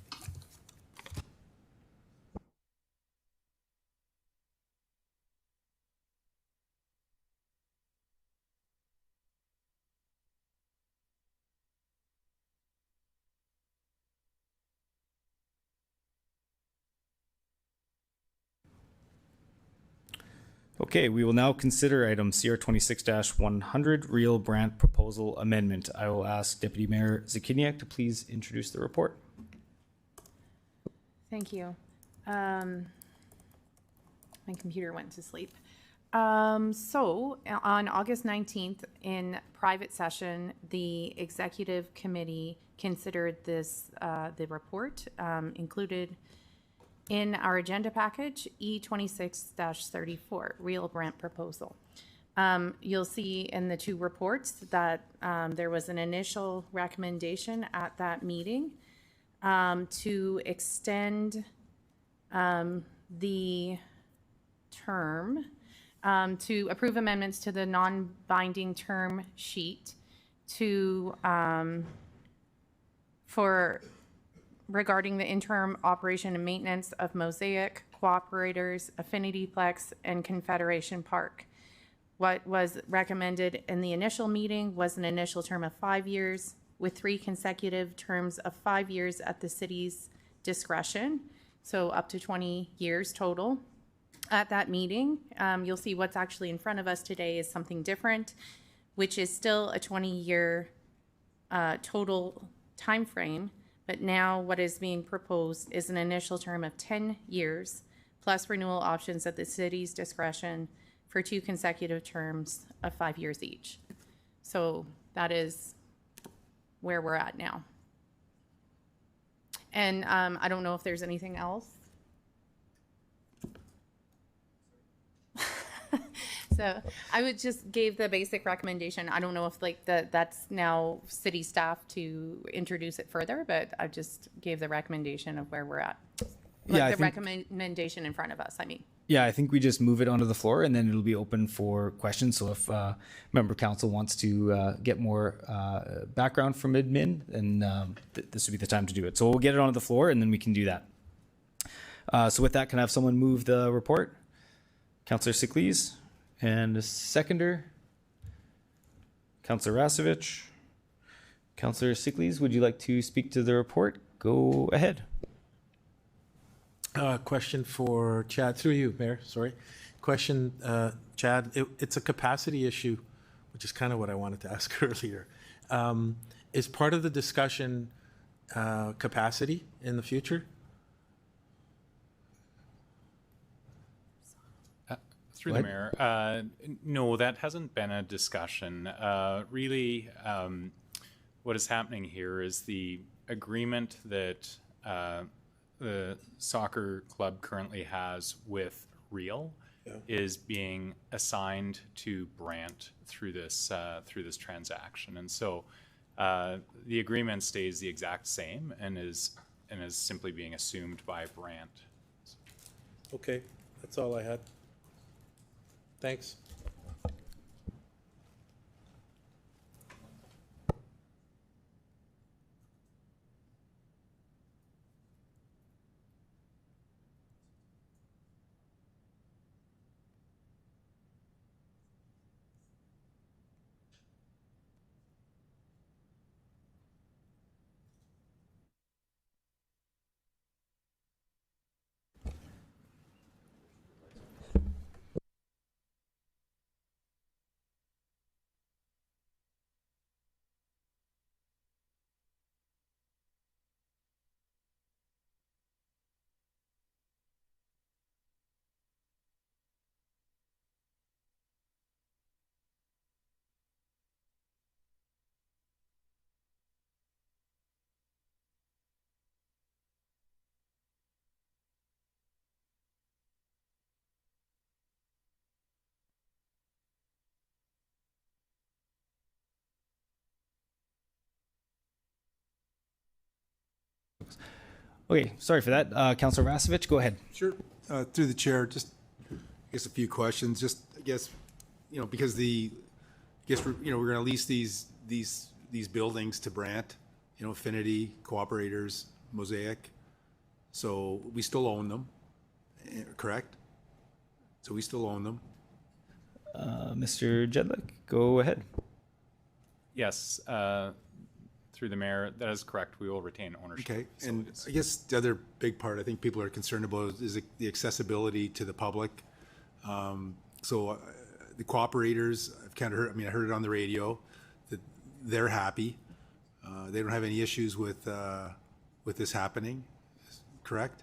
Speaker 1: Okay, we will now consider item CR 26-100, Real Brand Proposal Amendment. I will ask Deputy Mayor Zakiniak to please introduce the report.
Speaker 5: Thank you. My computer went to sleep. So on August 19th, in private session, the executive committee considered this, the report included in our agenda package, E26-34, Real Brand Proposal. You'll see in the two reports that there was an initial recommendation at that meeting to extend the term, to approve amendments to the non-binding term sheet to, regarding the interim operation and maintenance of Mosaic, Cooperators, Affinity Plex, and Confederation Park. What was recommended in the initial meeting was an initial term of 5 years with 3 consecutive terms of 5 years at the city's discretion, so up to 20 years total. At that meeting, you'll see what's actually in front of us today is something different, which is still a 20-year total time frame. But now what is being proposed is an initial term of 10 years plus renewal options at the city's discretion for 2 consecutive terms of 5 years each. So that is where we're at now. And I don't know if there's anything else. So I would just gave the basic recommendation. I don't know if like that's now city staff to introduce it further, but I just gave the recommendation of where we're at. Like
Speaker 1: Yeah,
Speaker 5: the recommendation in front of us, I mean.
Speaker 1: Yeah, I think we just move it onto the floor and then it'll be open for questions. So if member council wants to get more background from admin, then this would be the time to do it. So we'll get it onto the floor and then we can do that. So with that, can I have someone move the report? Councillor Siklees. And a seconder, Councillor Rasevich. Councillor Siklees, would you like to speak to the report? Go ahead.
Speaker 4: Question for Chad, through you, Mayor, sorry. Question, Chad, it's a capacity issue, which is kind of what I wanted to ask earlier. Is part of the discussion capacity in the future?
Speaker 10: Through the mayor, no, that hasn't been a discussion. Really, what is happening here is the agreement that the soccer club currently has with Real is being assigned to Brant through this transaction, and so the agreement stays the exact same and is simply being assumed by Brant.
Speaker 4: Okay, that's all I had. Thanks.
Speaker 1: Okay, sorry for that. Councillor Rasevich, go ahead.
Speaker 20: Sure. Through the chair, just I guess a few questions. Just I guess, because the guess we're going to lease these buildings to Brant, Affinity, Cooperators, Mosaic. So we still own them, correct? So we still own them.
Speaker 1: Mr. Jedlick, go ahead.
Speaker 10: Yes, through the mayor, that is correct. We will retain ownership.
Speaker 20: Okay,
Speaker 10: of
Speaker 20: and
Speaker 10: facilities.
Speaker 20: I guess the other big part I think people are concerned about is the accessibility to the public. So the cooperators, I've kind of heard, I heard it on the radio that they're happy. They don't have any issues with this happening, correct?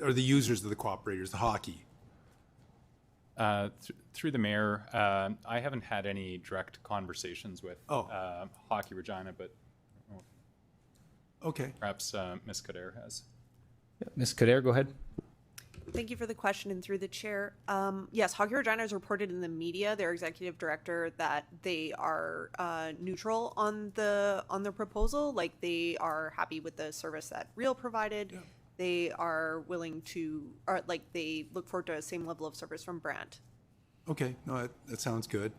Speaker 20: Or the users of the cooperators, the hockey.
Speaker 10: Through the mayor, I haven't had any direct conversations with Hockey Regina, but
Speaker 20: okay,
Speaker 10: perhaps Ms. Kader has.
Speaker 1: Yeah, Ms. Kader, go ahead.
Speaker 12: Thank you for the question and through the chair. Yes, Hockey Regina has reported in the media, their executive director, that they are neutral on the proposal. Like they are happy with the service that Real provided. Yeah. They are willing to, or like they look forward to the same level of service from Brant.
Speaker 20: Okay, no, that sounds good.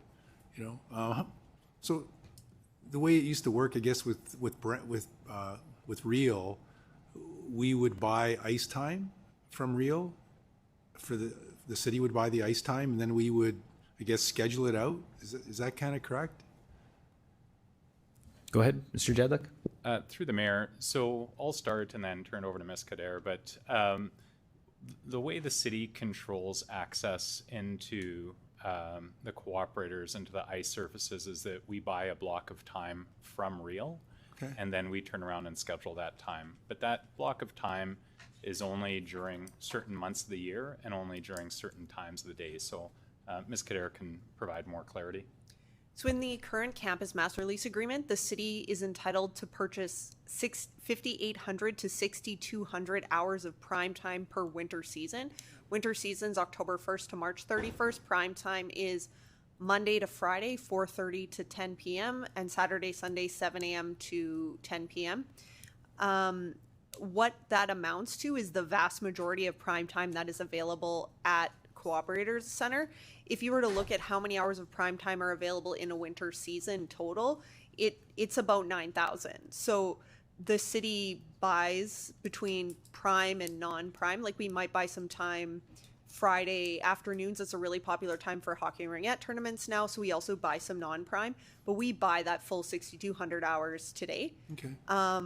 Speaker 20: So the way it used to work, I guess, with Real, we would buy ice time from Real. For the city would buy the ice time, and then we would, I guess, schedule it out. Is that kind of correct?
Speaker 1: Go ahead, Mr. Jedlick.
Speaker 10: Through the mayor, so I'll start and then turn over to Ms. Kader, but the way the city controls access into the cooperators, into the ice surfaces, is that we buy a block of time from Real,
Speaker 20: okay,
Speaker 10: and then we turn around and schedule that time. But that block of time is only during certain months of the year and only during certain times of the day. So Ms. Kader can provide more clarity.
Speaker 12: So in the current campus master lease agreement, the city is entitled to purchase 5,800 to 6,200 hours of prime time per winter season. Winter season's October 1st to March 31st. Prime time is Monday to Friday, 4:30 to 10 p.m. and Saturday, Sunday, 7 a.m. to 10 p.m. What that amounts to is the vast majority of prime time that is available at Cooperators Center. If you were to look at how many hours of prime time are available in a winter season total, it's about 9,000. So the city buys between prime and non-prime. Like we might buy some time Friday afternoons. It's a really popular time for hockey and ringette tournaments now. So we also buy some non-prime, but we buy that full 6,200 hours today,
Speaker 20: okay,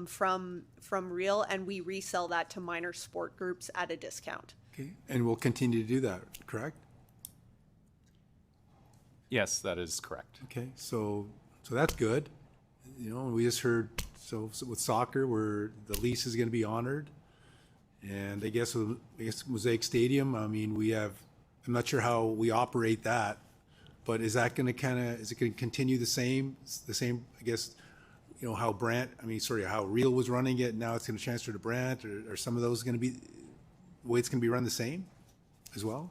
Speaker 12: from Real, and we resell that to minor sport groups at a discount.
Speaker 20: Okay, and we'll continue to do that, correct?
Speaker 10: Yes, that is correct.
Speaker 20: Okay, so that's good. We just heard, so with soccer, where the lease is going to be honored. And I guess Mosaic Stadium, we have, I'm not sure how we operate that, but is that going to is it going to continue the same, I guess, how how Real was running it, now it's going to transfer to Brant, or some of those going to be, the way it's going to be run the same as well?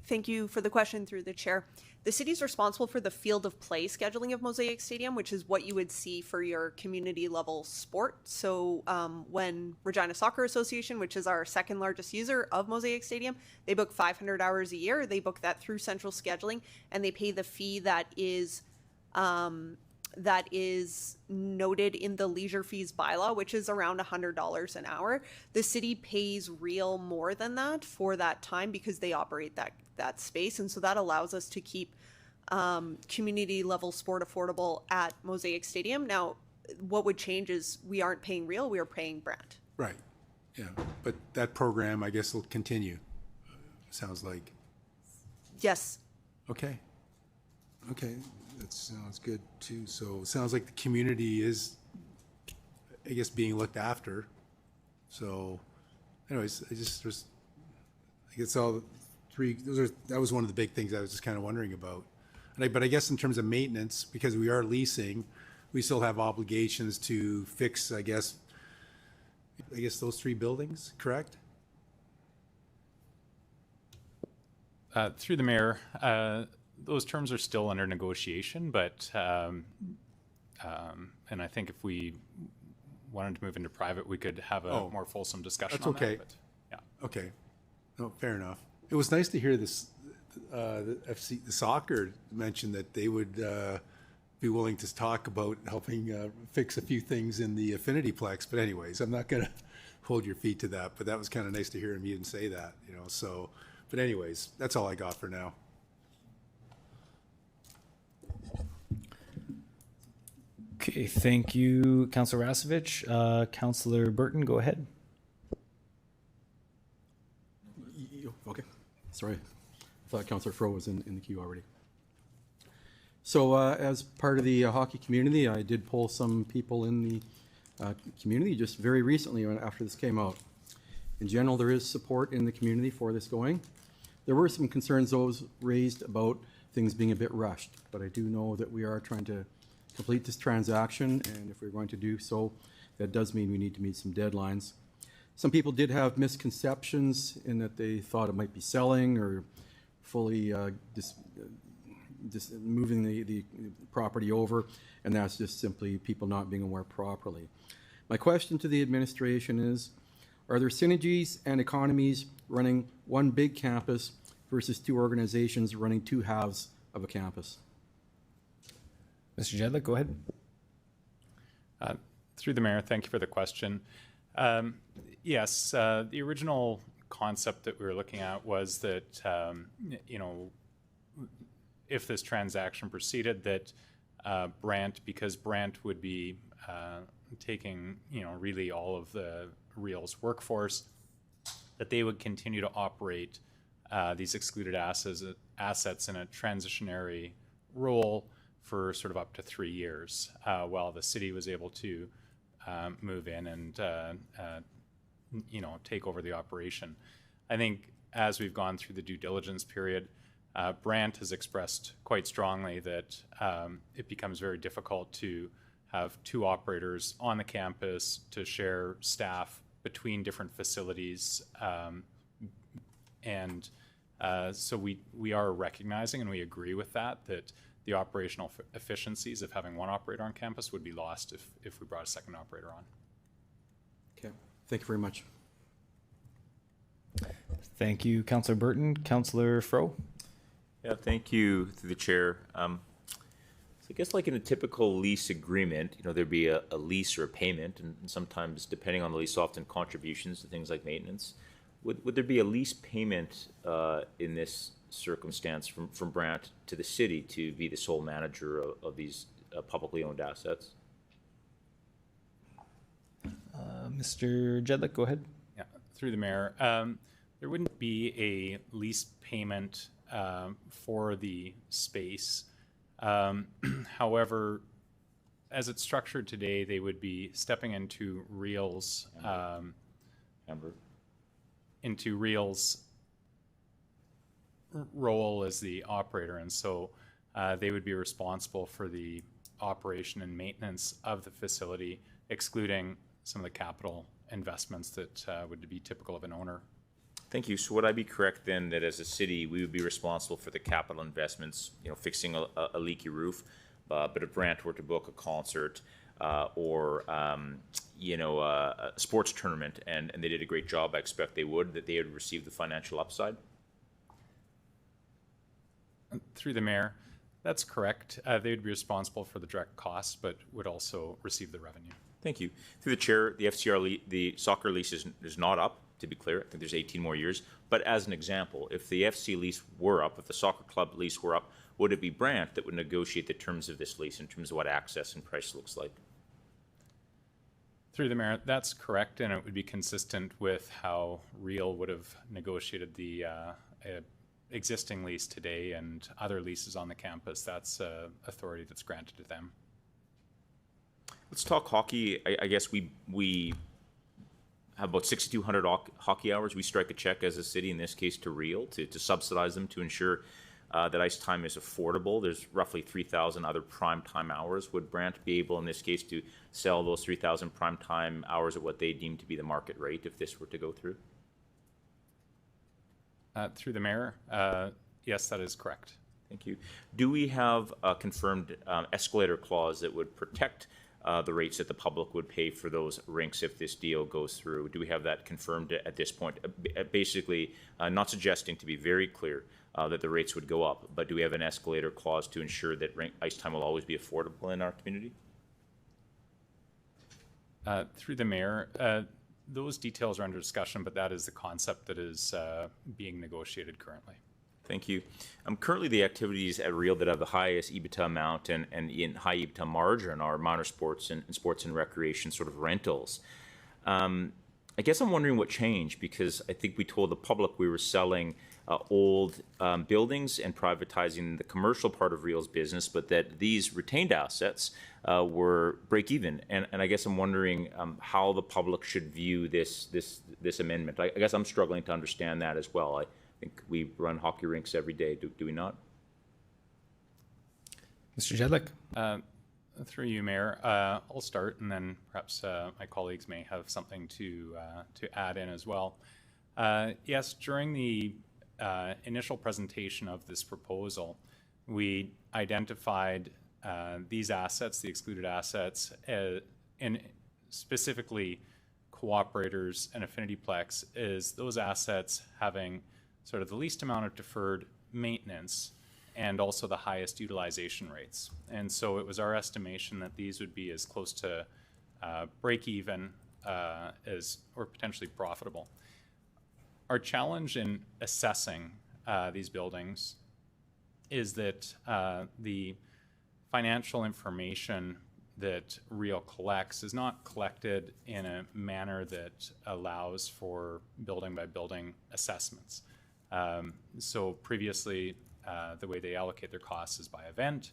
Speaker 12: Thank you for the question through the chair. The city is responsible for the field of play scheduling of Mosaic Stadium, which is what you would see for your community level sport. So when Regina Soccer Association, which is our second largest user of Mosaic Stadium, they book 500 hours a year. They book that through central scheduling, and they pay the fee that is noted in the leisure fees bylaw, which is around $100 an hour. The city pays Real more than that for that time because they operate that space, and so that allows us to keep community level sport affordable at Mosaic Stadium. Now, what would change is we aren't paying Real, we are paying Brant.
Speaker 20: Right, yeah, but that program, I guess, will continue, sounds like.
Speaker 12: Yes.
Speaker 20: Okay, that sounds good too. So it sounds like the community is, I guess, being looked after. So anyways, I guess all three, that was one of the big things I was just kind of wondering about. But I guess in terms of maintenance, because we are leasing, we still have obligations to fix, I guess those three buildings, correct?
Speaker 10: Through the mayor, those terms are still under negotiation, but and I think if we wanted to move into private, we could have a more fulsome discussion
Speaker 20: That's
Speaker 10: on
Speaker 20: okay.
Speaker 10: that. But, yeah.
Speaker 20: Okay. No, fair enough. It was nice to hear this, the soccer mention that they would be willing to talk about helping fix a few things in the Affinity Plex. But anyways, I'm not going to hold your feet to that, but that was kind of nice to hear him even say that, you know, so, but anyways, that's all I got for now.
Speaker 1: Okay, thank you, Councillor Rasevich. Councillor Burton, go ahead.
Speaker 19: Okay, sorry. I thought Councillor Fro was in the queue already. So as part of the hockey community, I did poll some people in the community just very recently after this came out. In general, there is support in the community for this going. There were some concerns those raised about things being a bit rushed, but I do know that we are trying to complete this transaction, and if we're going to do so, that does mean we need to meet some deadlines. Some people did have misconceptions in that they thought it might be selling or fully moving the property over, and that's just simply people not being aware properly. My question to the administration is, are there synergies and economies running one big campus versus two organizations running two halves of a campus?
Speaker 1: Mr. Jedlick, go ahead.
Speaker 10: Through the mayor, thank you for the question. Yes, the original concept that we were looking at was that, you know, if this transaction proceeded, that Brant, because Brant would be taking, you know, really all of the Real's workforce, that they would continue to operate these excluded assets in a transitionary role for sort of up to 3 years, while the city was able to move in and you know, take over the operation. I think as we've gone through the due diligence period, Brant has expressed quite strongly that it becomes very difficult to have two operators on the campus to share staff between different facilities, and so we are recognizing, and we agree with that the operational efficiencies of having one operator on campus would be lost if we brought a second operator on.
Speaker 19: Okay, thank you very much.
Speaker 1: Thank you, Councillor Burton. Councillor Fro?
Speaker 3: Yeah, thank you through the chair. So I guess like in a typical lease agreement, you know, there'd be a lease or a payment, and sometimes depending on the lease, often contributions to things like maintenance. Would there be a lease payment in this circumstance from Brant to the city to be the sole manager of these publicly owned assets?
Speaker 1: Mr. Jedlick, go ahead.
Speaker 10: Yeah, through the mayor. There wouldn't be a lease payment for the space. However, as it's structured today, they would be stepping into Real's role as the operator, and so they would be responsible for the operation and maintenance of the facility, excluding some of the capital investments that would be typical of an owner.
Speaker 3: Thank you. So would I be correct then that as a city, we would be responsible for the capital investments, you know, fixing a leaky roof, but if Brant were to book a concert or, you know, a sports tournament and they did a great job, I expect they would receive the financial upside?
Speaker 10: Through the mayor, that's correct. They would be responsible for the direct costs, but would also receive the revenue.
Speaker 3: Thank you. Through the chair, the FCR, the soccer lease is not up, to be clear. I think there's 18 more years. But as an example, if the FC lease were up, if the soccer club lease were up, would it be Brant that would negotiate the terms of this lease in terms of what access and price looks like?
Speaker 10: Through the mayor, that's correct, and it would be consistent with how Real would have negotiated the existing lease today and other leases on the campus. That's authority that's granted to them.
Speaker 3: Let's talk hockey. I guess we have about 6,200 hockey hours. We strike a check as a city, in this case to Real, to subsidize them, to ensure that ice time is affordable. There's roughly 3,000 other prime time hours. Would Brant be able, in this case, to sell those 3,000 prime time hours at what they deem to be the market rate if this were to go through?
Speaker 10: Through the mayor, yes, that is correct.
Speaker 3: Thank you. Do we have a confirmed escalator clause that would protect the rates that the public would pay for those rinks if this deal goes through. Do we have that confirmed at this point? Basically, not suggesting, to be very clear, that the rates would go up, but do we have an escalator clause to ensure that ice time will always be affordable in our community?
Speaker 10: Through the mayor, those details are under discussion, but that is the concept that is being negotiated currently.
Speaker 3: Thank you. Currently, the activities at Real that have the highest EBITDA amount and in high EBITDA margin are minor sports and sports and recreation sort of rentals. I guess I'm wondering what changed, because I think we told the public we were selling old buildings and privatizing the commercial part of Real's business, but that these retained assets were break even. And I guess I'm wondering how the public should view this amendment. I guess I'm struggling to understand that as well. I think we run hockey rinks every day, do we not?
Speaker 1: Mr. Jedlik.
Speaker 10: Through you, Mayor. I'll start, and then perhaps my colleagues may have something to add in as well. Yes, during the initial presentation of this proposal, we identified these assets, the excluded assets, and specifically cooperators and affinity plex, is those assets having sort of the least amount of deferred maintenance and also the highest utilization rates. And so it was our estimation that these would be as close to break even as, or potentially profitable. Our challenge in assessing these buildings is that the financial information that Real collects is not collected in a manner that allows for building by building assessments. So previously, the way they allocate their costs is by event,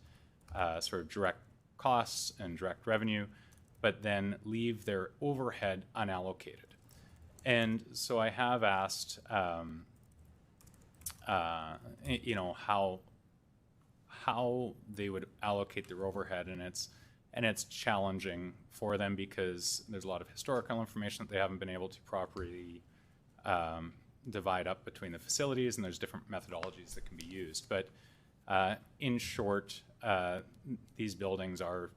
Speaker 10: sort of direct costs and direct revenue, but then leave their overhead unallocated. And so I have asked, you know, how they would allocate their overhead, and it's challenging for them because there's a lot of historical information that they haven't been able to properly divide up between the facilities, and there's different methodologies that can be used. But in short, these buildings are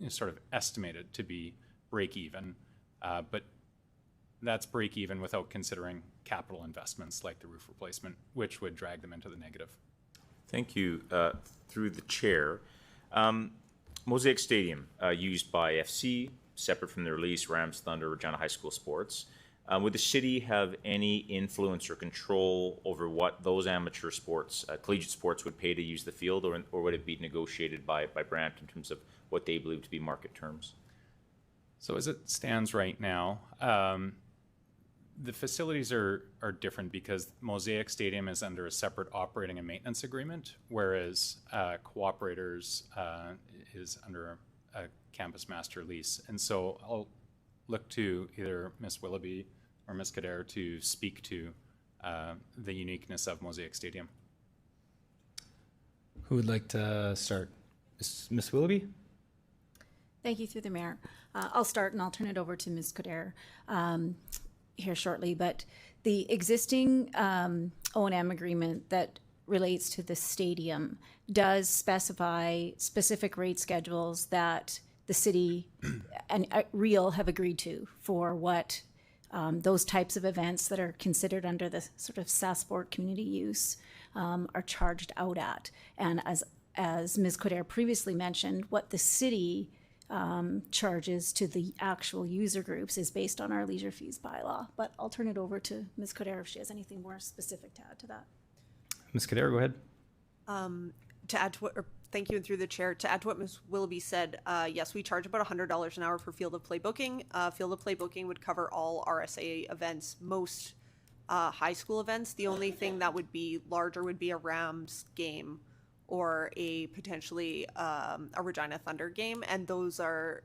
Speaker 10: sort of estimated to be break even, but that's break even without considering capital investments like the roof replacement, which would drag them into the negative.
Speaker 3: Thank you. Through the chair, Mosaic Stadium, used by FC, separate from their lease, Rams, Thunder, Regina High School Sports. Would the city have any influence or control over what those amateur sports, collegiate sports, would pay to use the field, or would it be negotiated by Brant in terms of what they believe to be market terms?
Speaker 10: So as it stands right now, the facilities are different because Mosaic Stadium is under a separate operating and maintenance agreement, whereas Cooperators is under a campus master lease. And so I'll look to either Ms. Willoughby or Ms. Kader to speak to the uniqueness of Mosaic Stadium.
Speaker 1: Who would like to start? Ms. Willoughby?
Speaker 14: Thank you, through the mayor. I'll start and I'll turn it over to Ms. Kader here shortly. But the existing O&M agreement that relates to the stadium does specify specific rate schedules that the city and Real have agreed to for what those types of events that are considered under the sort of SASPORT community use are charged out at. And as Ms. Kader previously mentioned, what the city charges to the actual user groups is based on our leisure fees bylaw. But I'll turn it over to Ms. Kader if she has anything more specific to add to that.
Speaker 1: Ms. Kader, go ahead.
Speaker 12: To add to what, or thank you, and through the chair, to add to what Ms. Willoughby said, yes, we charge about $100 an hour for field of play booking. Field of play booking would cover all RSA events, most high school events. The only thing that would be larger would be a Rams game or a potentially a Regina Thunder game, and those are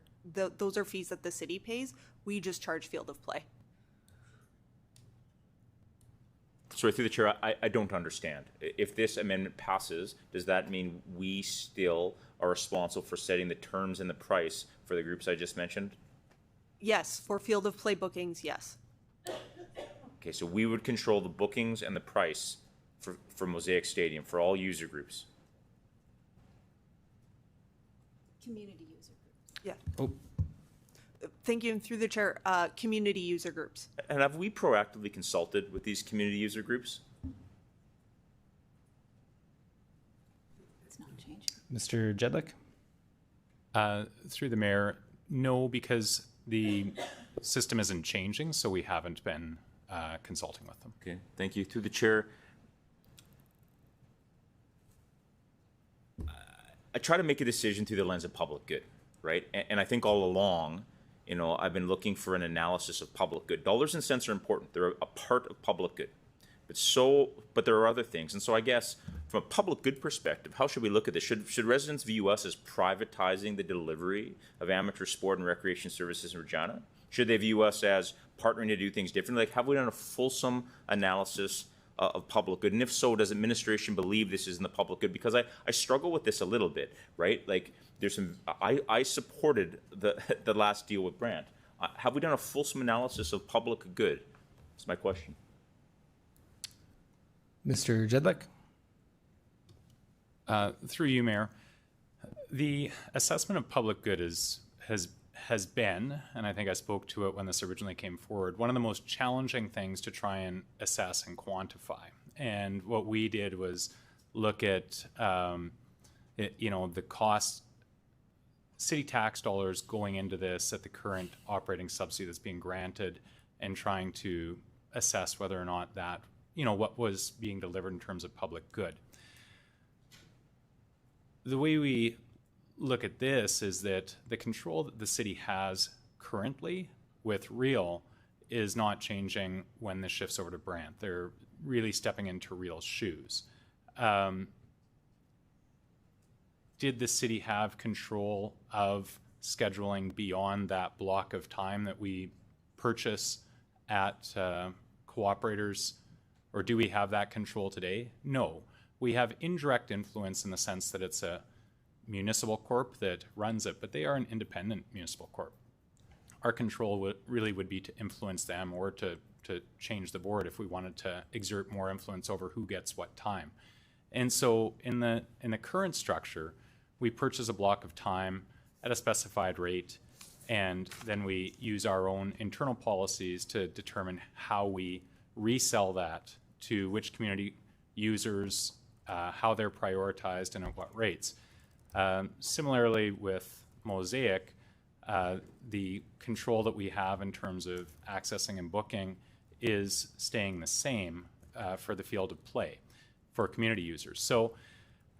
Speaker 12: fees that the city pays. We just charge field of play.
Speaker 3: Sorry, through the chair, I don't understand. If this amendment passes, does that mean we still are responsible for setting the terms and the price for the groups I just mentioned?
Speaker 12: Yes, for field of play bookings, yes.
Speaker 3: Okay, so we would control the bookings and the price for Mosaic Stadium for all user groups.
Speaker 14: Community user groups.
Speaker 12: Yeah.
Speaker 3: Oh.
Speaker 12: Thank you, and through the chair, community user groups.
Speaker 3: And have we proactively consulted with these community user groups?
Speaker 1: Mr. Jedlick?
Speaker 10: Through the mayor, no, because the system isn't changing, so we haven't been consulting with them.
Speaker 3: Okay, thank you. Through the chair, I try to make a decision through the lens of public good, right? And I think all along, you know, I've been looking for an analysis of public good. Dollars and cents are important. They're a part of public good. But there are other things. And so I guess from a public good perspective, how should we look at this? Should residents view us as privatizing the delivery of amateur sport and recreation services in Regina? Should they view us as partnering to do things differently? Like, have we done a fulsome analysis of public good? And if so, does administration believe this is in the public good? Because I struggle with this a little bit, right? Like, there's some, I supported the last deal with Brandt. Have we done a fulsome analysis of public good? That's my question.
Speaker 1: Mr. Jedlick?
Speaker 10: Through you, Mayor, the assessment of public good has been, and I think I spoke to it when this originally came forward, one of the most challenging things to try and assess and quantify. And what we did was look at, the cost, city tax dollars going into this at the current operating subsidy that's being granted, and trying to assess whether or not that, what was being delivered in terms of public good. The way we look at this is that the control that the city has currently with Real is not changing when this shifts over to Brandt. They're really stepping into Real's shoes. Did the city have control of scheduling beyond that block of time that we purchase at cooperators, or do we have that control today? No. We have indirect influence in the sense that it's a municipal corp that runs it, but they are an independent municipal corp. Our control would be to influence them, or to change the board if we wanted to exert more influence over who gets what time. And so in the current structure, we purchase a block of time at a specified rate, and then we use our own internal policies to determine how we resell that to which community users, how they're prioritized, and at what rates. Similarly with Mosaic, the control that we have in terms of accessing and booking is staying the same for the field of play for community users. So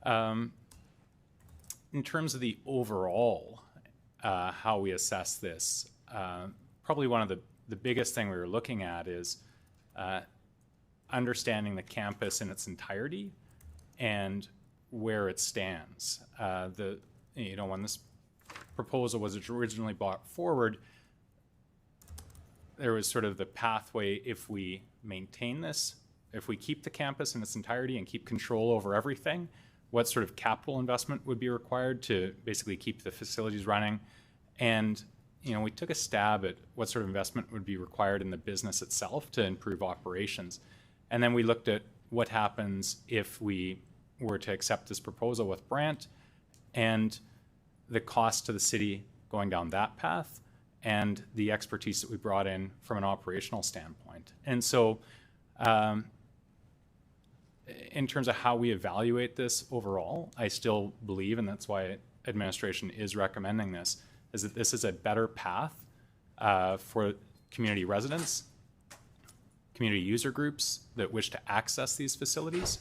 Speaker 10: in terms of the overall, how we assess this, probably one of the biggest thing we were looking at is understanding the campus in its entirety and where it stands. When this proposal was originally brought forward, there was sort of the pathway, if we maintain this, if we keep the campus in its entirety and keep control over everything, what sort of capital investment would be required to basically keep the facilities running. And we took a stab at what sort of investment would be required in the business itself to improve operations. And then we looked at what happens if we were to accept this proposal with Brandt, and the cost to the city going down that path, and the expertise that we brought in from an operational standpoint. And so in terms of how we evaluate this overall, I still believe, and that's why administration is recommending this, is that this is a better path for community residents, community user groups that wish to access these facilities.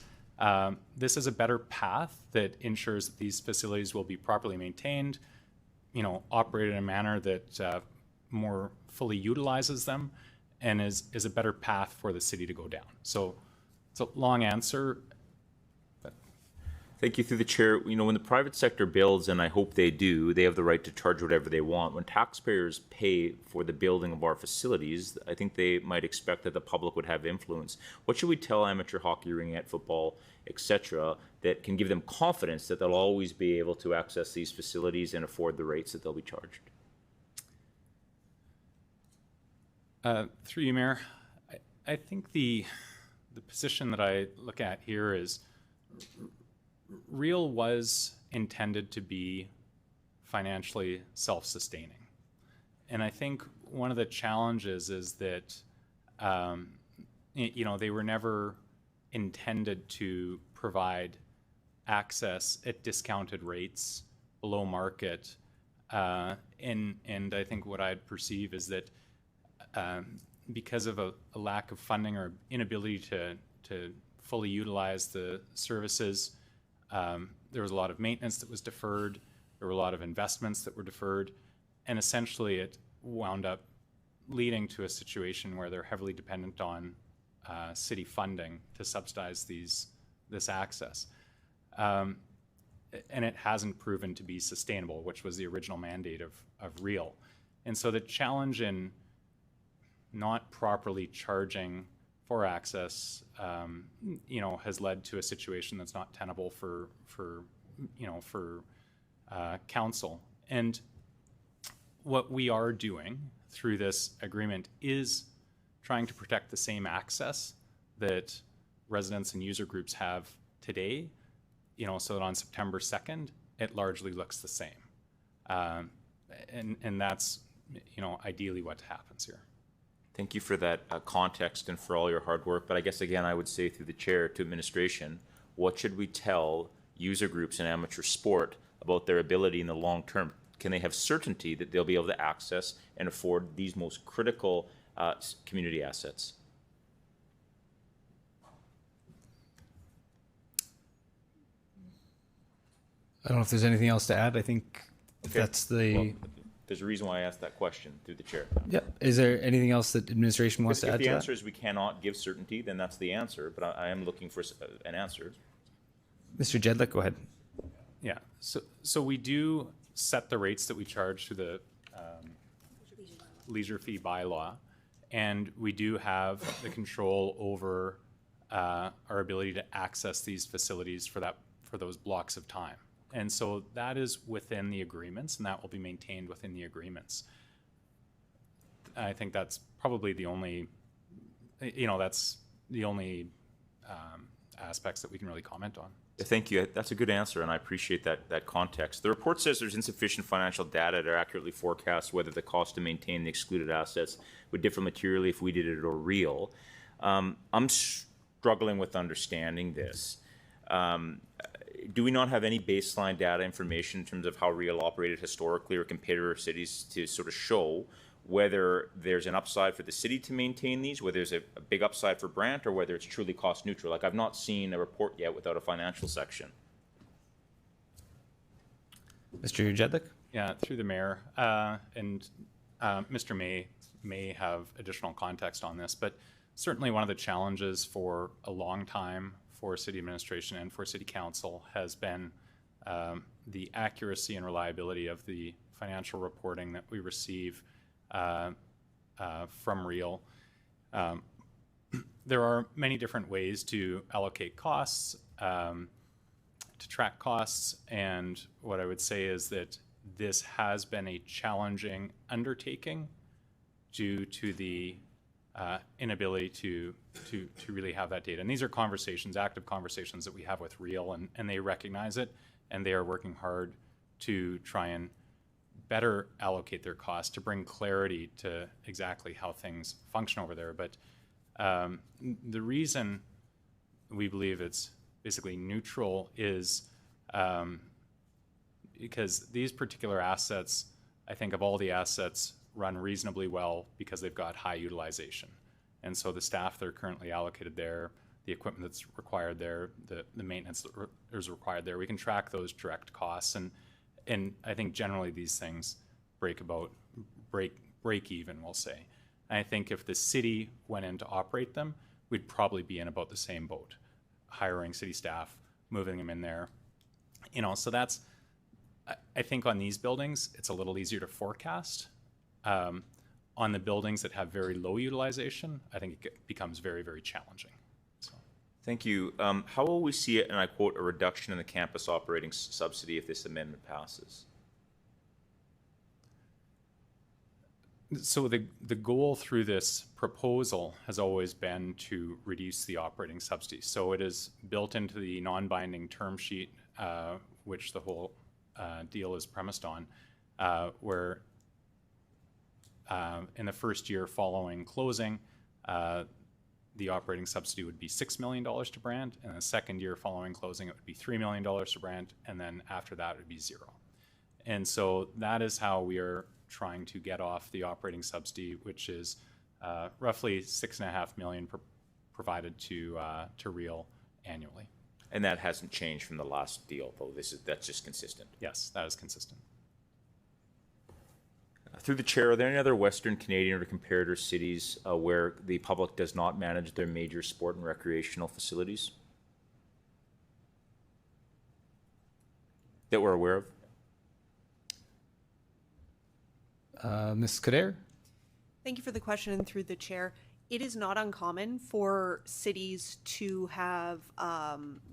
Speaker 10: This is a better path that ensures that these facilities will be properly maintained, operated in a manner that more fully utilizes them, and is a better path for the city to go down. So it's a long answer.
Speaker 3: Thank you. Through the chair, when the private sector builds, and I hope they do, they have the right to charge whatever they want. When taxpayers pay for the building of our facilities, I think they might expect that the public would have influence. What should we tell amateur hockey, ringette football, etc., that can give them confidence that they'll always be able to access these facilities and afford the rates that they'll be charged?
Speaker 10: Through you, Mayor, I think the position that I look at here is Real was intended to be financially self-sustaining. And I think one of the challenges is that, they were never intended to provide access at discounted rates below market. And I think what I'd perceive is that because of a lack of funding or inability to fully utilize the services, there was a lot of maintenance that was deferred. There were a lot of investments that were deferred. And essentially it wound up leading to a situation where they're heavily dependent on city funding to subsidize this access. And it hasn't proven to be sustainable, which was the original mandate of REAL. And so the challenge in not properly charging for access, has led to a situation that's not tenable for council. And what we are doing through this agreement is trying to protect the same access that residents and user groups have today, so that on September 2nd, it largely looks the same. And that's, ideally what happens here.
Speaker 3: Thank you for that context and for all your hard work. But I guess, again, I would say through the chair to administration, what should we tell user groups in amateur sport about their ability in the long term? Can they have certainty that they'll be able to access and afford these most critical community assets?
Speaker 1: I don't know if there's anything else to add. I think that's the...
Speaker 3: Well, there's a reason why I asked that question through the chair.
Speaker 1: Yep. Is there anything else that administration wants to add to that?
Speaker 3: If the answer is we cannot give certainty, then that's the answer, but I am looking for an answer.
Speaker 1: Mr. Jedlick, go ahead.
Speaker 10: Yeah, so we do set the rates that we charge through the leisure fee bylaw, and we do have the control over our ability to access these facilities for those blocks of time. And so that is within the agreements, and that will be maintained within the agreements. I think that's probably the only, that's the only aspects that we can really comment on.
Speaker 3: Thank you. That's a good answer, and I appreciate that context. The report says there's insufficient financial data to accurately forecast whether the cost to maintain the excluded assets would differ materially if we did it or REAL. I'm struggling with understanding this. Do we not have any baseline data information in terms of how REAL operated historically or competitor cities to sort of show whether there's an upside for the city to maintain these, whether there's a big upside for Brant, or whether it's truly cost neutral? Like, I've not seen a report yet without a financial section.
Speaker 1: Mr. Jedlick?
Speaker 10: Yeah, through the mayor. And Mr. may have additional context on this, but certainly one of the challenges for a long time for city administration and for city council has been the accuracy and reliability of the financial reporting that we receive from REAL. There are many different ways to allocate costs, to track costs, and what I would say is that this has been a challenging undertaking due to the inability to really have that data. And these are conversations, active conversations that we have with REAL, and they recognize it, and they are working hard to try and better allocate their costs to bring clarity to exactly how things function over there. But the reason we believe it's basically neutral is because these particular assets, I think of all the assets, run reasonably well because they've got high utilization. And so the staff that are currently allocated there, the equipment that's required there, the maintenance that is required there, we can track those direct costs. And I think generally these things break even, we'll say. And I think if the city went in to operate them, we'd probably be in about the same boat, hiring city staff, moving them in there. So that's, I think on these buildings, it's a little easier to forecast. On the buildings that have very low utilization, I think it becomes very, very challenging. So.
Speaker 3: Thank you. How will we see it, and I quote, a reduction in the campus operating subsidy if this amendment passes?
Speaker 10: So the goal through this proposal has always been to reduce the operating subsidy. So it is built into the non-binding term sheet, which the whole deal is premised on, where in the first year following closing, the operating subsidy would be $6 million to Brand. In the second year following closing, it would be $3 million to Brand. And then after that, it would be zero. And so that is how we are trying to get off the operating subsidy, which is roughly $6.5 million provided to Real annually.
Speaker 3: And that hasn't changed from the last deal, though. That's just consistent.
Speaker 10: Yes, that is consistent.
Speaker 3: Through the chair, are there any other Western Canadian or comparator cities where the public does not manage their major sport and recreational facilities that we're aware of?
Speaker 1: Ms. Kader?
Speaker 12: Thank you for the question, and through the chair. It is not uncommon for cities to have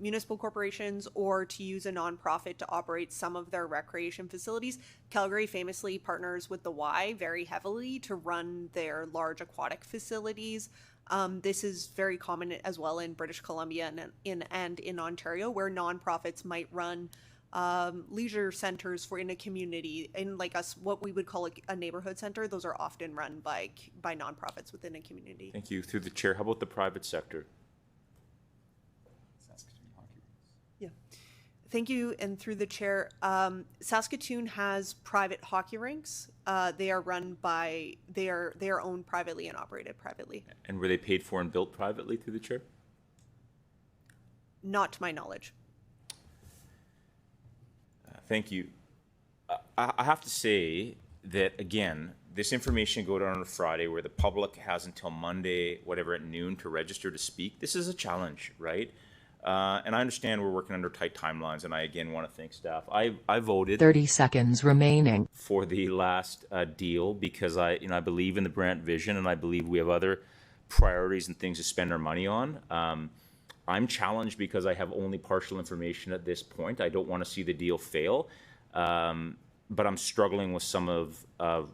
Speaker 12: municipal corporations or to use a nonprofit to operate some of their recreation facilities. Calgary famously partners with the Y very heavily to run their large aquatic facilities. This is very common as well in British Columbia and in Ontario, where nonprofits might run leisure centers for in a community, in like what we would call a neighborhood center. Those are often run by nonprofits within a community.
Speaker 3: Thank you. Through the chair, how about the private sector?
Speaker 12: Yeah. Thank you. And through the chair, Saskatoon has private hockey rinks. They are run by, they are owned privately and operated privately.
Speaker 3: And were they paid for and built privately through the chair?
Speaker 12: Not to my knowledge.
Speaker 3: Thank you. I have to say that, again, this information go down on a Friday where the public has until Monday, whatever, at noon to register to speak. This is a challenge, right? And I understand we're working under tight timelines, and I, again, want to thank staff. I voted
Speaker 2: 30 seconds remaining
Speaker 3: for the last deal because I believe in the Brant vision, and I believe we have other priorities and things to spend our money on. I'm challenged because I have only partial information at this point. I don't want to see the deal fail, but I'm struggling with some of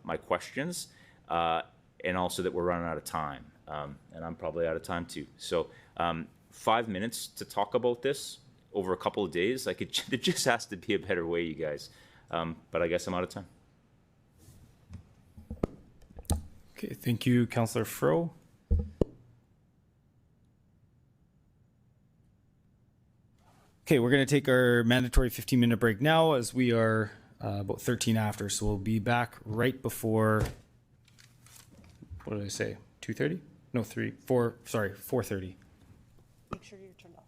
Speaker 3: my questions, and also that we're running out of time, and I'm probably out of time too. So 5 minutes to talk about this over a couple of days, there just has to be a better way, you guys. But I guess I'm out of time.
Speaker 1: Okay, thank you, Councillor Fro. Okay, we're going to take our mandatory 15-minute break now as we are about 13 after. So we'll be back right before, what did I say, 2:30? No, 4:30.
Speaker 12: Make sure you're turned off.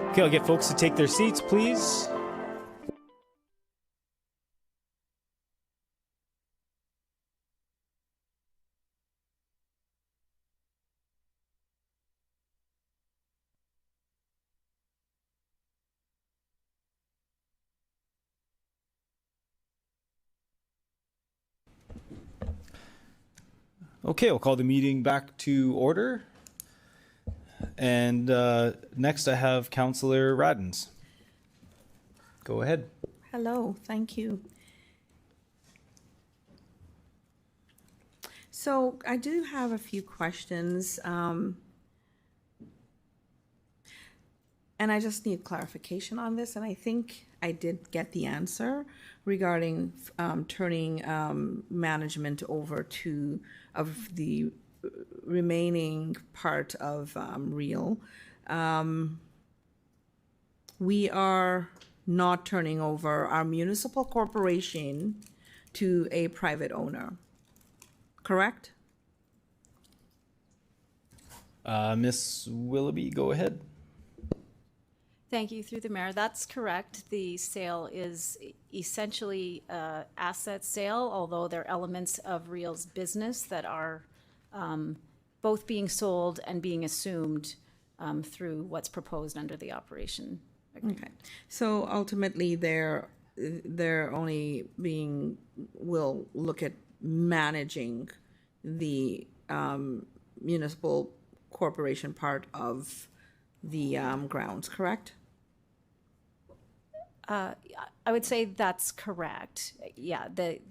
Speaker 1: Okay, I'll get folks to take their seats, please. Okay, we'll call the meeting back to order. And next I have Councillor Radens. Go ahead.
Speaker 16: Hello, thank you. So I do have a few questions, and I just need clarification on this, and I think I did get the answer regarding turning management over of the remaining part of Real. We are not turning over our municipal corporation to a private owner, correct?
Speaker 1: Ms. Willoughby, go ahead.
Speaker 14: Thank you, through the mayor. That's correct. The sale is essentially asset sale, although there are elements of Real's business that are both being sold and being assumed through what's proposed under the operation agreement.
Speaker 16: Okay, so ultimately they're only will look at managing the municipal corporation part of the grounds, correct?
Speaker 14: I would say that's correct. Yeah,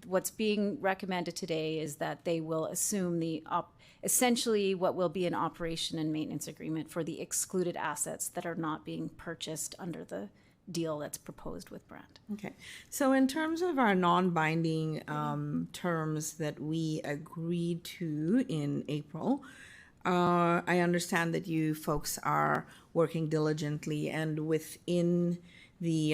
Speaker 14: what's being recommended today is that they will assume essentially what will be an operation and maintenance agreement for the excluded assets that are not being purchased under the deal that's proposed with Brand.
Speaker 16: Okay, so in terms of our non-binding terms that we agreed to in April, I understand that you folks are working diligently and within the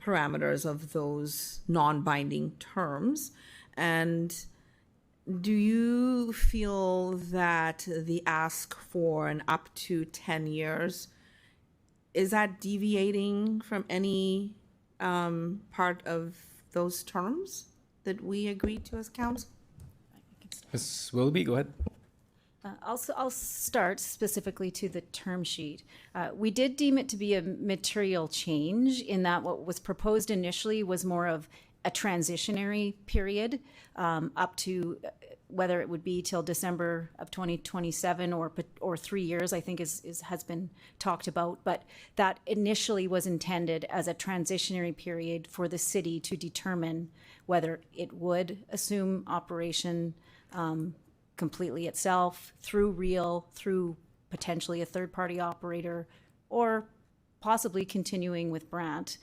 Speaker 16: parameters of those non-binding terms. And do you feel that the ask for an up to 10 years, is that deviating from any part of those terms that we agreed to as council?
Speaker 1: Ms. Willoughby, go ahead.
Speaker 14: I'll start specifically to the term sheet. We did deem it to be a material change in that what was proposed initially was more of a transitionary period up to whether it would be till December of 2027 or 3 years, I think has been talked about. But that initially was intended as a transitionary period for the city to determine whether it would assume operation completely itself, through Real, through potentially a third-party operator, or possibly continuing with Brandt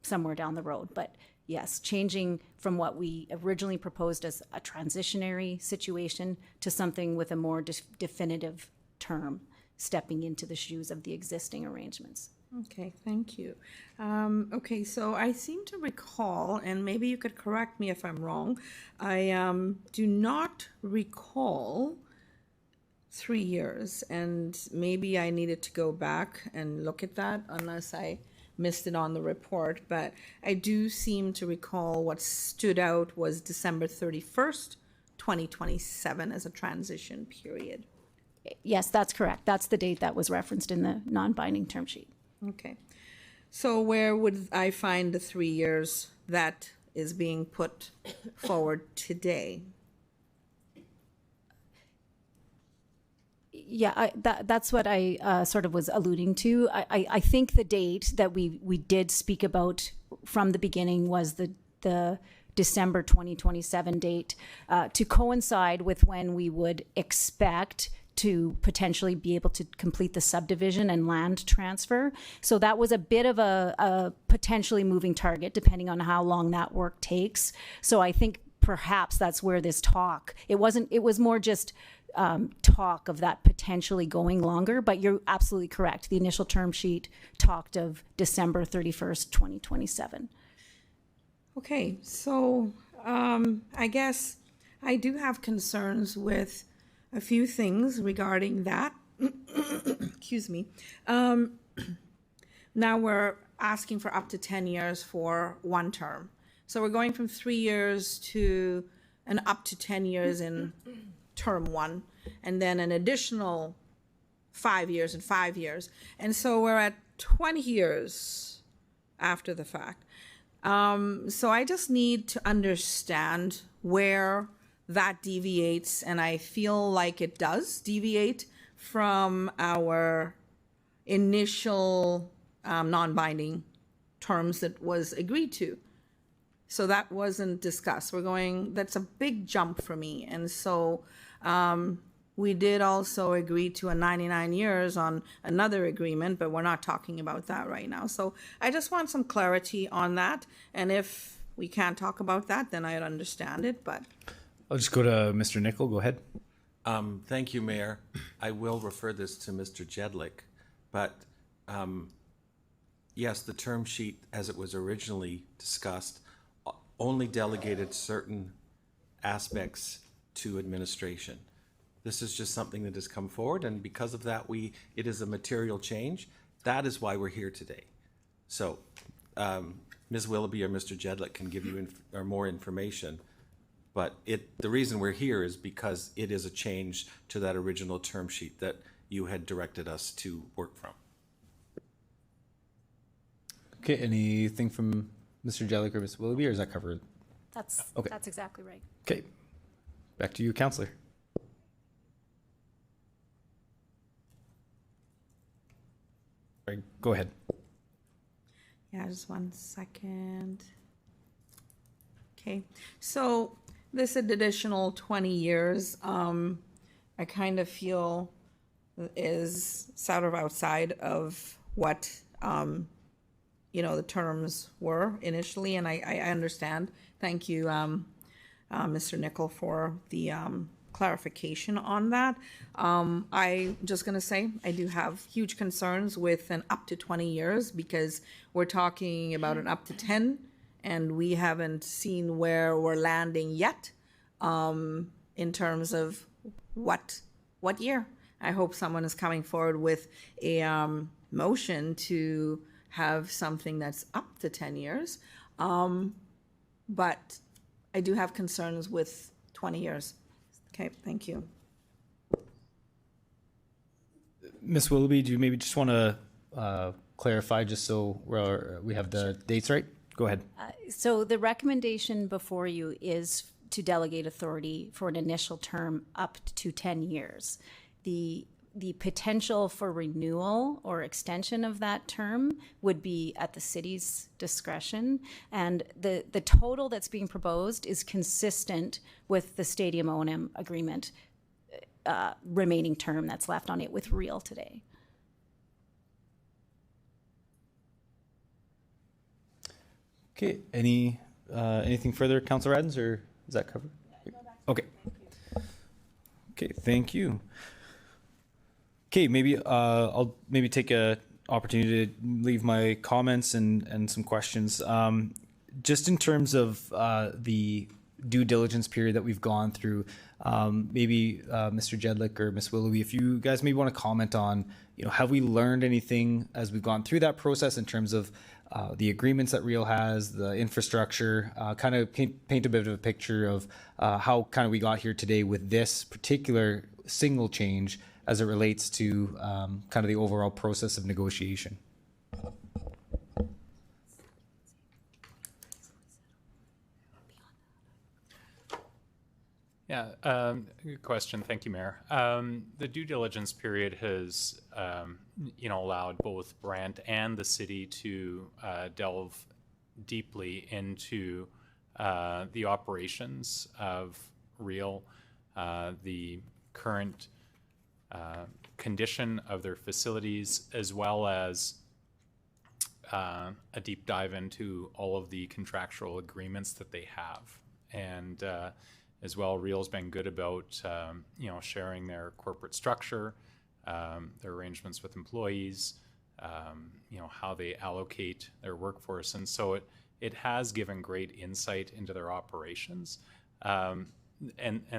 Speaker 14: somewhere down the road. But yes, changing from what we originally proposed as a transitionary situation to something with a more definitive term, stepping into the shoes of the existing arrangements.
Speaker 16: Okay, thank you. Okay, so I seem to recall, and maybe you could correct me if I'm wrong, I do not recall 3 years, and maybe I needed to go back and look at that unless I missed it on the report, but I do seem to recall what stood out was December 31st, 2027 as a transition period.
Speaker 14: Yes, that's correct. That's the date that was referenced in the non-binding term sheet.
Speaker 16: Okay. So where would I find the 3 years that is being put forward today?
Speaker 14: Yeah, that's what I sort of was alluding to. I think the date that we did speak about from the beginning was the December 2027 date to coincide with when we would expect to potentially be able to complete the subdivision and land transfer. So that was a bit of a potentially moving target depending on how long that work takes. So I think perhaps that's where this talk, it was more just talk of that potentially going longer, but you're absolutely correct. The initial term sheet talked of December 31st, 2027.
Speaker 16: Okay, so I guess I do have concerns with a few things regarding that. Excuse me. now we're asking for up to 10 years for one term. So we're going from 3 years to an up to 10 years in term one, and then an additional 5 years and 5 years. And so we're at 20 years after the fact. So I just need to understand where that deviates, and I feel like it does deviate from our initial non-binding terms that was agreed to. So that wasn't discussed. That's a big jump for me. And so we did also agree to a 99 years on another agreement, but we're not talking about that right now. So I just want some clarity on that. And if we can't talk about that, then I'd understand it, but.
Speaker 1: I'll just go to Mr. Nickel. Go ahead.
Speaker 7: Thank you, Mayor. I will refer this to Mr. Jedlick, but yes, the term sheet as it was originally discussed only delegated certain aspects to administration. This is just something that has come forward, and because of that, it is a material change. That is why we're here today. So Ms. Willoughby or Mr. Jedlick can give you more information, but the reason we're here is because it is a change to that original term sheet that you had directed us to work from.
Speaker 1: Okay, anything from Mr. Jedlick or Ms. Willoughby, or is that covered?
Speaker 15: That's exactly right.
Speaker 1: Okay, back to you, Councillor. Right, go ahead.
Speaker 16: Yeah, just 1 second. Okay, so this additional 20 years, I kind of feel is sort of outside of what, the terms were initially, and I understand. Thank you, Mr. Nickel, for the clarification on that. I'm just going to say I do have huge concerns with an up to 20 years because we're talking about an up to 10, and we haven't seen where we're landing yet in terms of what year. I hope someone is coming forward with a motion to have something that's up to 10 years. But I do have concerns with 20 years. Okay, thank you.
Speaker 1: Ms. Willoughby, do you maybe just want to clarify just so we have the dates right? Go ahead.
Speaker 15: So the recommendation before you is to delegate authority for an initial term up to 10 years. The potential for renewal or extension of that term would be at the city's discretion. And the total that's being proposed is consistent with the stadium O&M agreement remaining term that's left on it with Real today.
Speaker 1: Okay, anything further, Councillor Adams, or is that covered? Okay. Okay, thank you. Okay, maybe I'll take a opportunity to leave my comments and some questions. Just in terms of the due diligence period that we've gone through, maybe Mr. Jedlick or Ms. Willoughby, if you guys maybe want to comment on, have we learned anything as we've gone through that process in terms of the agreements that Real has, the infrastructure, kind of paint a bit of a picture of how kind of we got here today with this particular single change as it relates to kind of the overall process of negotiation.
Speaker 10: Yeah, good question. Thank you, Mayor. The due diligence period has, allowed both Brant and the city to delve deeply into the operations of Real, the current condition of their facilities, as well as a deep dive into all of the contractual agreements that they have. And as well, Real's been good about, sharing their corporate structure, their arrangements with employees, how they allocate their workforce. And so it has given great insight into their operations. And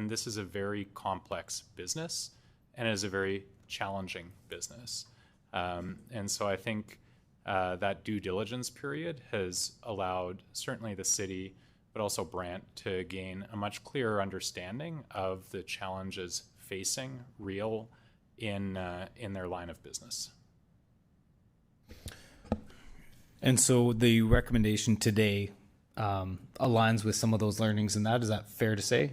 Speaker 10: this is a very complex business, and it is a very challenging business. And so I think that due diligence period has allowed certainly the city, but also Brant, to gain a much clearer understanding of the challenges facing Real in their line of business.
Speaker 1: And so the recommendation today aligns with some of those learnings, and that is that fair to say,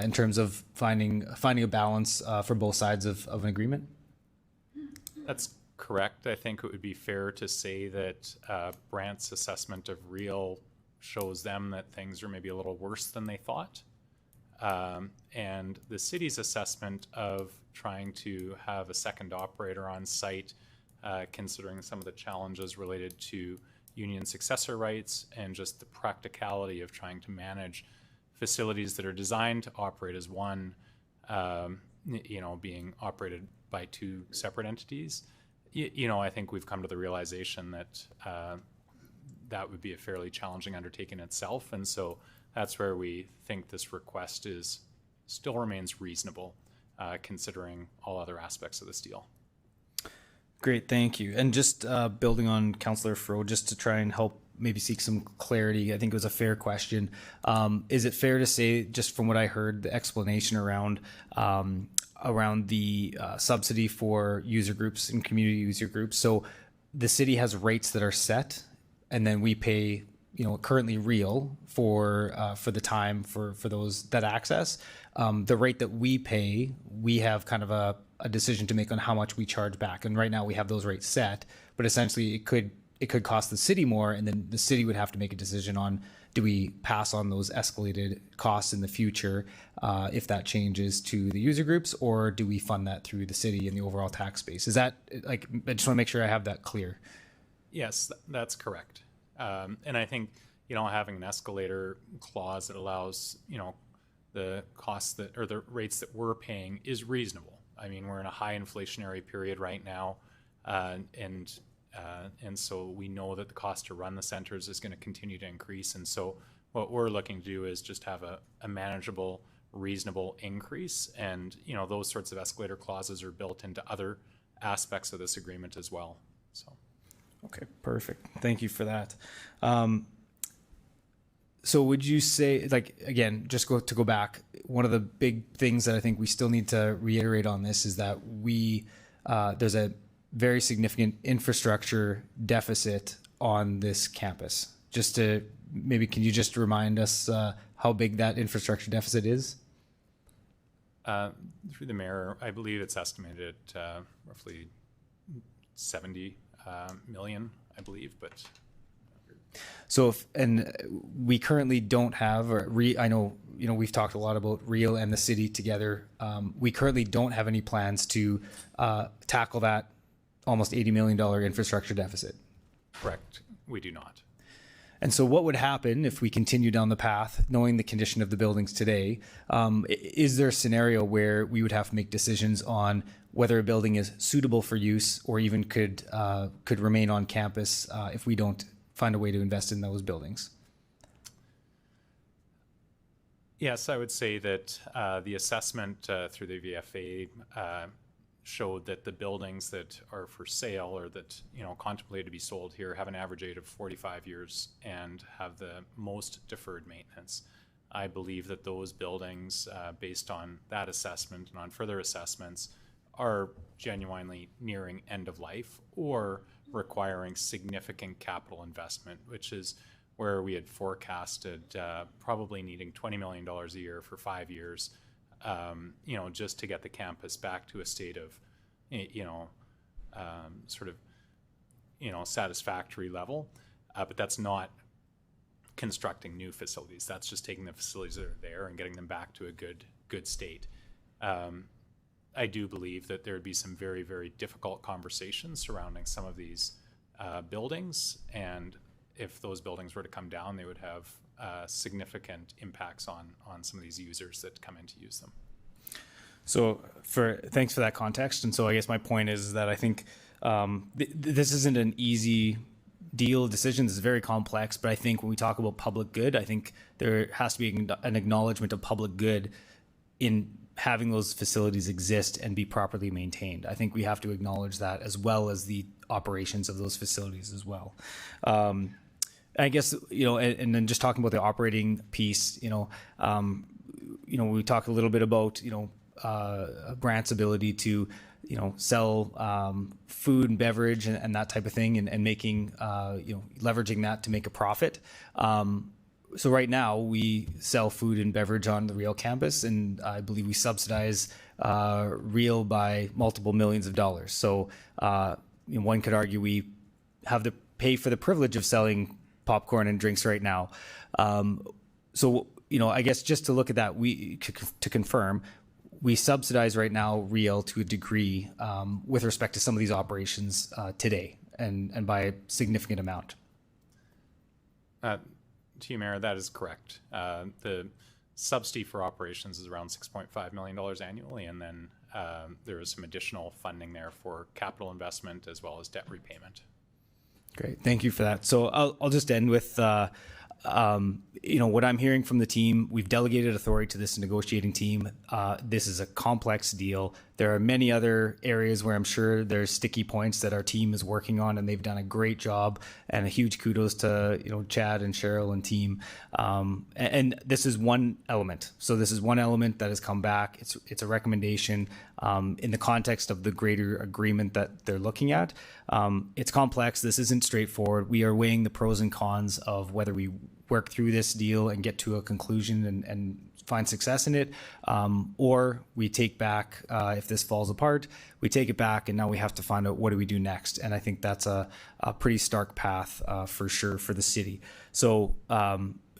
Speaker 1: in terms of finding a balance for both sides of an agreement?
Speaker 10: That's correct. I think it would be fair to say that Brant's assessment of Real shows them that things are maybe a little worse than they thought. And the city's assessment of trying to have a second operator on site, considering some of the challenges related to union successor rights and just the practicality of trying to manage facilities that are designed to operate as one, being operated by two separate entities. I think we've come to the realization that that would be a fairly challenging undertaking itself. And so that's where we think this request still remains reasonable, considering all other aspects of this deal.
Speaker 1: Great, thank you. And just building on Councillor Fro, just to try and help maybe seek some clarity, I think it was a fair question. Is it fair to say, just from what I heard, the explanation around the subsidy for user groups and community user groups, so the city has rates that are set, and then we pay, currently Real for the time for those that access. The rate that we pay, we have kind of a decision to make on how much we charge back. And right now we have those rates set, but essentially it could cost the city more, and then the city would have to make a decision on, do we pass on those escalated costs in the future if that changes to the user groups, or do we fund that through the city and the overall tax base? Is that, I just want to make sure I have that clear.
Speaker 10: Yes, that's correct. And I think, having an escalator clause that allows, the costs that, or the rates that we're paying is reasonable. I mean, we're in a high inflationary period right now, and so we know that the cost to run the centers is going to continue to increase. And so what we're looking to do is just have a manageable, reasonable increase. And, those sorts of escalator clauses are built into other aspects of this agreement as well. So.
Speaker 1: Okay, perfect. Thank you for that. So would you say, again, just to go back, one of the big things that I think we still need to reiterate on this is that there's a very significant infrastructure deficit on this campus. Just to maybe, can you just remind us how big that infrastructure deficit is?
Speaker 10: Through the mayor, I believe it's estimated roughly 70 million, I believe, but.
Speaker 1: So, we currently don't have, I know, we've talked a lot about Real and the city together. We currently don't have any plans to tackle that almost $80 million infrastructure deficit.
Speaker 10: Correct. We do not.
Speaker 1: And so what would happen if we continue down the path, knowing the condition of the buildings today? Is there a scenario where we would have to make decisions on whether a building is suitable for use or even could remain on campus if we don't find a way to invest in those buildings?
Speaker 10: Yes, I would say that the assessment through the VFA showed that the buildings that are for sale or that contemplated to be sold here have an average age of 45 years and have the most deferred maintenance. I believe that those buildings, based on that assessment and on further assessments, are genuinely nearing end of life or requiring significant capital investment, which is where we had forecasted probably needing $20 million a year for 5 years, just to get the campus back to a state of, satisfactory level. But that's not constructing new facilities. That's just taking the facilities that are there and getting them back to a good state. I do believe that there would be some very, very difficult conversations surrounding some of these buildings, and if those buildings were to come down, they would have significant impacts on some of these users that come in to use them.
Speaker 1: So thanks for that context. And so I guess my point is that I think this isn't an easy decision. This is very complex, but I think when we talk about public good, I think there has to be an acknowledgement of public good in having those facilities exist and be properly maintained. I think we have to acknowledge that, as well as the operations of those facilities as well. I guess, and then just talking about the operating piece, we talked a little bit about, Brant's ability to, sell food and beverage and that type of thing, and making, leveraging that to make a profit. So right now we sell food and beverage on the Real campus, and I believe we subsidize Real by multiple millions of dollars. So one could argue we have to pay for the privilege of selling popcorn and drinks right now. So I guess just to look at that, to confirm, we subsidize right now Real to a degree with respect to some of these operations today, and by a significant amount.
Speaker 10: To you, Mayor, that is correct. The subsidy for operations is around $6.5 million annually, and then there is some additional funding there for capital investment as well as debt repayment.
Speaker 1: Great, thank you for that. So I'll just end with what I'm hearing from the team. We've delegated authority to this negotiating team. This is a complex deal. There are many other areas where I'm sure there's sticky points that our team is working on, and they've done a great job. And a huge kudos to Chad and Cheryl and team. And this is one element. So this is one element that has come back. It's a recommendation in the context of the greater agreement that they're looking at. It's complex. This isn't straightforward. We are weighing the pros and cons of whether we work through this deal and get to a conclusion and find success in it, or we take back, if this falls apart, we take it back, and now we have to find out what do we do next. And I think that's a pretty stark path for sure for the city. So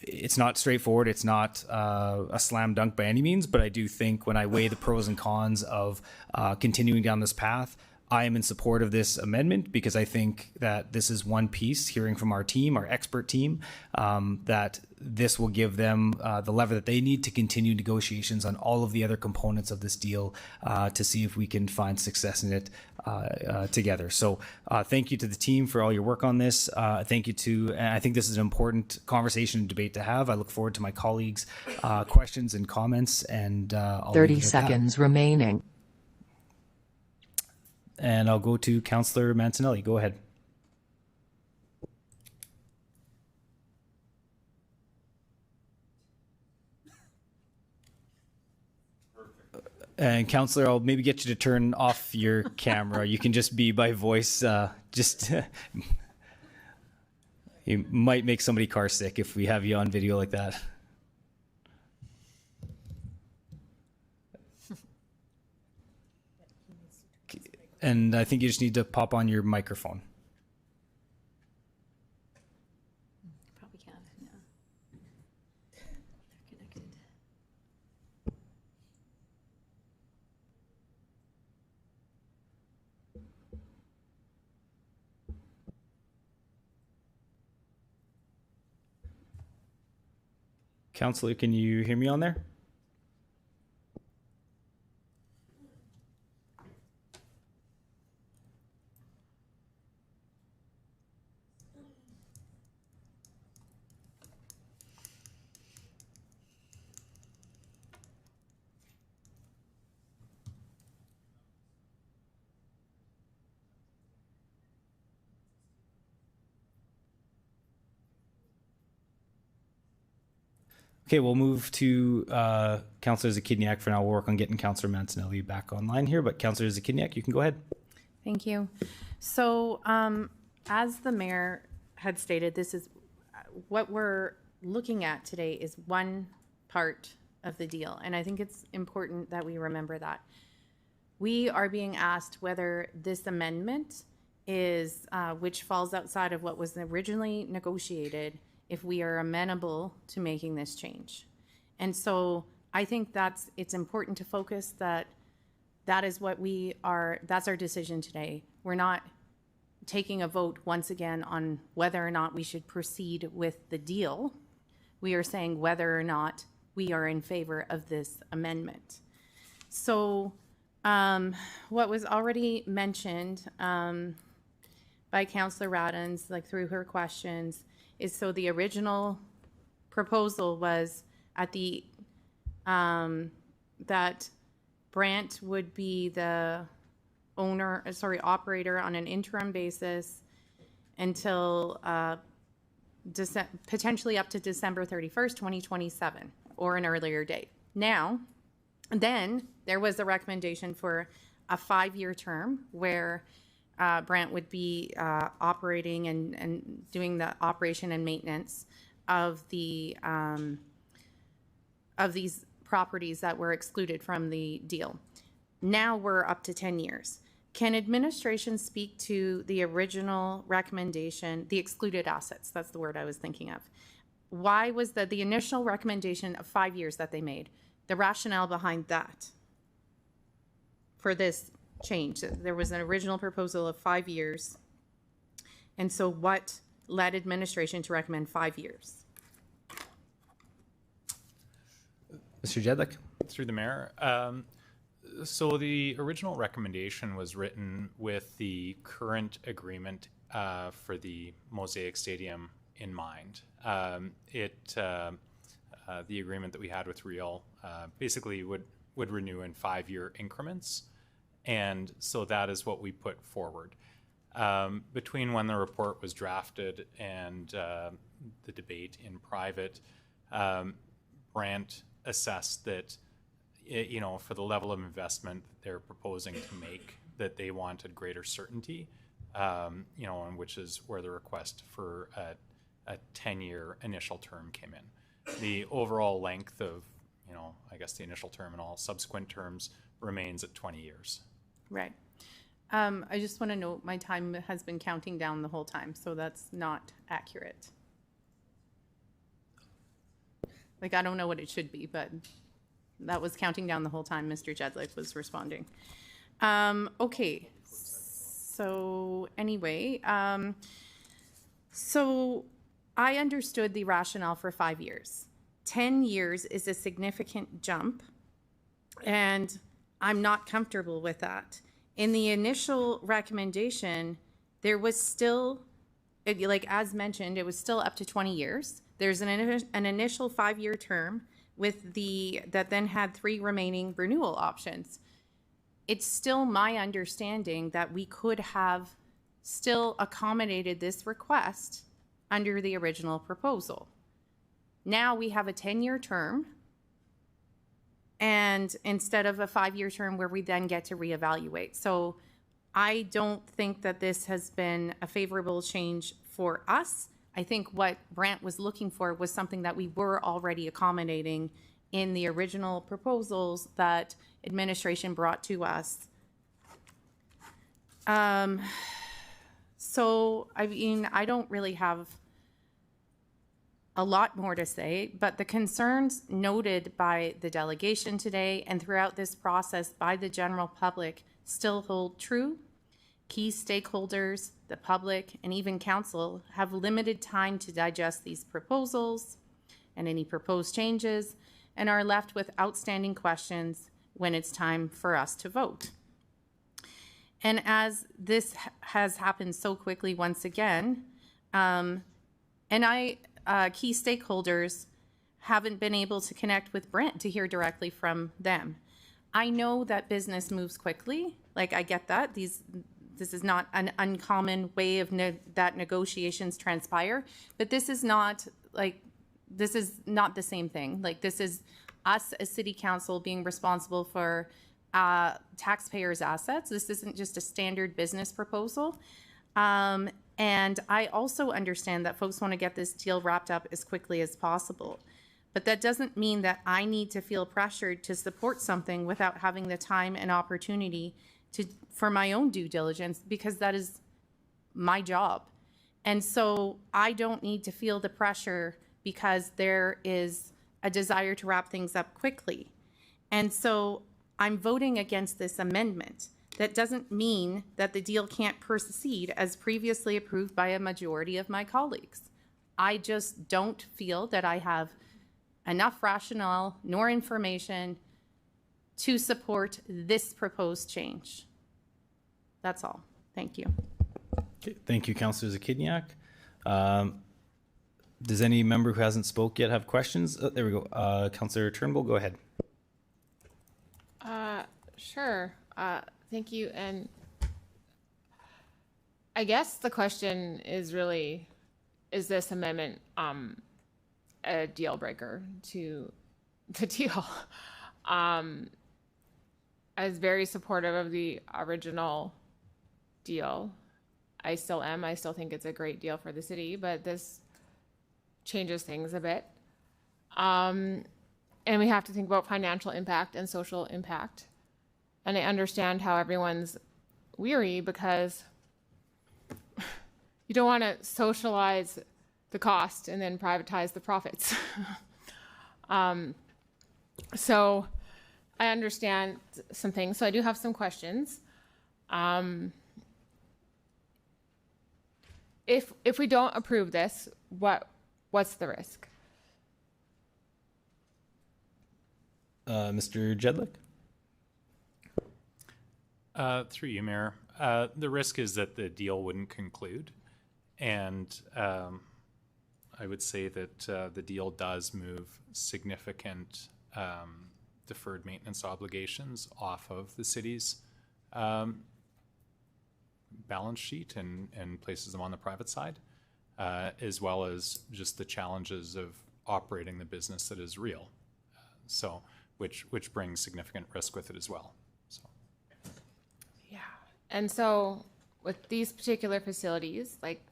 Speaker 1: it's not straightforward. It's not a slam dunk by any means, but I do think when I weigh the pros and cons of continuing down this path, I am in support of this amendment because I think that this is one piece, hearing from our team, our expert team, that this will give them the lever that they need to continue negotiations on all of the other components of this deal to see if we can find success in it together. So thank you to the team for all your work on this. Thank you and I think this is an important conversation and debate to have. I look forward to my colleagues' questions and comments, and I'll
Speaker 2: 30 seconds remaining.
Speaker 1: And I'll go to Councillor Mancinelli. Go ahead. And Councillor, I'll maybe get you to turn off your camera. You can just be by voice. You might make somebody car sick if we have you on video like that. And I think you just need to pop on your microphone.
Speaker 14: Probably can't, yeah. They're connected.
Speaker 1: Councillor, can you hear me on there? Okay, we'll move to Councillor Zakidniak for now. We'll work on getting Councillor Mancinelli back online here, but Councillor Zakidniak, you can go ahead.
Speaker 5: Thank you. So as the mayor had stated, this is what we're looking at today is one part of the deal. And I think it's important that we remember that. We are being asked whether this amendment is, which falls outside of what was originally negotiated, if we are amenable to making this change. And so I think it's important to focus that is what that's our decision today. We're not taking a vote once again on whether or not we should proceed with the deal. We are saying whether or not we are in favor of this amendment. So what was already mentioned by Councillor Radens, like through her questions, is so the original proposal was at the that Brant would be the operator on an interim basis until potentially up to December 31st, 2027, or an earlier date. Now, then there was a recommendation for a 5-year term where Brant would be operating and doing the operation and maintenance of the of these properties that were excluded from the deal. Now we're up to 10 years. Can administration speak to the original recommendation, the excluded assets? That's the word I was thinking of. Why was the initial recommendation of 5 years that they made? The rationale behind that for this change. There was an original proposal of 5 years. And so what led administration to recommend 5 years?
Speaker 1: Mr. Jedlik.
Speaker 10: Through the mayor. So the original recommendation was written with the current agreement for the Mosaic Stadium in mind. The agreement that we had with Real basically would renew in 5-year increments. And so that is what we put forward. Between when the report was drafted and the debate in private, Brant assessed that, for the level of investment they're proposing to make, that they wanted greater certainty, and which is where the request for a 10-year initial term came in. The overall length of, I guess the initial term and all subsequent terms remains at 20 years.
Speaker 5: Right. I just want to note my time has been counting down the whole time, so that's not accurate. Like, I don't know what it should be, but that was counting down the whole time Mr. Jedlik was responding. Okay. So anyway, so I understood the rationale for 5 years. 10 years is a significant jump, and I'm not comfortable with that. In the initial recommendation, there was still, like as mentioned, it was still up to 20 years. There's an initial 5-year term with that then had 3 remaining renewal options. It's still my understanding that we could have still accommodated this request under the original proposal. Now we have a 10-year term, and instead of a 5-year term where we then get to reevaluate. So I don't think that this has been a favorable change for us. I think what Brant was looking for was something that we were already accommodating in the original proposals that administration brought to us. So, I mean, I don't really have a lot more to say, but the concerns noted by the delegation today and throughout this process by the general public still hold true. Key stakeholders, the public, and even council have limited time to digest these proposals and any proposed changes, and are left with outstanding questions when it's time for us to vote. And as this has happened so quickly once again, key stakeholders haven't been able to connect with Brent to hear directly from them. I know that business moves quickly. Like, I get that. This is not an uncommon way of that negotiations transpire, but this is not the same thing. Like, this is us as city council being responsible for taxpayers' assets. This isn't just a standard business proposal. And I also understand that folks want to get this deal wrapped up as quickly as possible. But that doesn't mean that I need to feel pressured to support something without having the time and opportunity for my own due diligence, because that is my job. And so I don't need to feel the pressure because there is a desire to wrap things up quickly. And so I'm voting against this amendment. That doesn't mean that the deal can't proceed as previously approved by a majority of my colleagues. I just don't feel that I have enough rationale nor information to support this proposed change. That's all. Thank you.
Speaker 1: Okay, thank you, Councillor Zakidniak. Does any member who hasn't spoke yet have questions? There we go. Councillor Turnbull, go ahead.
Speaker 13: Sure. Thank you. And I guess the question is really, is this amendment a deal breaker to the deal? I was very supportive of the original deal. I still am. I still think it's a great deal for the city, but this changes things a bit. And we have to think about financial impact and social impact. And I understand how everyone's weary because you don't want to socialize the cost and then privatize the profits. So I understand some things. So I do have some questions. If we don't approve this, what's the risk?
Speaker 1: Mr. Jedlick?
Speaker 10: Through you, Mayor. The risk is that the deal wouldn't conclude. And I would say that the deal does move significant deferred maintenance obligations off of the city's balance sheet and places them on the private side, as well as just the challenges of operating the business that is real. So, which brings significant risk with it as well. So.
Speaker 13: Yeah. And so with these particular facilities, like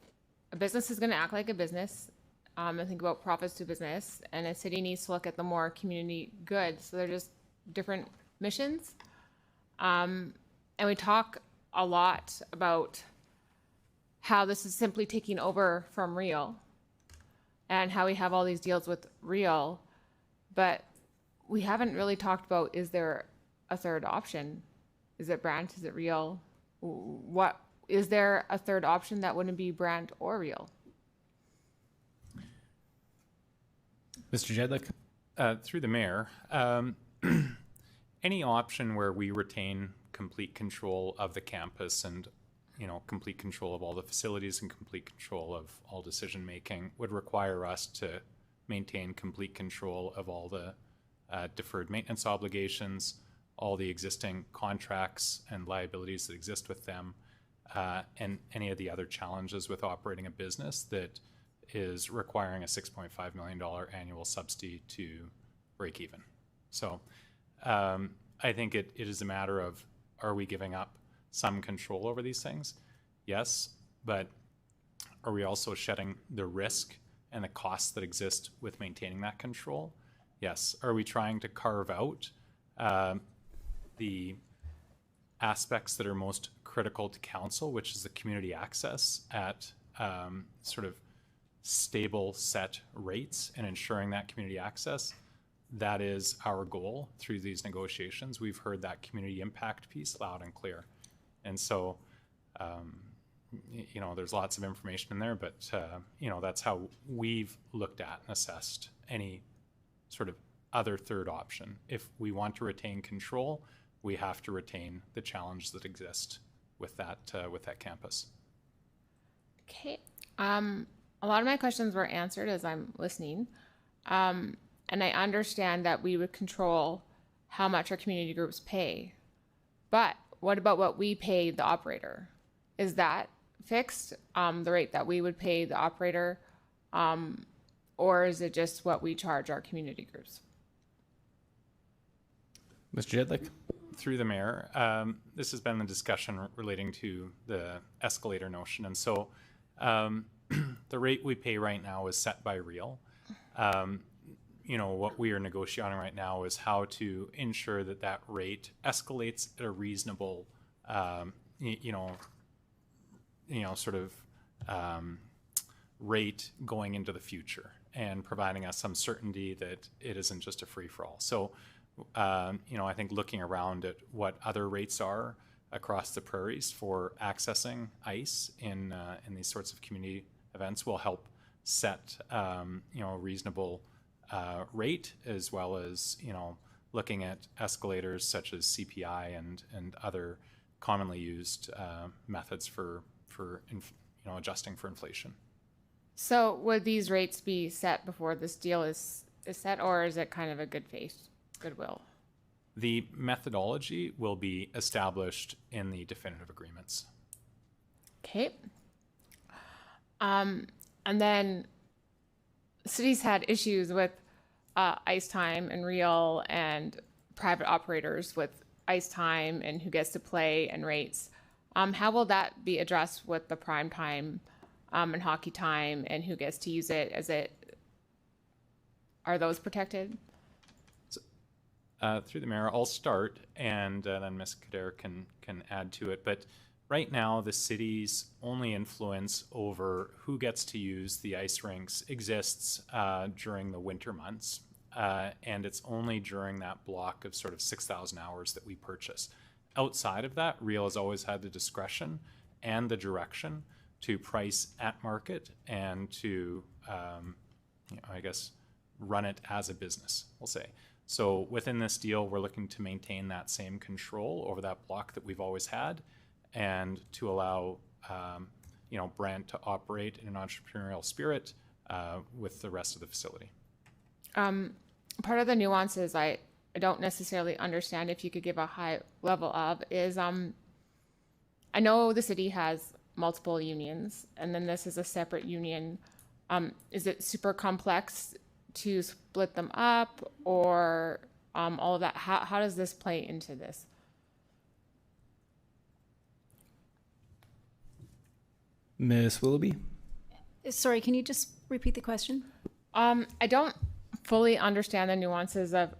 Speaker 13: a business is going to act like a business. And think about profits to business, and a city needs to look at the more community good. So they're just different missions. And we talk a lot about how this is simply taking over from Real and how we have all these deals with Real, but we haven't really talked about, is there a third option? Is it Brandt? Is it Real? What is there a third option that wouldn't be Brandt or Real?
Speaker 1: Mr. Jedlick?
Speaker 10: Through the mayor, any option where we retain complete control of the campus and, complete control of all the facilities and complete control of all decision making would require us to maintain complete control of all the deferred maintenance obligations, all the existing contracts and liabilities that exist with them, and any of the other challenges with operating a business that is requiring a $6.5 million annual subsidy to break even. So I think it is a matter of, are we giving up some control over these things? Yes, but are we also shedding the risk and the costs that exist with maintaining that control? Yes. Are we trying to carve out the aspects that are most critical to council, which is the community access at sort of stable set rates and ensuring that community access? That is our goal through these negotiations. We've heard that community impact piece loud and clear. And so, there's lots of information in there, but, that's how we've looked at and assessed any sort of other third option. If we want to retain control, we have to retain the challenge that exists with that campus.
Speaker 13: Okay. A lot of my questions were answered as I'm listening. And I understand that we would control how much our community groups pay. But what about what we pay the operator? Is that fixed, the rate that we would pay the operator? Or is it just what we charge our community groups?
Speaker 1: Mr. Jedlick?
Speaker 10: Through the mayor, this has been a discussion relating to the escalator notion. And so the rate we pay right now is set by Real. What we are negotiating right now is how to ensure that that rate escalates at a reasonable, rate going into the future and providing us some certainty that it isn't just a free-for-all. So, I think looking around at what other rates are across the prairies for accessing ICE in these sorts of community events will help set, a reasonable rate, as well as, looking at escalators such as CPI and other commonly used methods for adjusting for inflation.
Speaker 13: So would these rates be set before this deal is set, or is it kind of a good faith, goodwill?
Speaker 10: The methodology will be established in the definitive agreements.
Speaker 13: Okay. And then cities had issues with ice time and real and private operators with ice time and who gets to play and rates. How will that be addressed with the prime time and hockey time and who gets to use it? Are those protected?
Speaker 10: Through the mayor, I'll start, and then Ms. Kader can add to it. But right now, the city's only influence over who gets to use the ice rinks exists during the winter months, and it's only during that block of sort of 6,000 hours that we purchase. Outside of that, Real has always had the discretion and the direction to price at market and to, I guess, run it as a business, we'll say. So within this deal, we're looking to maintain that same control over that block that we've always had, and to allow Brent to operate in an entrepreneurial spirit with the rest of the facility.
Speaker 13: Part of the nuances I don't necessarily understand, if you could give a high level of, is I know the city has multiple unions, and then this is a separate union. Is it super complex to split them up, or all of that? How does this play into this?
Speaker 1: Ms. Willoughby?
Speaker 15: Sorry, can you just repeat the question?
Speaker 13: I don't fully understand the nuances of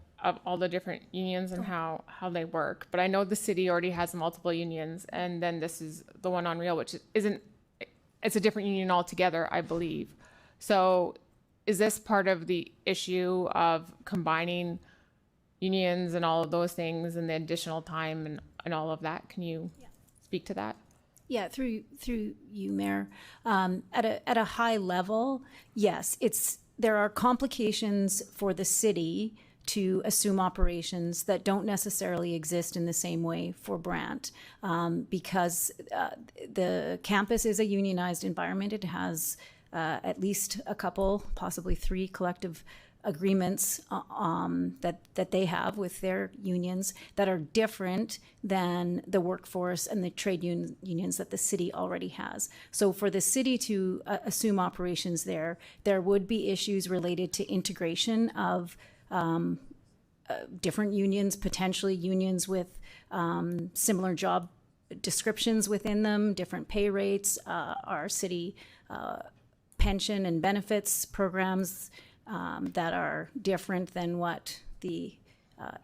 Speaker 13: all the different unions and how they work, but I know the city already has multiple unions, and then this is the one on Real, which it's a different union altogether, I believe. So is this part of the issue of combining unions and all of those things and the additional time and all of that? Can you speak to that?
Speaker 15: Yeah, through you, Mayor. At a high level, yes, there are complications for the city to assume operations that don't necessarily exist in the same way for Brant, because the campus is a unionized environment. It has at least a couple, possibly 3 collective agreements that they have with their unions that are different than the workforce and the trade unions that the city already has. So for the city to assume operations there would be issues related to integration of different unions, potentially unions with similar job descriptions within them, different pay rates, our city pension and benefits programs that are different than what the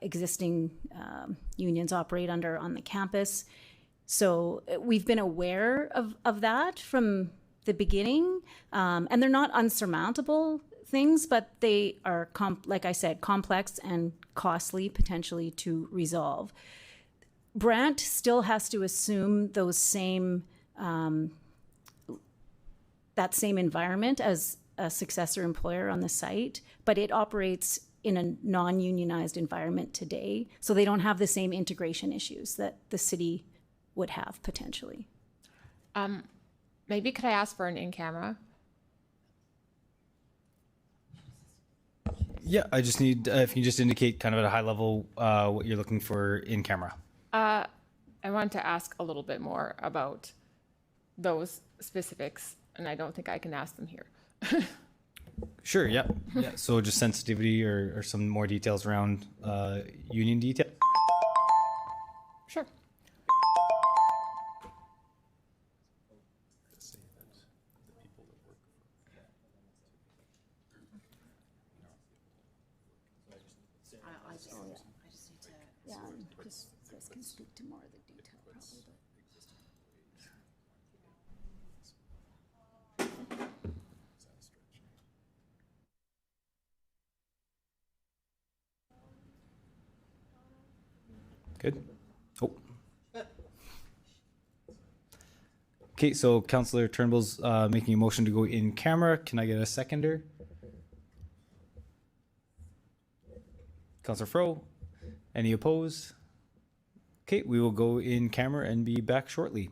Speaker 15: existing unions operate under on the campus. So we've been aware of that from the beginning, and they're not unsurmountable things, but they are, like I said, complex and costly potentially to resolve. Brant still has to assume those same that same environment as a successor employer on the site, but it operates in a non-unionized environment today, so they don't have the same integration issues that the city would have potentially.
Speaker 13: Maybe could I ask for an in-camera?
Speaker 1: Yeah, I just need, if you just indicate kind of at a high level what you're looking for in camera.
Speaker 13: I want to ask a little bit more about those specifics, and I don't think I can ask them here.
Speaker 1: Sure, yeah. So just sensitivity or some more details around union detail.
Speaker 13: Sure.
Speaker 15: Yeah, Chris can speak to more of the detail probably, but.
Speaker 1: Good. Oh. Okay, so Councillor Turnbull's making a motion to go in camera. Can I get a seconder? Councillor Fro, any opposed? Okay, we will go in camera and be back shortly.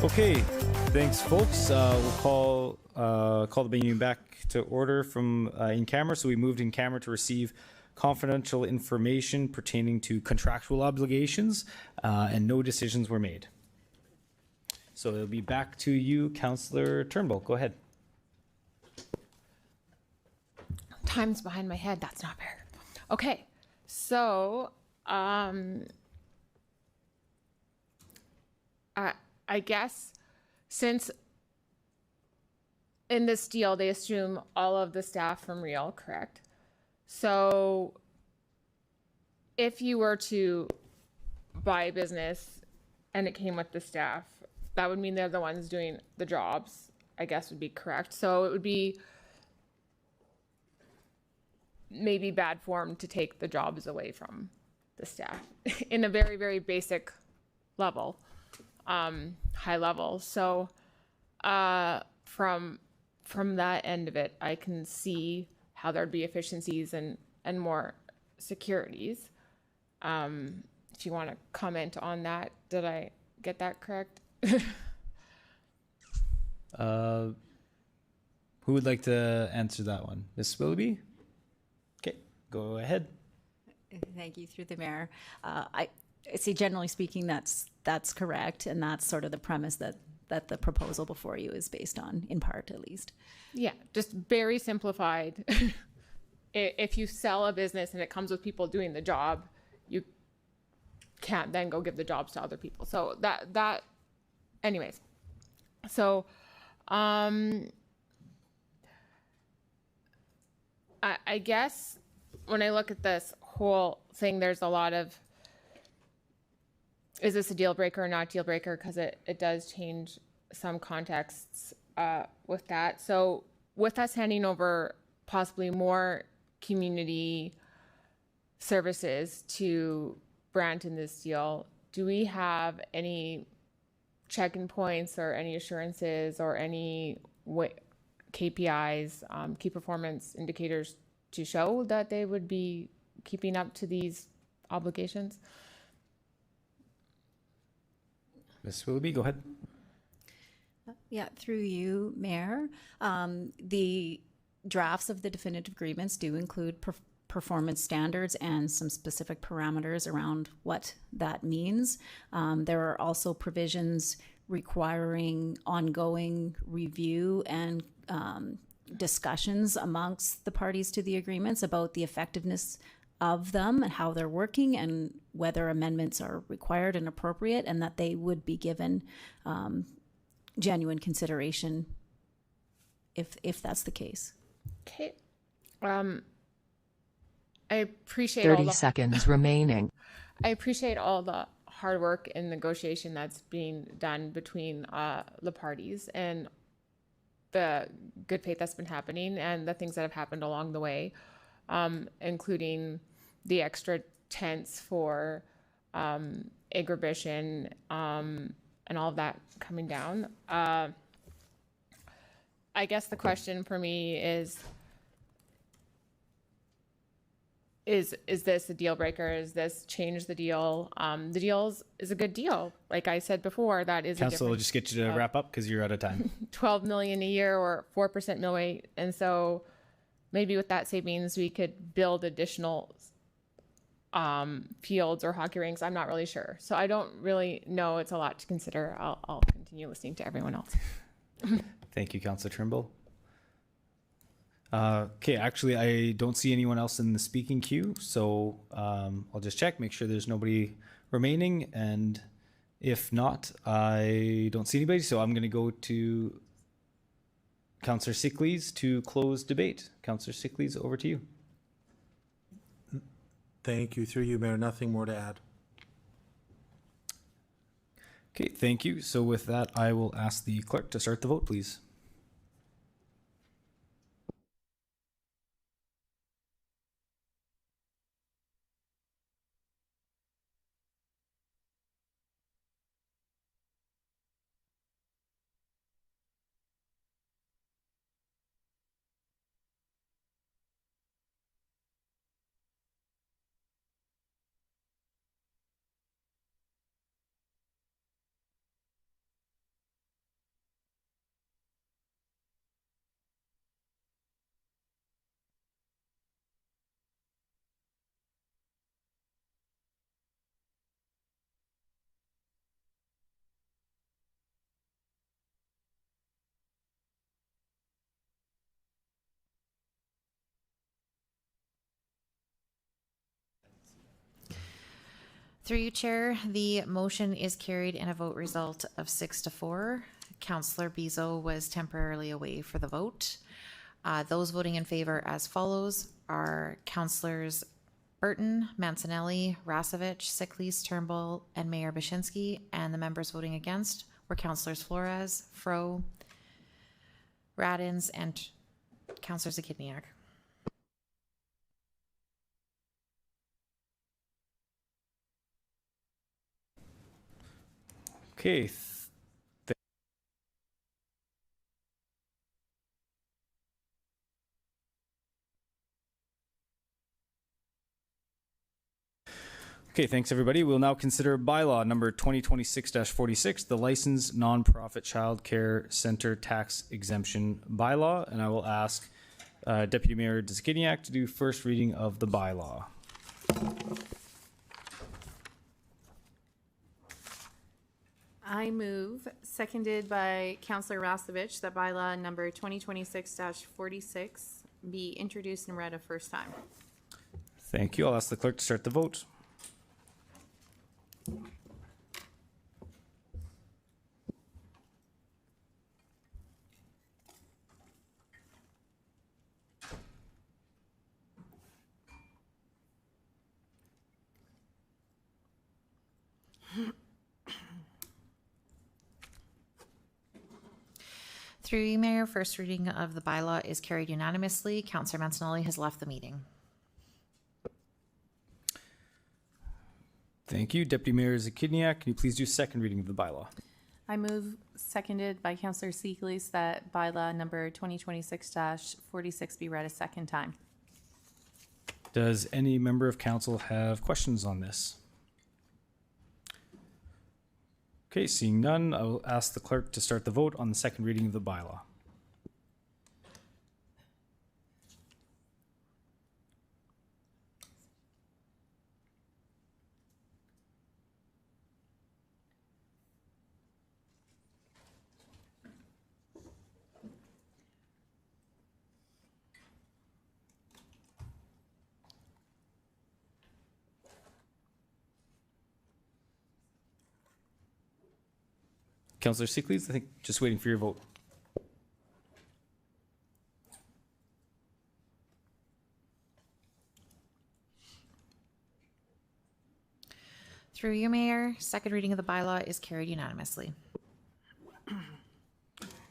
Speaker 1: Okay, thanks, folks. We'll call the meeting back to order from in camera. So we moved in camera to receive confidential information pertaining to contractual obligations, and no decisions were made. So it'll be back to you, Councillor Turnbull. Go ahead.
Speaker 13: Time's behind my head. That's not fair. Okay, so I guess since in this deal they assume all of the staff from Real, correct? So if you were to buy a business and it came with the staff, that would mean they're the ones doing the jobs, I guess would be correct. So it would be maybe bad form to take the jobs away from the staff in a very, very basic level, high level. So from that end of it, I can see how there'd be efficiencies and more securities. If you want to comment on that, did I get that correct?
Speaker 1: Who would like to answer that one? Ms. Willoughby? Okay, go ahead.
Speaker 14: Thank you, through the mayor. I see, generally speaking, that's correct, and that's sort of the premise that the proposal before you is based on, in part at least.
Speaker 13: Yeah, just very simplified. If you sell a business and it comes with people doing the job, you can't then go give the jobs to other people. So that anyways. So I guess when I look at this whole thing, there's a lot of, is this a deal breaker or not deal breaker? Because it does change some contexts with that. So with us handing over possibly more community services to Brant in this deal, do we have any check-in points or any assurances or any KPIs, key performance indicators, to show that they would be keeping up to these obligations?
Speaker 1: Ms. Willoughby, go ahead.
Speaker 14: Yeah, through you, Mayor. The drafts of the definitive agreements do include performance standards and some specific parameters around what that means. There are also provisions requiring ongoing review and discussions amongst the parties to the agreements about the effectiveness of them and how they're working and whether amendments are required and appropriate, and that they would be given genuine consideration if that's the case.
Speaker 13: Okay. I appreciate
Speaker 2: 30 seconds remaining.
Speaker 13: I appreciate all the hard work and negotiation that's being done between the parties and the good faith that's been happening and the things that have happened along the way, including the extra tents for agribition and all of that coming down. I guess the question for me is this a deal breaker? Is this change the deal? The deal is a good deal. Like I said before, that is
Speaker 1: Council will just get you to wrap up because you're out of time.
Speaker 13: 12 million a year or 4% mill rate. And so maybe with that savings, we could build additional fields or hockey rinks. I'm not really sure. So I don't really know. It's a lot to consider. I'll continue listening to everyone else.
Speaker 1: Thank you, Councillor Trimble. Okay, actually, I don't see anyone else in the speaking queue, so I'll just check, make sure there's nobody remaining, and if not, I don't see anybody, so I'm going to go to Councillor Sickleys to close debate. Councillor Sickleys, over to you.
Speaker 4: Thank you. Through you, Mayor. Nothing more to add.
Speaker 1: Okay, thank you. So with that, I will ask the clerk to start the vote, please.
Speaker 6: Through you, Chair, the motion is carried in a vote result of 6-4. Councillor Bizo was temporarily away for the vote. Those voting in favor as follows are Councillors Burton, Mancinelli, Rasevich, Sickleys, Turnbull, and Mayor Bashinsky, and the members voting against were Councillors Flores, Fro, Radins, and Councillor Zakidniak.
Speaker 1: Okay. Okay, thanks everybody. We'll now consider bylaw number 2026-46, the licensed nonprofit child care center tax exemption bylaw. And I will ask Deputy Mayor Dzikiniak to do first reading of the bylaw.
Speaker 5: I move, seconded by Councillor Rastovich, that bylaw number 2026-46 be introduced and read a first time.
Speaker 1: Thank you. I'll ask the clerk to start the vote.
Speaker 6: Through you, Mayor, first reading of the bylaw is carried unanimously. Councillor Mancinelli has left the meeting.
Speaker 1: Thank you. Deputy Mayor Dzikiniak, can you please do second reading of the bylaw?
Speaker 5: I move, seconded by Councillor Seekles, that bylaw number 2026-46 be read a second time.
Speaker 1: Does any member of council have questions on this? Okay, seeing none, I will ask the clerk to start the vote on the second reading of the bylaw. Councillor Seekles, I think just waiting for your vote.
Speaker 6: Through you, Mayor, second reading of the bylaw is carried unanimously.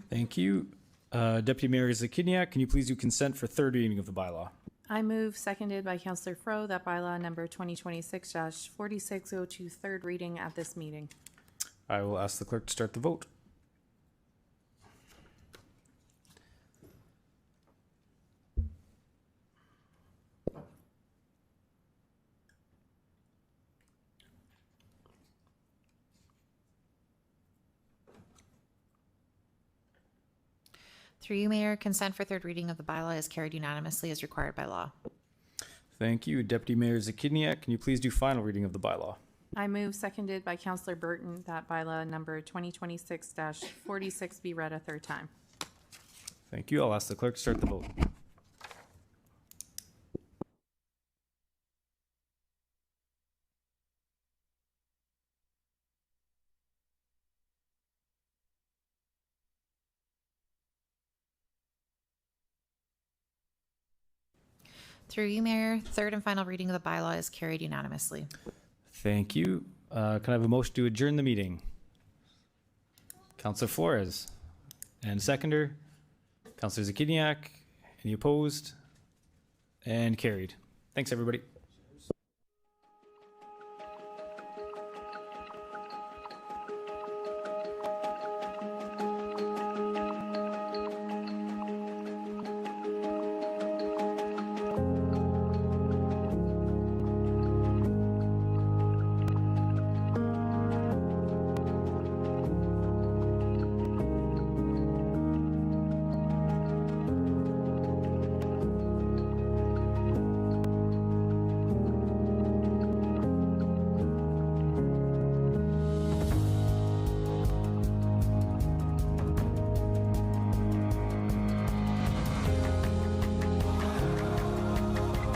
Speaker 1: Thank you. Deputy Mayor Dzikiniak, can you please do consent for third reading of the bylaw?
Speaker 5: I move, seconded by Councillor Fro, that bylaw number 2026-46 go to third reading at this meeting.
Speaker 1: I will ask the clerk to start the vote.
Speaker 6: Through you, Mayor, consent for third reading of the bylaw is carried unanimously as required by law.
Speaker 1: Thank you. Deputy Mayor Dzikiniak, can you please do final reading of the bylaw?
Speaker 5: I move, seconded by Councillor Burton, that bylaw number 2026-46 be read a third time.
Speaker 1: Thank you. I'll ask the clerk to start the vote.
Speaker 6: Through you, Mayor, third and final reading of the bylaw is carried unanimously.
Speaker 1: Thank you. Can I have a motion to adjourn the meeting? Councillor Flores. And seconder, Councillor Dzikiniak. Any opposed? And carried. Thanks, everybody.